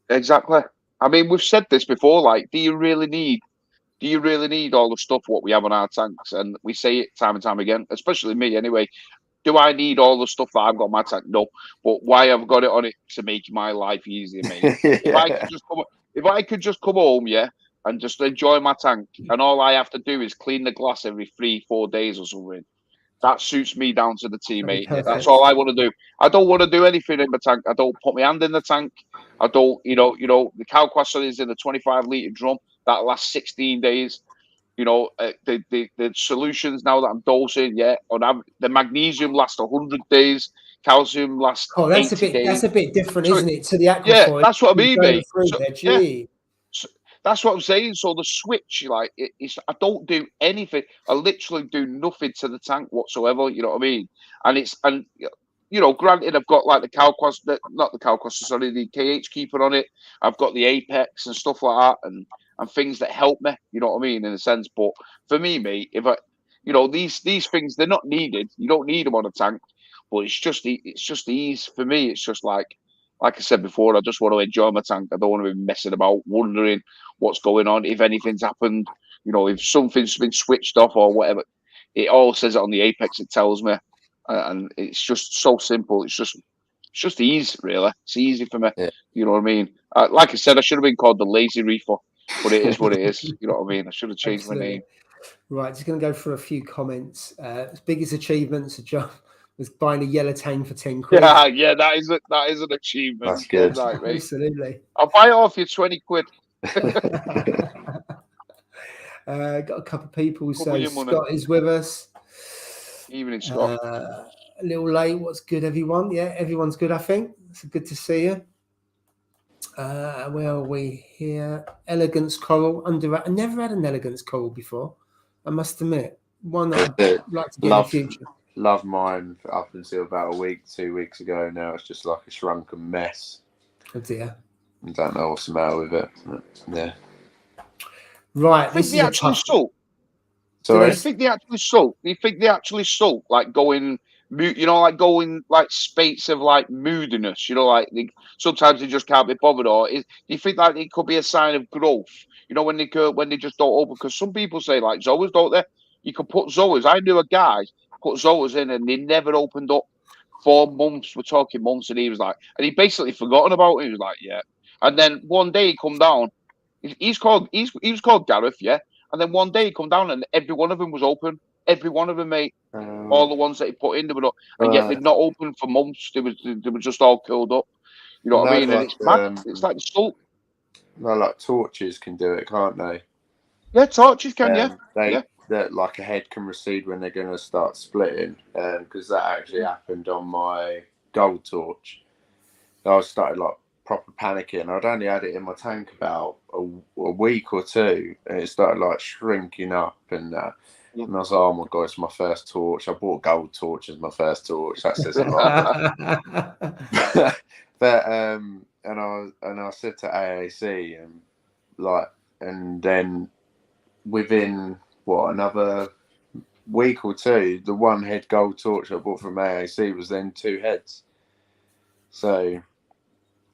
exactly. I mean, we've said this before. Like, do you really need all the stuff what we have on our tanks? And we say it time and time again, especially me anyway. Do I need all the stuff that I've got on my tank? No. But why I've got it on it to make my life easier, mate. If I could just come home, and just enjoy my tank, and all I have to do is clean the glass every 3-4 days or something, that suits me down to the T, mate. That's all I want to do. I don't want to do anything in my tank. I don't put my hand in the tank. I don't, the cow quasser is in a 25-litre drum that lasts 16 days. The solutions now that I'm dosing, the magnesium lasts 100 days, calcium lasts 80 days. That's a bit different, isn't it, to the aquafoil? That's what I mean, mate. So, that's what I'm saying. So the switch, like, I don't do anything. I literally do nothing to the tank whatsoever. You know what I mean? And granted, I've got like the the KH keeper on it. I've got the Apex and stuff like that, and things that help me. You know what I mean, in a sense. But for me, mate, if I, these things, they're not needed. You don't need them on a tank, but it's just ease for me. It's just like I said before, I just want to enjoy my tank. I don't want to be messing about, wondering what's going on, if anything's happened, if something's been switched off or whatever. It all says it on the Apex. It tells me, and it's just so simple. It's just ease, really. It's easy for me. Yeah. You know what I mean? Like I said, I should have been called the Lazy Reefer, but it is what it is. You know what I mean? I should have changed my name. Right, just going to go through a few comments. His biggest achievements, John, was buying a yellow tank for 10 quid. Yeah, that is an achievement. That's good. Right, mate. Absolutely. I'll buy it off you 20 quid. Got a couple of people say Scott is with us. Evening, Scott. A little late. What's good, everyone? Yeah, everyone's good, I think. It's good to see you. Where are we here? Elegance coral. I never had an elegance coral before, I must admit. One that I'd like to get in the future. Love mine up until about 2 weeks ago. Now it's just like a shrunken mess. Oh dear. I don't know what's the matter with it. Yeah. Right. I think they actually salt. Sorry? I think they actually salt. You think they actually salt, like going, like going like spates of like moodiness. Like sometimes they just can't be bothered. Or do you think that it could be a sign of growth? When they just don't open. Because some people say like zoas, don't they? You can put zoas. I knew a guy put zoas in and they never opened up for months. We're talking months, and he was like, and he basically forgotten about it. He was like, yeah. And then one day he come down. He was called Gareth, yeah. And then one day he come down and every one of them was open. Every one of them, mate. All the ones that he put in, they were not, and yet they'd not open for months. They were just all curled up. You know what I mean? Like, and it's mad. It's like salt. No, like torches can do it, can't they? Yeah, torches can. That like a head can recede when they're going to start splitting, because that actually happened on my gold torch. I started like proper panicking. I'd only had it in my tank about a week or two, and it started like shrinking up, and I was like, oh my god, it's my first torch. I bought a gold torch as my first torch. That says a lot. But I said to AAC, and then within another week or two, the one head gold torch I bought from AAC was then 2 heads. So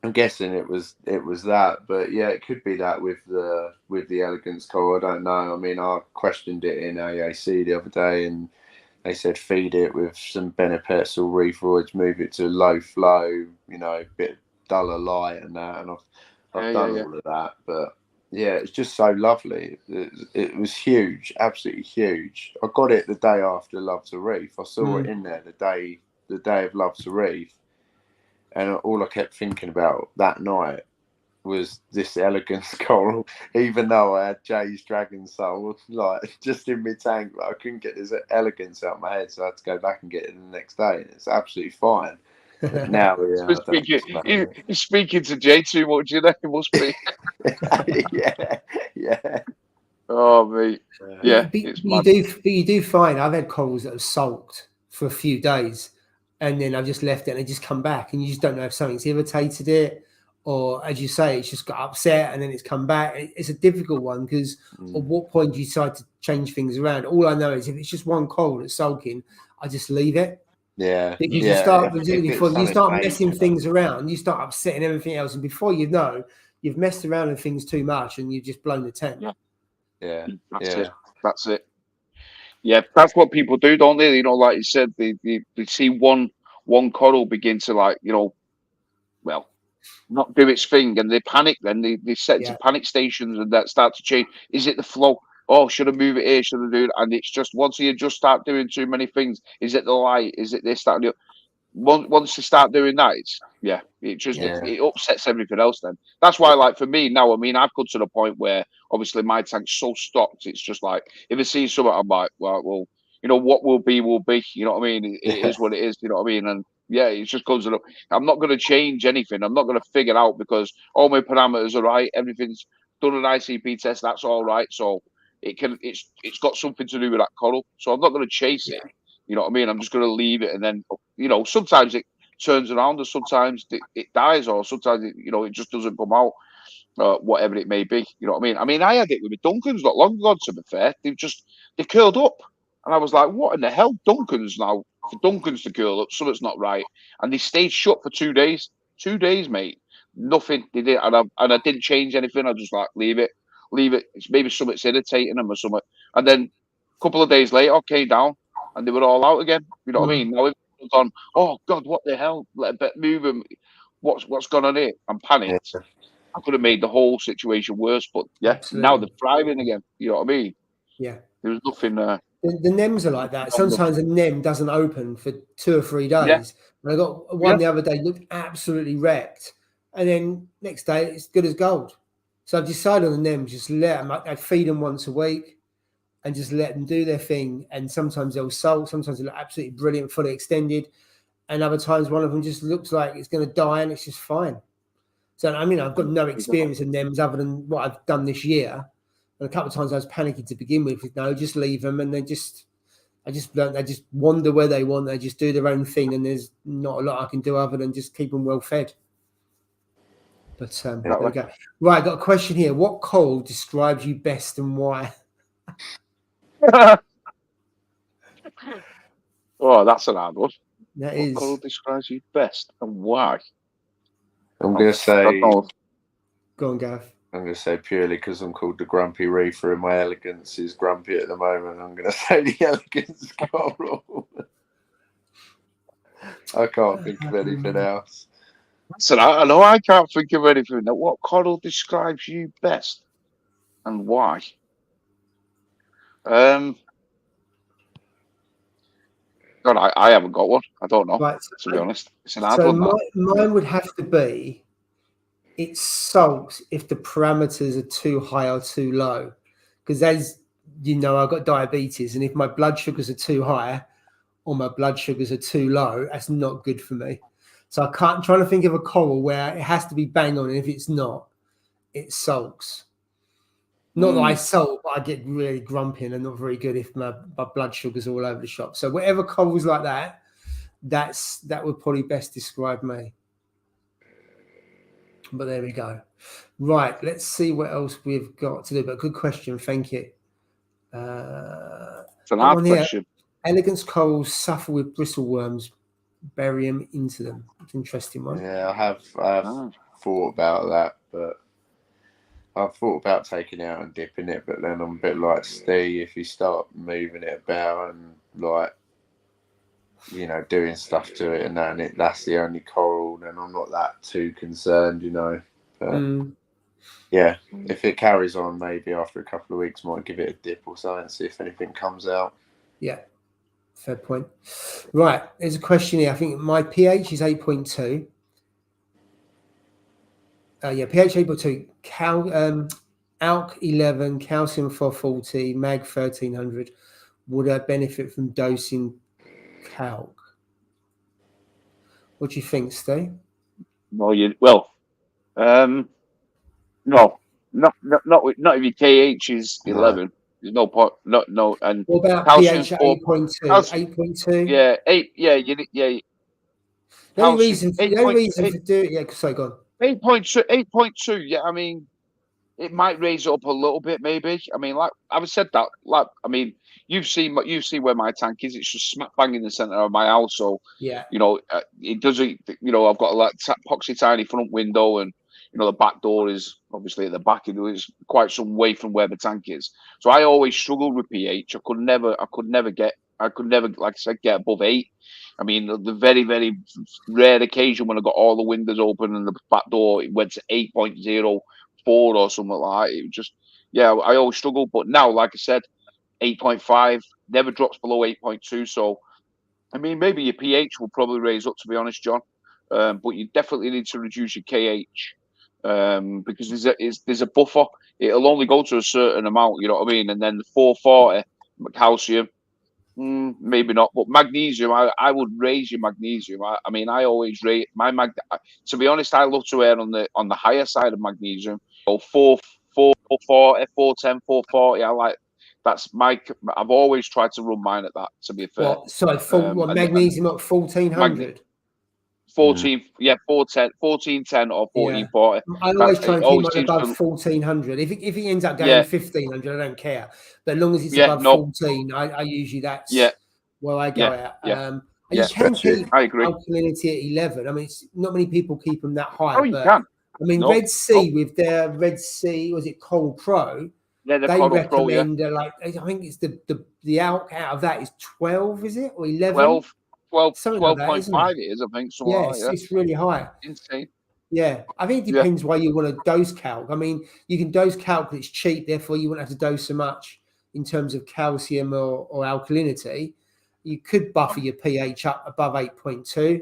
I'm guessing it was that, but yeah, it could be that with the elegance coral. I don't know. I mean, I questioned it in AAC the other day, and they said feed it with some benepetal reeferoids, move it to low flow, a bit duller light and that, and I've done all of that. But yeah, it's just so lovely. It was huge, absolutely huge. I got it the day after Love to Reef. I saw it in there the day of Love to Reef. And all I kept thinking about that night was this elegance coral, even though I had Jay's Dragon Soul just in my tank. I couldn't get this elegance out of my head, so I had to go back and get it the next day. And it's absolutely fine. But now, you're speaking to Jay too much, you know. It must be. yeah. Oh, mate. Yeah. You do find I've had corals that have sulked for a few days, and then I've just left it and they just come back, and you just don't know if something's irritated it, or as you say, it's just got upset and then it's come back. It's a difficult one because at what point do you decide to change things around? All I know is if it's just one coral that's sulking, I just leave it. Yeah. Because you start messing things around, you start upsetting everything else, and before you know, you've messed around with things too much and you've just blown the tent. Yeah. That's it. Yeah, that's what people do, don't they? Like you said, they see one coral begin to not do its thing, and they panic. Then they set to panic stations, and that start to change. Is it the flow? Oh, should I move it here? Should I do it? And it's just once you just start doing too many things. Is it the light? Is it this, that, and the other? Once you start doing that, it upsets everything else. Then that's why, like for me now, I mean, I've come to the point where obviously my tank's so stocked. It's just like if I see something, I'm like, well, what will be will be. You know what I mean? It is what it is. You know what I mean? And yeah, it just comes up. I'm not going to change anything. I'm not going to figure out because all my parameters are right. Everything's done an ICP test. That's all right. So it's got something to do with that coral. So I'm not going to chase it. You know what I mean? I'm just going to leave it, and then sometimes it turns around, or sometimes it dies, or sometimes it just doesn't come out, whatever it may be. You know what I mean? I mean, I had it with the Duncans not long ago. To be fair, they curled up, and I was like, "What in the hell, Duncans now? For Duncans to curl up, something's not right." And they stayed shut for 2 days. 2 days, mate. Nothing. They did, and I didn't change anything. I just like leave it. It's maybe something's irritating them or something. And then a couple of days later, okay, down. And they were all out again. You know what I mean? Now everyone's on, oh God, what the hell? Let a bit move them. What's going on here? I'm panicked. Yeah. I could have made the whole situation worse, but now they're thriving again. You know what I mean? Yeah. There was nothing. The NEMs are like that. Sometimes a NEM doesn't open for 2 or 3 days. Yeah. And I got one the other day, looked absolutely wrecked. And then next day, it's good as gold. So I've decided on the NEMs, just let them, I feed them once a week. And just let them do their thing. And sometimes they'll sulk, sometimes they look absolutely brilliant, fully extended. And other times one of them just looks like it's going to die and it's just fine. So, I mean, I've got no experience in them other than what I've done this year. And a couple of times I was panicking to begin with. No, just leave them. And they just wander where they want. They just do their own thing. And there's not a lot I can do other than just keep them well fed. But there we go. Right, I've got a question here. What coral describes you best and why? Oh, that's an hard one. What coral describes you best and why? I'm going to say. Go on, Gav. I'm going to say purely because I'm called the Grumpy Reefer and my elegance is grumpy at the moment. I'm going to say the elegance coral. I can't think of anything else. So I know I can't think of anything. What coral describes you best and why? God, I haven't got one. I don't know. Right, to be honest, it's an hard one. Mine would have to be. It sulks if the parameters are too high or too low, because as you know, I've got diabetes, and if my blood sugars are too high or my blood sugars are too low, that's not good for me. So I'm trying to think of a coral where it has to be bang on, and if it's not, it sulks. Not that I sulk, but I get really grumpy and not very good if my blood sugar's all over the shop. So whatever corals like that, that would probably best describe me. But there we go. Right, let's see what else we've got to do. But good question, thank you. It's an hard question. Elegance corals suffer with bristle worms. Bury them into them. It's an interesting one. Yeah, I have thought about that, but I've thought about taking it out and dipping it, but then I'm a bit like Steve. If you start moving it about and like, you know, doing stuff to it and that's the only coral, then I'm not that too concerned, you know. But yeah, if it carries on, maybe after a couple of weeks, might give it a dip or something, see if anything comes out. Yeah, fair point. Right, there's a question here. I think my pH is 8.2. pH 8.2. Alk 11, calcium 440, mag 1300. Would I benefit from dosing calc? What do you think, Steve? No, no, not if your KH is 11. There's no point. No. And what about calcium pH 8.2? 8.2. Yeah, 8. Yeah, The only reason for doing it. Sorry, go on. 8.2. 8.2. Yeah, I mean, it might raise it up a little bit, maybe. I mean, like I've said that. Like, I mean, you've seen where my tank is. It's just smack bang in the center of my house. So yeah, you know, it doesn't. You know, I've got a poxy tiny front window, and you know, the back door is obviously at the back. It is quite some way from where the tank is. So I always struggled with pH. I could never, like I said, get above 8. I mean, the very, very rare occasion when I got all the windows open and the back door, it went to 8.04 or something like that. It was just, yeah, I always struggled. But now, like I said, 8.5 never drops below 8.2. So, I mean, maybe your pH will probably raise up, to be honest, John. But you definitely need to reduce your KH because there's a buffer. It'll only go to a certain amount, you know what I mean? And then the 440 calcium, maybe not. But magnesium, I would raise your magnesium. I mean, I always rate my to be honest, I love to err on the higher side of magnesium. So 440, 410, 440. I like. That's I've always tried to run mine at that. To be fair. Magnesium at 1400. 14, 1410 or 1440. I always try and keep mine above 1400. If it ends up going 1500, I don't care. But as long as it's above 14, I usually that's where I go at. And you can keep alkalinity at 11. I mean, it's not many people keep them that high. Oh, you can. I mean, Red Sea with their Red Sea, was it Coral Pro? Yeah, they recommend like I think it's the out of that is 12, is it, or 11? 12.5 like it is, I think. It's really high. Insane. Yeah, I think it depends why you want to dose calc. I mean, you can dose calc, but it's cheap, therefore you won't have to dose so much in terms of calcium or alkalinity. You could buffer your pH up above 8.2.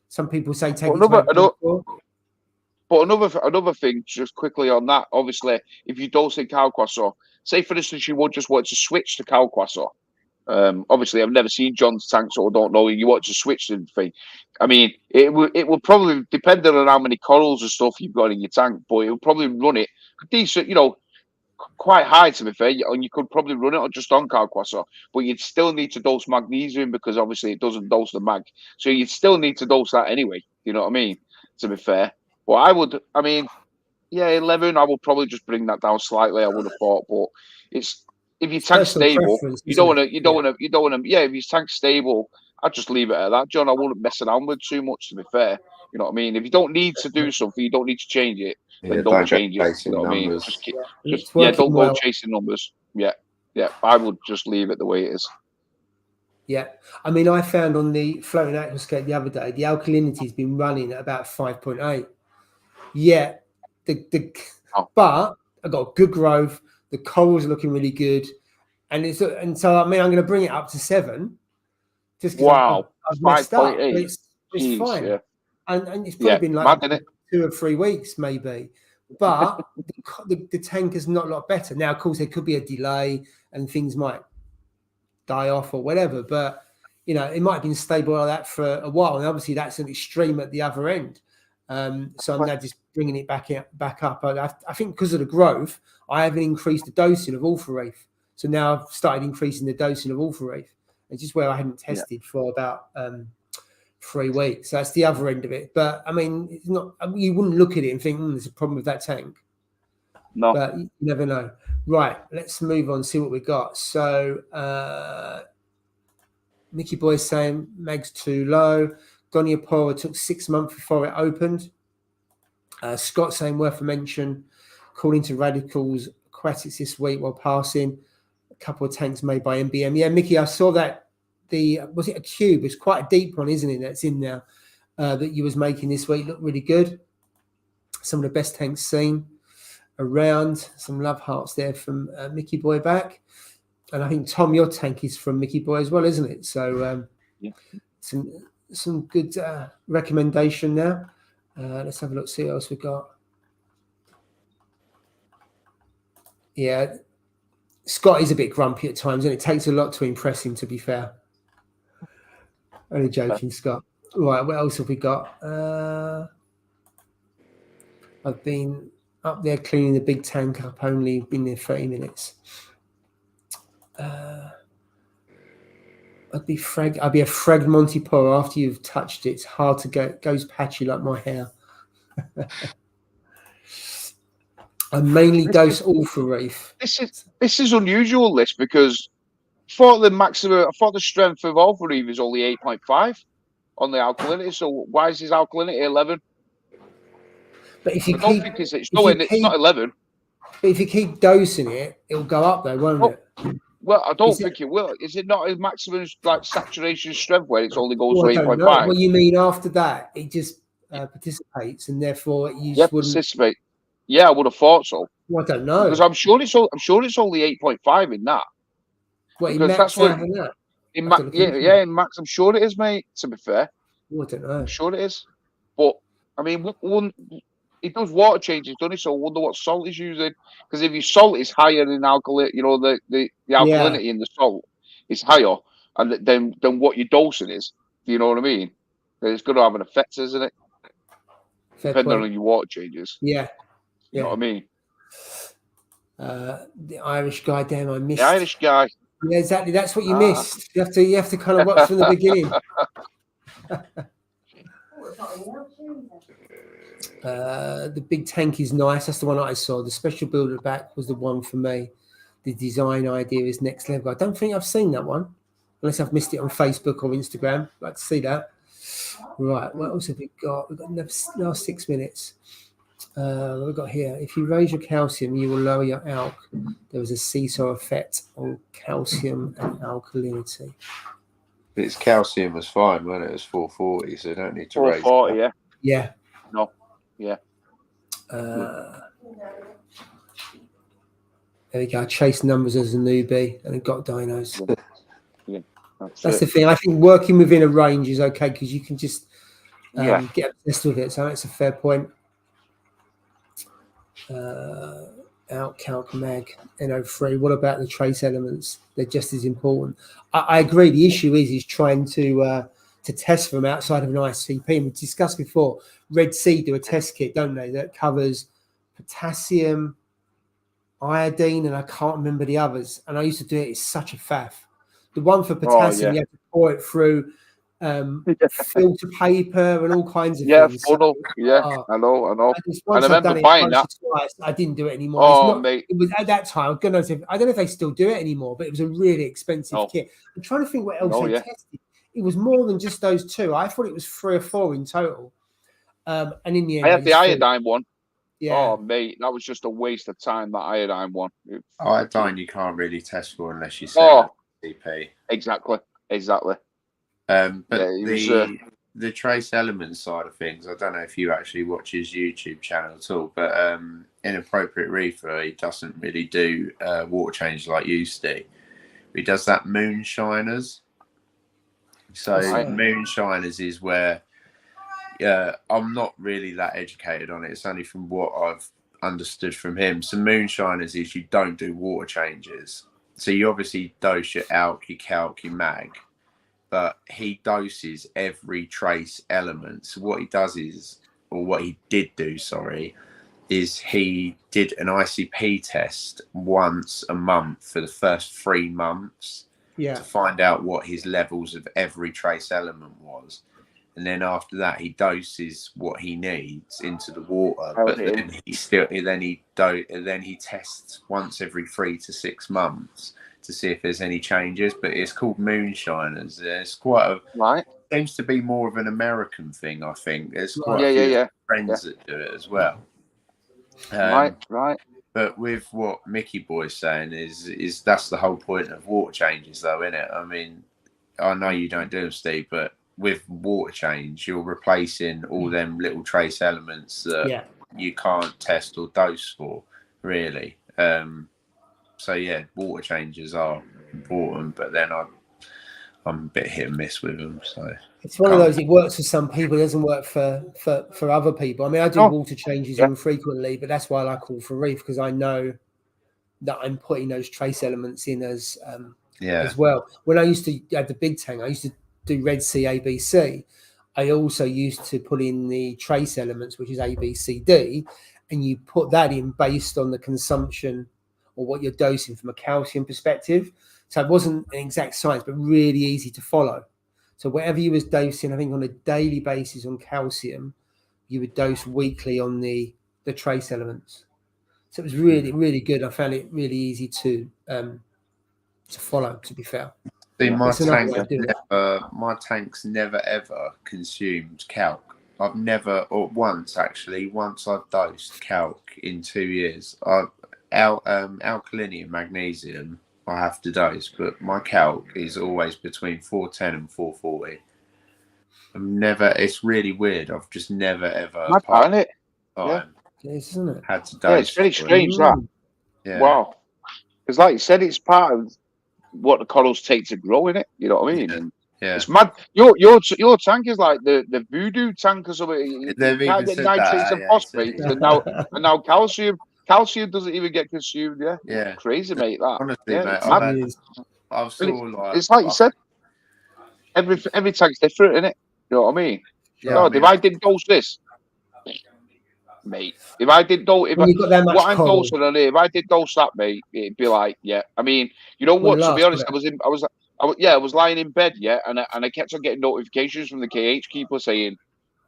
Some people say take it to 8.4. But another thing, just quickly on that, obviously, if you dose in Calquassor, say for instance you would just want to switch to Calquassor. Obviously, I've never seen John's tank, so I don't know. You want to switch the thing. I mean, it will probably depend on how many corals and stuff you've got in your tank, but it will probably run it decent, you know, quite high to be fair. And you could probably run it just on Calquassor, but you'd still need to dose magnesium because obviously it doesn't dose the mag, so you'd still need to dose that anyway. You know what I mean? To be fair, but 11. I would probably just bring that down slightly. I would have thought, but it's. If your tank's stable, you don't want to. Yeah, if your tank's stable, I'd just leave it at that, John. I wouldn't mess around with too much, to be fair. You know what I mean? If you don't need to do something, you don't need to change it, then don't change it. You know what I mean? Don't go chasing numbers. Yeah, I would just leave it the way it is. Yeah, I mean, I found on the floating aquascape the other day, the alkalinity has been running at about 5.8. Yeah, but I got good growth. The corals are looking really good, and so I mean I'm going to bring it up to 7. Just because I've messed up. It's fine, yeah. and it's probably been like 2 or 3 weeks maybe, but the tank is not a lot better now. Of course, there could be a delay and things might die off or whatever, but you know it might have been stable like that for a while, and obviously that's an extreme at the other end. So I'm now just bringing it back up. I think because of the growth, I haven't increased the dosing of overrated. So now I've started increasing the dosing of overrated. It's just where I hadn't tested for about 3 weeks. So that's the other end of it. But I mean, it's not. You wouldn't look at it and think there's a problem with that tank. No. But you never know. Right, let's move on, see what we got. So Mickey Boy's saying Mag's too low. Goniapora took 6 months before it opened. Scott saying worth a mention. Calling to Radicals Aquatics this week while passing. A couple of tanks made by MBM. Yeah, Mickey, I saw that. Was it a cube? It's quite a deep one, isn't it? That's in there that you was making this week. Looked really good. Some of the best tanks seen around. Some love hearts there from Mickey Boy back. And I think, Tom, your tank is from Mickey Boy as well, isn't it? So some good recommendation there. Let's have a look, see what else we got. Yeah, Scott is a bit grumpy at times, and it takes a lot to impress him, to be fair. Only joking, Scott. Right, what else have we got? I've been up there cleaning the big tank up, only been there 30 minutes. I'd be a Frag Monty Poro after you've touched it. It's hard to go, goes patchy like my hair. I mainly dose all for reef. This is unusual, this, because I thought the strength of all for reef is only 8.5 on the alkalinity. So why is his alkalinity 11? But if you it's not 11. But if you keep dosing it, it'll go up though, won't it? Well, I don't think it will. Is it not a maximum like saturation strength where it only goes to 8.5? What you mean after that? It just participates, and therefore you just wouldn't participate. Yeah, I would have thought so. Well, I don't know, because I'm sure it's only 8.5 in that. What, because that's what in that? In max, in max, I'm sure it is, mate. To be fair, I don't know. I'm sure it is, but I mean, it does water changes, doesn't it? So I wonder what salt he's using. Because if your salt is higher in alkalinity, you know, the alkalinity in the salt is higher, and then what your dosing is. Do you know what I mean? It's going to have an effect, isn't it? Depending on your water changes. Yeah. You know what I mean? The Irish guy, damn, I missed. The Irish guy. Yeah, exactly. That's what you missed. You have to kind of watch from the beginning. The big tank is nice. That's the one I saw. The special builder back was the one for me. The design idea is next level. I don't think I've seen that one, unless I've missed it on Facebook or Instagram. I'd like to see that. Right, what else have we got? We've got last 6 minutes. What we've got here. If you raise your calcium, you will lower your alk. There was a seesaw effect on calcium and alkalinity. Its calcium was fine when it was 440, so you don't need to raise 440, yeah. Yeah. No. Yeah. There we go. I chased numbers as a newbie and it got dinos. Yeah. That's the thing. I think working within a range is okay because you can just get obsessed with it. So that's a fair point. Outcalc mag NO3. What about the trace elements? They're just as important. I agree. The issue is trying to test them outside of an ICP. And we discussed before. Red Sea do a test kit, don't they? That covers potassium, iodine, and I can't remember the others. And I used to do it. It's such a faff. The one for potassium, you have to pour it through filter paper and all kinds of things. Funnel. Yeah, I know. And I remember buying that. Twice, I didn't do it anymore. It was at that time. Goodness, I don't know if they still do it anymore, but it was a really expensive kit. I'm trying to think what else they tested. It was more than just those two. I thought it was 3 or 4 in total. And in the end, I had the iodine one. Yeah. Oh, mate, that was just a waste of time. That iodine one. Iodine you can't really test for unless you set CP. Exactly. But the trace elements side of things, I don't know if you actually watch his YouTube channel at all, but Inappropriate Reefer, he doesn't really do water changes like you do. He does that moonshiners. So moonshiners is where I'm not really that educated on it. It's only from what I've understood from him. So moonshiners is you don't do water changes. So you obviously dose your alk, your calc, your mag, but he doses every trace element. So what he does is, or what he did do, is he did an ICP test once a month for the first 3 months to find out what his levels of every trace element was. and then after that he doses what he needs into the water. But then he tests once every 3 to 6 months to see if there's any changes. But it's called moonshiners. It's quite seems to be more of an American thing, I think. There's quite a few friends that do it as well. Right. But with what Mickey Boy's saying is that's the whole point of water changes, though, isn't it? I mean, I know you don't do them, Steve, but with water change, you're replacing all them little trace elements that you can't test or dose for, really. So yeah, water changes are important, but then I'm a bit hit and miss with them. So it's one of those. It works for some people, it doesn't work for other people. I mean, I do water changes infrequently, but that's why I like all for reef, because I know that I'm putting those trace elements in as well. When I used to have the big tank, I used to do Red Sea ABC. I also used to put in the trace elements, which is A, B, C, D, and you put that in based on the consumption or what you're dosing from a calcium perspective. So it wasn't an exact science, but really easy to follow. So whatever you was dosing, I think on a daily basis on calcium, you would dose weekly on the trace elements. So it was really, really good. I found it really easy to follow, to be fair. See, my tank's never ever consumed calc. I've never, or once I've dosed calc in 2 years. Alkalinity and magnesium I have to dose, but my calc is always between 410 and 440. It's really weird. I've just never ever isn't it? Had to dose. Yeah, it's very strange that. Yeah. Wow. Because like you said, it's part of what the corals take to grow in it. You know what I mean? And it's mad. Your tank is like the voodoo tank or something. You can't get nitrates and phosphates, and now calcium. Calcium doesn't even get consumed. Yeah. Crazy, mate. That honestly, mate. I've saw it's like you said. Every tank's different, isn't it? You know what I mean? Yeah. If I didn't dose this, mate. If I did dose, if I did dose that, mate, it'd be like, I mean, you know what? To be honest, I was lying in bed, and I kept on getting notifications from the KH keeper saying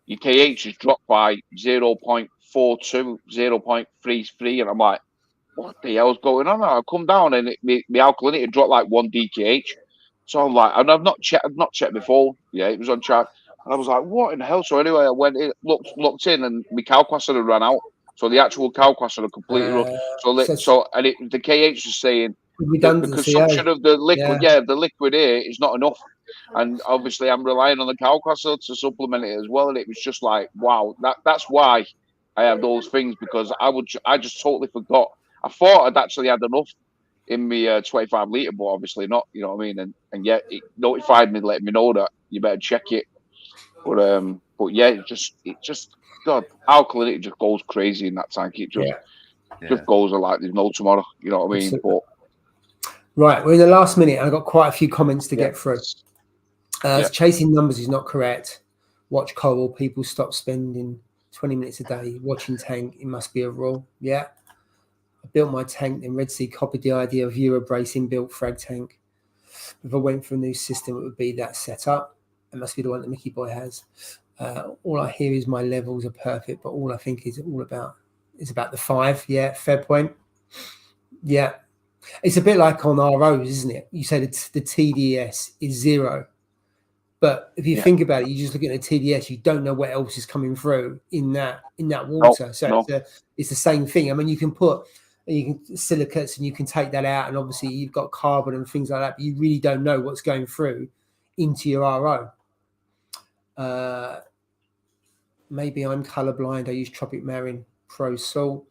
your KH has dropped by 0.42, 0.33, and I'm like, what the hell's going on? I come down and my alkalinity dropped like 1 DKH. So I'm like, and I've not checked before. Yeah, it was on chart. And I was like, what in the hell? So anyway, I went in, looked in, and my calquasser had run out. So the actual calquasser had completely run. The KH was saying the consumption of the liquid, the liquid here is not enough. And obviously I'm relying on the calquasser to supplement it as well. And it was just like, wow, that's why I have those things, because I just totally forgot. I thought I'd actually had enough in my 25 litre, but obviously not, you know what I mean? And yet it notified me, letting me know that you better check it. But yeah, it just God, alkalinity just goes crazy in that tank. It just goes like there's no tomorrow, you know what I mean? But right, we're in the last minute. I've got quite a few comments to get through. Chasing numbers is not correct. Watch coral. People stop spending 20 minutes a day watching tank. It must be a rule. Yeah. I built my tank, and Red Sea copied the idea of Eurobrace inbuilt frag tank. If I went for a new system, it would be that setup. It must be the one that Mickey Boy has. All I hear is my levels are perfect, but all I think is about the 5. Yeah, fair point. Yeah. It's a bit like on ROs, isn't it? You say that the TDS is 0. But if you think about it, you just look at the TDS, you don't know what else is coming through in that water. It's the same thing. I mean, you can silicates and you can take that out, and obviously you've got carbon and things like that, but you really don't know what's going through into your RO. Maybe I'm colorblind. I use Tropic Marine Pro Salt.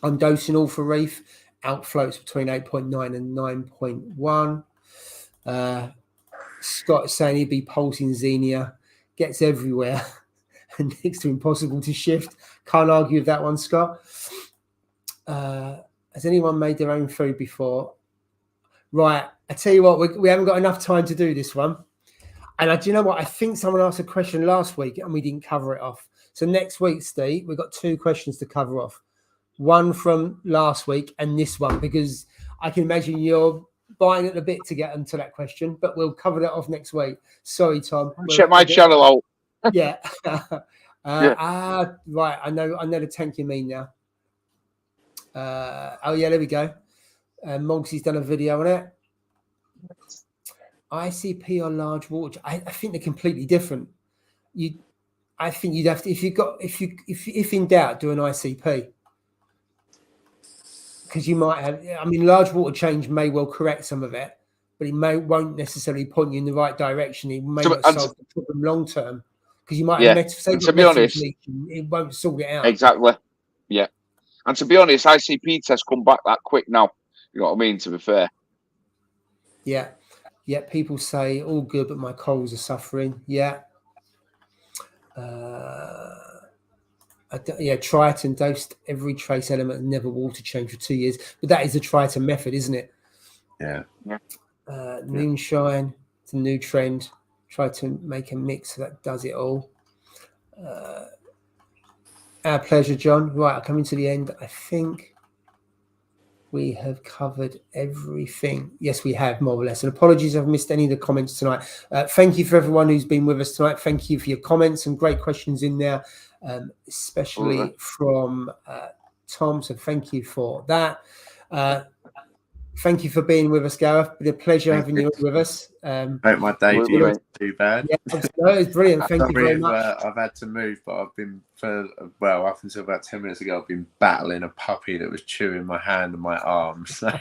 I'm dosing all for reef. Outfloats between 8.9 and 9.1. Scott is saying he'd be pulsing Xenia. Gets everywhere and next to impossible to shift. Can't argue with that one, Scott. Has anyone made their own food before? Right. I tell you what, we haven't got enough time to do this one. And do you know what? I think someone asked a question last week and we didn't cover it off. So next week, Steve, we've got 2 questions to cover off. One from last week and this one, because I can imagine you're biting at the bit to get into that question, but we'll cover that off next week. Sorry, Tom. Check my channel out. Yeah. Right. I know the tank you mean now. Oh yeah, there we go. Mogsy's done a video on it. ICP or large water. I think they're completely different. I think you'd have to if in doubt, do an ICP. Because you might have, I mean, large water change may well correct some of it, but it won't necessarily point you in the right direction. It may not solve the problem long term. Because you might have to be honest, it won't sort it out. Exactly. Yeah. And to be honest, ICP tests come back that quick now. You know what I mean, to be fair. Yeah. Yeah, people say all good, but my corals are suffering. Yeah. Triton dosed every trace element and never water change for 2 years. But that is the Triton method, isn't it? Yeah. Moonshine, it's a new trend. Try to make a mix that does it all. Our pleasure, John. Right, I'm coming to the end. I think we have covered everything. Yes, we have, more or less. And apologies if I've missed any of the comments tonight. Thank you for everyone who's been with us tonight. Thank you for your comments and great questions in there, especially from Tom. So thank you for that. Thank you for being with us, Gareth. It's been a pleasure having you with us. Hope my debut wasn't too bad. Yeah, no, it's brilliant. Thank you very much. I've had to move, but I've been up until about 10 minutes ago, I've been battling a puppy that was chewing my hand and my arm. So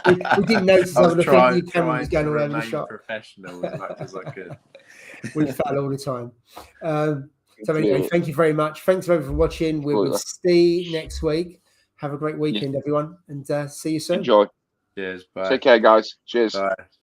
we didn't notice some of the things you camera was going all over the shop. Professional as much as I could. We fell all the time. So anyway, thank you very much. Thanks everyone for watching. We will see you next week. Have a great weekend, everyone, and see you soon. Enjoy. Cheers. Bye. Take care, guys. Cheers. Bye.